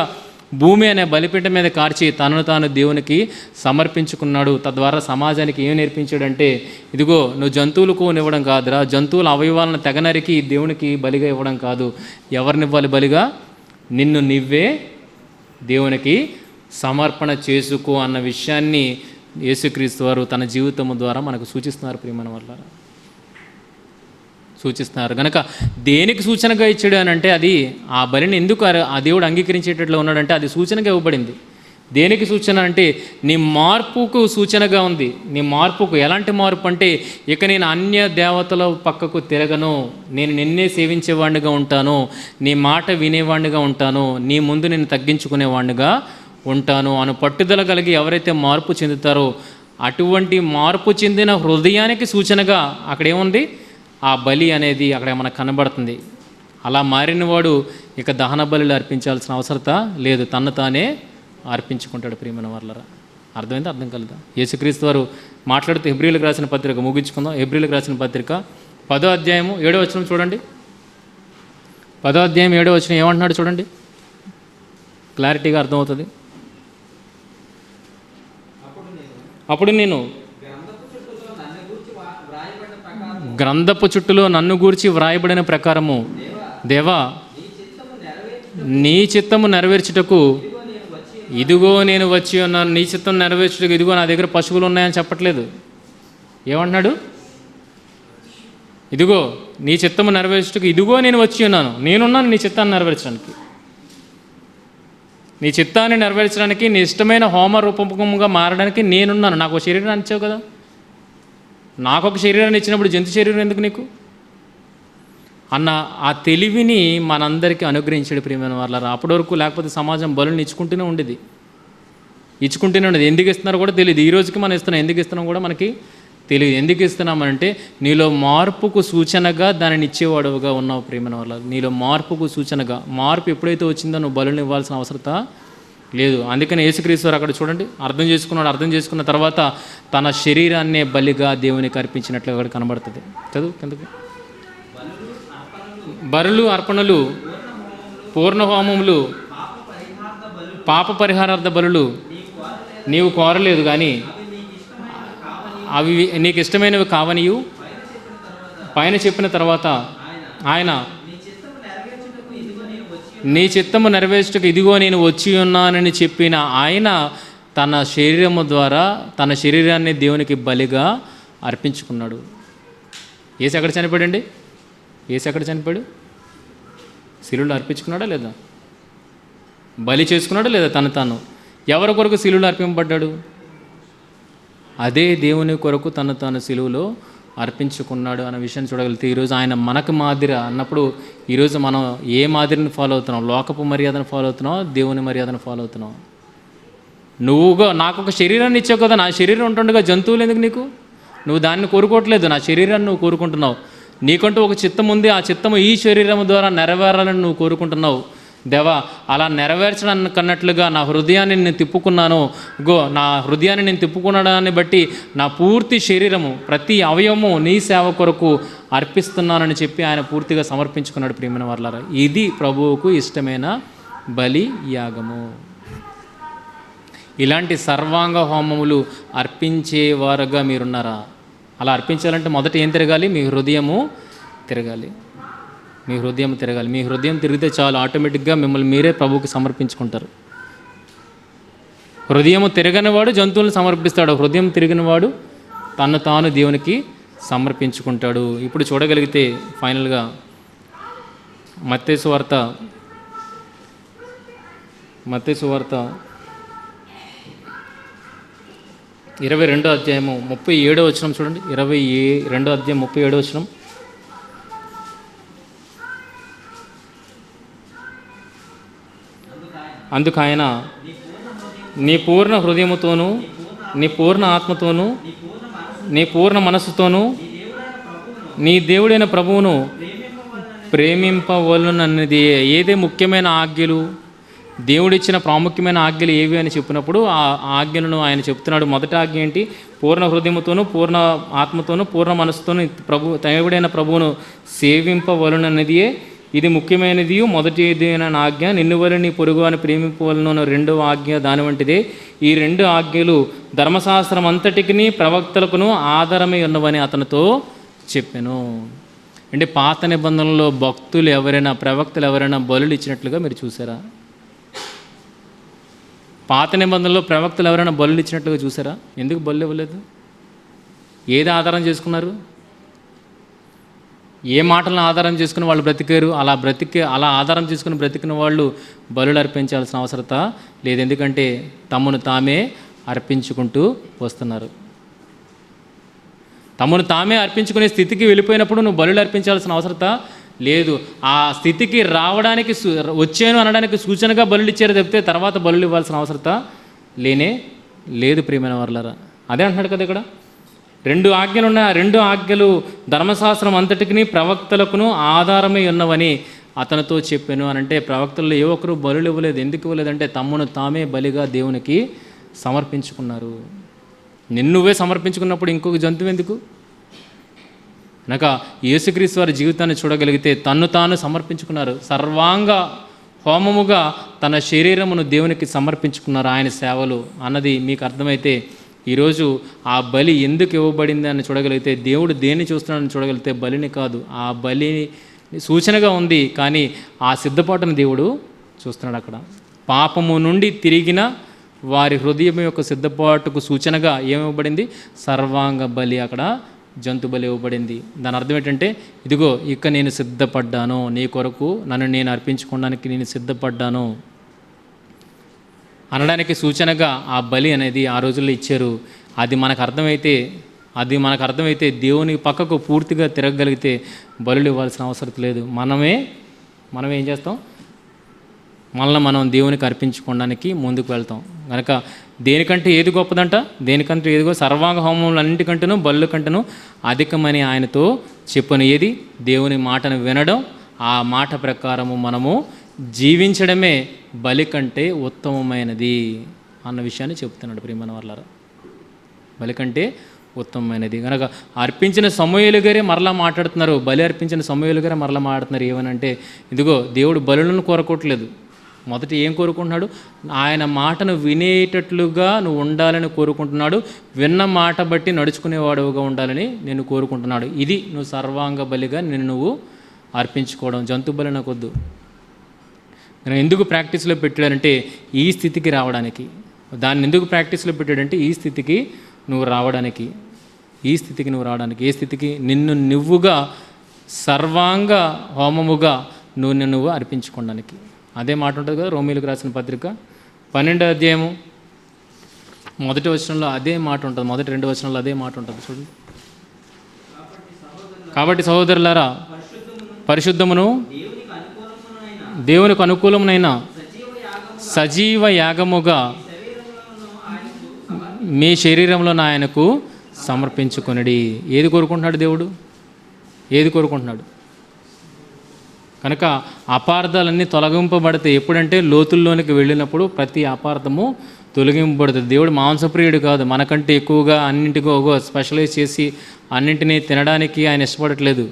భూమి అనే బలిపీఠం మీద కార్చి తనను తాను దేవునికి సమర్పించుకున్నాడు. తద్వారా సమాజానికి ఏం నేర్పించాడంటే, ఇదిగో నువ్వు జంతువులు కోనివ్వడం కాదురా, జంతువుల అవయవాలను తెగనరికి దేవునికి బలిగా ఇవ్వడం కాదు, ఎవరినివ్వాలి బలిగా, నిన్ను నువ్వే దేవునికి సమర్పణ చేసుకో అన్న విషయాన్ని యేసుక్రీస్తు వారు తన జీవితము ద్వారా మనకు సూచిస్తున్నారు ప్రియమైన వల్ల, సూచిస్తున్నారు. కనుక దేనికి సూచనగా ఇచ్చాడు అని అంటే, అది ఆ బలిని ఎందుకు ఆ దేవుడు అంగీకరించేటట్లు ఉన్నాడంటే అది సూచనగా ఇవ్వబడింది. దేనికి సూచన అంటే, నీ మార్పుకు సూచనగా ఉంది. నీ మార్పుకు ఎలాంటి మార్పు అంటే, ఇక నేను అన్య దేవతల పక్కకు తిరగను, నేను నిన్నే సేవించేవాడినిగా ఉంటాను, నీ మాట వినేవాడినిగా ఉంటాను, నీ ముందు నేను తగ్గించుకునేవాడినిగా ఉంటాను అను పట్టుదల కలిగి ఎవరైతే మార్పు చెందుతారో అటువంటి మార్పు చెందిన హృదయానికి సూచనగా అక్కడేముంది, ఆ బలి అనేది అక్కడ మనకు కనబడుతుంది. అలా మారినవాడు ఇక దహన బలులు అర్పించాల్సిన అవసరత లేదు, తన్ను తానే అర్పించుకుంటాడు ప్రియమైన వాళ్ళరా. అర్థమైందా, అర్థం కలదా? యేసుక్రీస్తు వారు మాట్లాడుతూ హెబ్రీలకు రాసిన పత్రిక ముగించుకుందాం. హెబ్రీలకు రాసిన పత్రిక 10వ అధ్యాయము 7వ వచనం చూడండి. 10వ అధ్యాయం 7వ వచనం ఏమంటున్నాడు చూడండి, క్లారిటీగా అర్థమవుతుంది. అప్పుడు నేను గ్రంథపు చుట్టులో నన్ను గూర్చి వ్రాయబడిన ప్రకారము, దేవా నీ చిత్తము నెరవేర్చుటకు ఇదిగో నేను వచ్చి ఉన్నాను. నీ చిత్తం నెరవేర్చుటకు ఇదిగో నా దగ్గర పశువులు ఉన్నాయని చెప్పట్లేదు. ఏమంటున్నాడు, ఇదిగో నీ చిత్తము నెరవేర్చుటకు ఇదిగో నేను వచ్చి ఉన్నాను, నేనున్నాను నీ చిత్తాన్ని నెరవేర్చడానికి. నీ చిత్తాన్ని నెరవేర్చడానికి, నీ ఇష్టమైన హోమ రూపముగా మారడానికి నేనున్నాను. నాకు ఒక శరీరాన్ని ఇచ్చావు కదా, నాకు ఒక శరీరాన్ని ఇచ్చినప్పుడు జంతు శరీరం ఎందుకు నీకు అన్న ఆ తెలివిని మనందరికీ అనుగ్రహించాడు ప్రియమైన వాళ్ళ. అప్పటి వరకు లేకపోతే సమాజం బలుని ఇచ్చుకుంటూనే ఉండేది. ఇచ్చుకుంటూనే ఉండదు. ఎందుకు ఇస్తున్నారో కూడా తెలియదు. ఈ రోజుకి మనం ఇస్తున్నాం, ఎందుకు ఇస్తున్నాం కూడా మనకి తెలియదు. ఎందుకు ఇస్తున్నామంటే నీలో మార్పుకు సూచనగా దానిని ఇచ్చేవాడుగా ఉన్నావు ప్రియమైన వాళ్ళ. నీలో మార్పుకు సూచనగా, మార్పు ఎప్పుడైతే వచ్చిందో నువ్వు బలులను ఇవ్వాల్సిన అవసరత లేదు. అందుకని యేసుక్రీస్తు వారు అక్కడ చూడండి అర్థం చేసుకున్నాడు. అర్థం చేసుకున్న తర్వాత తన శరీరాన్నే బలిగా దేవునికి అర్పించినట్లు అక్కడ కనబడుతుంది. చదువు కిందకి. బలులు, అర్పణలు, పూర్ణ హోమములు, పాప పరిహారార్థ బలులు నీవు కోరలేదు, కానీ అవి నీకు ఇష్టమైనవి కావనియు పైన చెప్పిన తర్వాత ఆయన నీ చిత్తము నెరవేర్చుటకు ఇదిగో నేను వచ్చి ఉన్నానని చెప్పిన ఆయన తన శరీరము ద్వారా తన శరీరాన్ని దేవునికి బలిగా అర్పించుకున్నాడు. యేసు ఎక్కడ చనిపోయాడండి? యేసు ఎక్కడ చనిపోయాడు? శిలువలో అర్పించుకున్నాడా లేదా? బలి చేసుకున్నాడా లేదా? తాను ఎవరి కొరకు శిలువలో అర్పింపబడ్డాడు? అదే దేవుని కొరకు తాను శిలువలో అర్పించుకున్నాడు అన్న విషయాన్ని చూడగలిగితే ఈరోజు ఆయన మనకు మాదిరి అన్నప్పుడు ఈరోజు మనం ఏ మాదిరిని ఫాలో అవుతున్నాం? లోకపు మర్యాదను ఫాలో అవుతున్నాం, దేవుని మర్యాదను ఫాలో అవుతున్నాం. నువ్వుగా నాకు ఒక శరీరాన్ని ఇచ్చావు కదా, నా శరీరం ఉంటుండగా జంతువులు ఎందుకు నీకు? నువ్వు దాన్ని కోరుకోవట్లేదు, నా శరీరాన్ని నువ్వు కోరుకుంటున్నావు. నీకంటూ ఒక చిత్తం ఉంది, ఆ చిత్తము ఈ శరీరం ద్వారా నెరవేరాలని నువ్వు కోరుకుంటున్నావు. దేవా, అలా నెరవేర్చడానికి అన్నట్లుగా నా హృదయాన్ని నేను తిప్పుకున్నాను. నా హృదయాన్ని నేను తిప్పుకున్నాడాన్ని బట్టి నా పూర్తి శరీరము, ప్రతి అవయవము నీ సేవ కొరకు అర్పిస్తున్నానని చెప్పి ఆయన పూర్తిగా సమర్పించుకున్నాడు. ప్రియమైన వారలారా, ఇది ప్రభువుకు ఇష్టమైన బలి యాగము. ఇలాంటి సర్వాంగ హోమములు అర్పించేవారుగా మీరున్నారా? అలా అర్పించాలంటే మొదట ఏం తిరగాలి? మీ హృదయము తిరగాలి. మీ హృదయం తిరగాలి. మీ హృదయం తిరిగితే చాలు, ఆటోమేటిక్గా మిమ్మల్ని మీరే ప్రభువుకి సమర్పించుకుంటారు. హృదయము తిరగనివాడు జంతువులను సమర్పిస్తాడు, హృదయం తిరిగినవాడు తను తాను దేవునికి సమర్పించుకుంటాడు. ఇప్పుడు చూడగలిగితే ఫైనల్గా మత్తయి సువార్త 22వ అధ్యాయము 37వ వచనం చూడండి. 22వ అధ్యాయం 37వ వచనం. అందుకు ఆయన నీ పూర్ణ హృదయముతోనూ, నీ పూర్ణ ఆత్మతోనూ, నీ పూర్ణ మనస్సుతోనూ నీ దేవుడైన ప్రభువును ప్రేమింపవలనన్నది. ఏదే ముఖ్యమైన ఆజ్ఞలు, దేవుడిచ్చిన ప్రాముఖ్యమైన ఆజ్ఞలు ఏవి అని చెప్పినప్పుడు ఆ ఆజ్ఞలను ఆయన చెప్తున్నాడు. మొదటి ఆజ్ఞ ఏంటి? పూర్ణ హృదయముతోనూ, పూర్ణ ఆత్మతోనూ, పూర్ణ మనస్సుతోనూ దేవుడైన ప్రభువును సేవింపవలనన్నదియే ఇది ముఖ్యమైనది, మొదటిదైన ఆజ్ఞ. నిన్ను వలె నీ పొరుగు అని ప్రేమింపవలను రెండవ ఆజ్ఞ దాని వంటిదే. ఈ రెండు ఆజ్ఞలు ధర్మశాస్త్రం అంతటికి ప్రవక్తలకును ఆధారమై ఉన్నవని అతనితో చెప్పాను. అంటే పాత నిబంధనలో భక్తులు ఎవరైనా, ప్రవక్తలు ఎవరైనా బలులు ఇచ్చినట్లుగా మీరు చూసారా? పాత నిబంధనలో ప్రవక్తలు ఎవరైనా బలులు ఇచ్చినట్లుగా చూసారా? ఎందుకు బలు ఇవ్వలేదు? ఏది ఆధారం చేసుకున్నారు? ఏ మాటలను ఆధారం చేసుకుని వాళ్ళు బ్రతికారు? అలా ఆధారం చేసుకుని బ్రతికిన వాళ్ళు బలులు అర్పించాల్సిన అవసరత లేదు. ఎందుకంటే తమను తామే అర్పించుకుంటూ వస్తున్నారు. తమను తామే అర్పించుకునే స్థితికి వెళ్ళిపోయినప్పుడు నువ్వు బలులు అర్పించాల్సిన అవసరత లేదు. ఆ స్థితికి రావడానికి వచ్చాను అనడానికి సూచనగా బలులు ఇచ్చారు తప్పితే తర్వాత బలులు ఇవ్వాల్సిన అవసరత లేనే లేదు. ప్రియమైన వారలారా, అదే అంటున్నాడు కదా ఇక్కడ. 2 ఆజ్ఞలు ఉన్నాయి. ఆ 2 ఆజ్ఞలు ధర్మశాస్త్రం అంతటికి ప్రవక్తలకును ఆధారమై ఉన్నవని అతనితో చెప్పాను అని అంటే ప్రవక్తల్లో ఏ ఒక్కరు బలులు ఇవ్వలేదు. ఎందుకు ఇవ్వలేదంటే తమ్మును తామే బలిగా దేవునికి సమర్పించుకున్నారు. నిన్నువే సమర్పించుకున్నప్పుడు ఇంకొక జంతువు ఎందుకు? కనుక యేసుక్రీస్తు వారి జీవితాన్ని చూడగలిగితే తన్ను తాను సమర్పించుకున్నారు. సర్వాంగ హోమముగా తన శరీరమును దేవునికి సమర్పించుకున్నారు ఆయన సేవలు అన్నది మీకు అర్థమైతే ఈరోజు ఆ బలి ఎందుకు ఇవ్వబడింది అని చూడగలిగితే, దేవుడు దేన్ని చూస్తున్నాడని చూడగలిగితే బలిని కాదు, ఆ బలి సూచనగా ఉంది, కానీ ఆ సిద్ధపాటును దేవుడు చూస్తున్నాడు. అక్కడ పాపము నుండి తిరిగిన వారి హృదయం యొక్క సిద్ధపాటుకు సూచనగా ఏమివ్వబడింది? సర్వాంగ బలి, అక్కడ జంతు బలి ఇవ్వబడింది. దాని అర్థం ఏంటంటే, ఇదిగో ఇక నేను సిద్ధపడ్డాను, నీ కొరకు నన్ను నేను అర్పించుకోవడానికి నేను సిద్ధపడ్డాను అనడానికి సూచనగా ఆ బలి అనేది ఆ రోజుల్లో ఇచ్చారు. అది మనకు అర్థమైతే దేవుని పక్కకు పూర్తిగా తిరగగలిగితే బలులు ఇవ్వాల్సిన అవసరం లేదు. మనం ఏం చేస్తాం? మనల్ని మనం దేవునికి అర్పించుకోవడానికి ముందుకు వెళ్తాం. కనుక దేనికంటే ఏది గొప్పదంట? దేనికంటే ఏదిగో సర్వాంగ హోమములు అన్నింటికంటేనూ బలుల కంటేనూ అధికమని ఆయనతో చెప్పను. ఏది? దేవుని మాటను వినడం, ఆ మాట ప్రకారము మనము జీవించడమే బలి కంటే ఉత్తమమైనది అన్న విషయాన్ని చెప్తున్నాడు ప్రియమైన వాళ్ళారా. బలి కంటే ఉత్తమమైనది కనుక అర్పించిన సమూయేలు గారే మరలా మాట్లాడుతున్నారు. బలి అర్పించిన సమూయేలు గారే మరలా మాట్లాడుతున్నారు. ఏమనంటే, ఇదిగో దేవుడు బలులను కోరుకోవట్లేదు. మొదట ఏం కోరుకుంటున్నాడు? ఆయన మాటను వినేటట్లుగా నువ్వు ఉండాలని కోరుకుంటున్నాడు. విన్న మాట బట్టి నడుచుకునేవాడుగా ఉండాలని నేను కోరుకుంటున్నాడు. ఇది నువ్వు సర్వాంగ బలిగా నువ్వు అర్పించుకోవడం. జంతు బలి నాకొద్దు. నేను ఎందుకు ప్రాక్టీస్లో పెట్టాడంటే ఈ స్థితికి రావడానికి. దాన్ని ఎందుకు ప్రాక్టీస్లో పెట్టాడంటే ఈ స్థితికి నువ్వు రావడానికి. ఈ స్థితికి నువ్వు రావడానికి. ఏ స్థితికి? నిన్ను నువ్వుగా సర్వాంగ హోమముగా నువ్వు అర్పించుకోవడానికి. అదే మాట ఉంటుంది కదా రోమీయులకు రాసిన పత్రిక 12వ అధ్యాయము 1వ వచనంలో అదే మాట ఉంటుంది. మొదటి 2 వచనంలో అదే మాట ఉంటుంది. చూడండి. కాబట్టి సహోదరులారా, పరిశుద్ధమును దేవునికి అనుకూలమునైన సజీవ యాగముగా మీ శరీరంలో ఆయనకు సమర్పించుకొనిడి. ఏది కోరుకుంటున్నాడు దేవుడు? ఏది కోరుకుంటున్నాడు? కనుక అపార్థాలన్నీ తొలగింపబడతాయి. ఎప్పుడంటే లోతుల్లోనికి వెళ్ళినప్పుడు ప్రతి అపార్థము తొలగింపబడుతుంది. దేవుడు మాంసప్రియుడు కాదు. మనకంటే ఎక్కువగా అన్నింటికో స్పెషలైజ్ చేసి అన్నింటినీ తినడానికి ఆయన ఇష్టపడట్లేదు.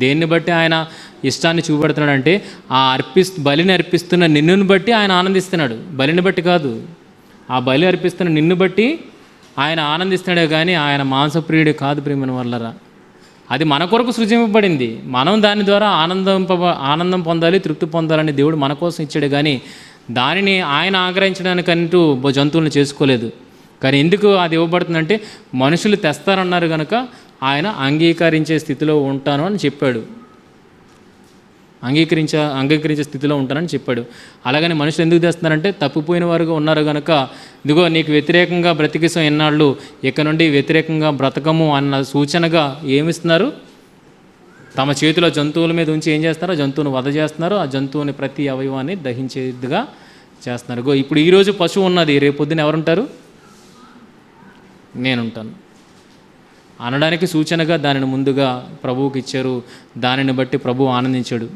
దేన్ని బట్టి ఆయన ఇష్టాన్ని చూపెడుతున్నాడంటే ఆ బలిని అర్పిస్తున్న నిన్నుని బట్టి ఆయన ఆనందిస్తున్నాడు. బలిని బట్టి కాదు, ఆ బలి అర్పిస్తున్న నిన్ను బట్టి ఆయన ఆనందిస్తున్నాడే కానీ ఆయన మాంసప్రియుడు కాదు ప్రియమైన వాళ్ళరా. అది మన కొరకు సృజింపబడింది. మనం దాని ద్వారా ఆనందం పొందాలి, తృప్తి పొందాలని దేవుడు మన కోసం ఇచ్చాడు కానీ దానిని ఆయన ఆగ్రహించడానికంటూ జంతువులను చేసుకోలేదు. కానీ ఎందుకు అది ఇవ్వబడుతుందంటే మనుషులు తెస్తారన్నారు కనుక ఆయన అంగీకరించే స్థితిలో ఉంటాను అని చెప్పాడు. అంగీకరించే స్థితిలో ఉంటానని చెప్పాడు. అలాగని మనుషులు ఎందుకు తెస్తున్నారంటే తప్పిపోయిన వారుగా ఉన్నారు కనుక ఇదిగో నీకు వ్యతిరేకంగా బ్రతికిసం ఎన్నాళ్ళు, ఇక నుండి వ్యతిరేకంగా బ్రతకము అన్న సూచనగా ఏమిస్తున్నారు? తమ చేతిలో జంతువుల మీద ఉంచి ఏం చేస్తారో జంతువుని వధ చేస్తున్నారు. ఆ జంతువుని ప్రతి అవయవాన్ని దహించేదిగా చేస్తున్నారు. ఇప్పుడు ఈరోజు పశువు ఉన్నది, రేపు పొద్దున ఎవరుంటారు? నేనుంటాను అనడానికి సూచనగా దానిని ముందుగా ప్రభువుకి ఇచ్చారు. దానిని బట్టి ప్రభువు ఆనందించాడు.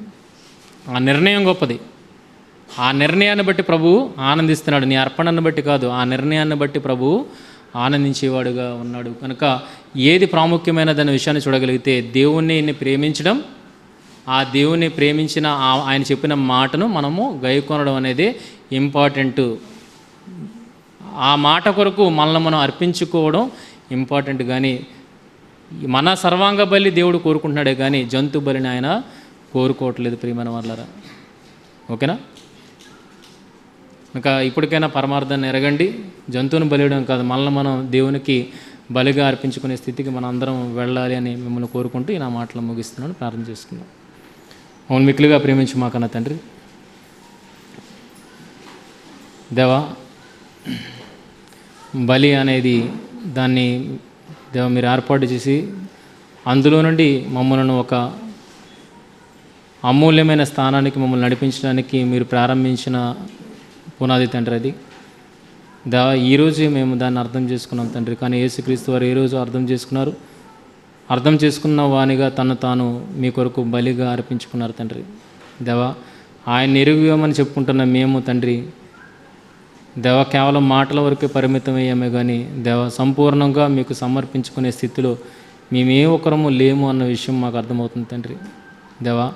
ఆ నిర్ణయం గొప్పది. ఆ నిర్ణయాన్ని బట్టి ప్రభువు ఆనందిస్తున్నాడు. నీ అర్పణను బట్టి కాదు, ఆ నిర్ణయాన్ని బట్టి ప్రభువు ఆనందించేవాడుగా ఉన్నాడు. కనుక ఏది ప్రాముఖ్యమైనదనే విషయాన్ని చూడగలిగితే దేవుణ్ణి ప్రేమించడం, ఆ దేవుణ్ణి ప్రేమించిన ఆయన చెప్పిన మాటను మనము గైకొనడం అనేది ఇంపార్టెంట్. ఆ మాట కొరకు మనల్ని మనం అర్పించుకోవడం ఇంపార్టెంట్. కానీ మన సర్వాంగ బలి దేవుడు కోరుకుంటున్నాడే కానీ జంతు బలిని ఆయన కోరుకోవట్లేదు ప్రియమైన వాళ్ళరా. ఓకేనా? ఇంకా ఇప్పటికైనా పరమార్థాన్ని ఎరగండి. జంతువుని బలియడం కాదు, మనల్ని మనం దేవునికి బలిగా అర్పించుకునే స్థితికి మనం అందరం వెళ్ళాలి అని మిమ్మల్ని కోరుకుంటూ నా మాటలు ముగిస్తున్నాను. ప్రార్థన చేసుకుందాం. అవును, మిక్కులుగా ప్రేమించు మా కన్న తండ్రి, దేవా, బలి అనేది దాన్ని దేవా మీరు ఏర్పాటు చేసి అందులో నుండి మమ్మల్ని ఒక అమూల్యమైన స్థానానికి మమ్మల్ని నడిపించడానికి మీరు ప్రారంభించిన పునాది తండ్రి అది. దేవా ఈరోజు మేము దాన్ని అర్థం చేసుకున్నాం తండ్రి. కానీ యేసుక్రీస్తు వారు ఏ రోజు అర్థం చేసుకున్నారు? అర్థం చేసుకున్న వానిగా తను తాను మీ కొరకు బలిగా అర్పించుకున్నారు తండ్రి. దేవా ఆయన ఎరుగమని చెప్పుకుంటున్న మేము తండ్రి, దేవ కేవలం మాటల వరకే పరిమితమయ్యామే కానీ దేవ సంపూర్ణంగా మీకు సమర్పించుకునే స్థితిలో మేమే ఒకరము లేము అన్న విషయం మాకు అర్థమవుతుంది తండ్రి. దేవా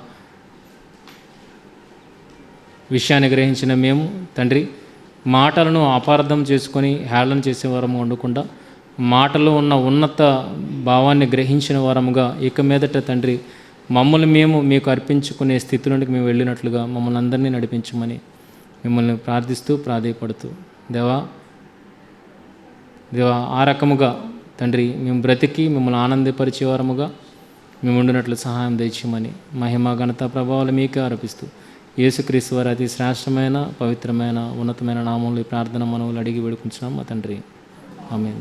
విషయాన్ని గ్రహించిన మేము తండ్రి మాటలను అపార్థం చేసుకొని హేళన చేసేవారము ఉండకుండా మాటలో ఉన్న ఉన్నత భావాన్ని గ్రహించిన వారముగా ఇక మీదట తండ్రి మమ్మల్ని మేము మీకు అర్పించుకునే స్థితిలోనికి మేము వెళ్ళినట్లుగా మమ్మల్ని అందరినీ నడిపించమని మిమ్మల్ని ప్రార్థిస్తూ ప్రాధేయపడుతూ దేవా ఆ రకముగా తండ్రి మేము బ్రతికి మిమ్మల్ని ఆనందపరిచే వారముగా మేము ఉండినట్లు సహాయం దయచేయమని మహిమ ఘనత ప్రభావాలు మీకే ఆరోపిస్తూ యేసుక్రీస్తు వారి అతి శ్రేష్టమైన పవిత్రమైన ఉన్నతమైన నామంలో ఈ ప్రార్థన మనవులు అడిగి వేడుకుంటున్నాం మా తండ్రి. ఆమేన్.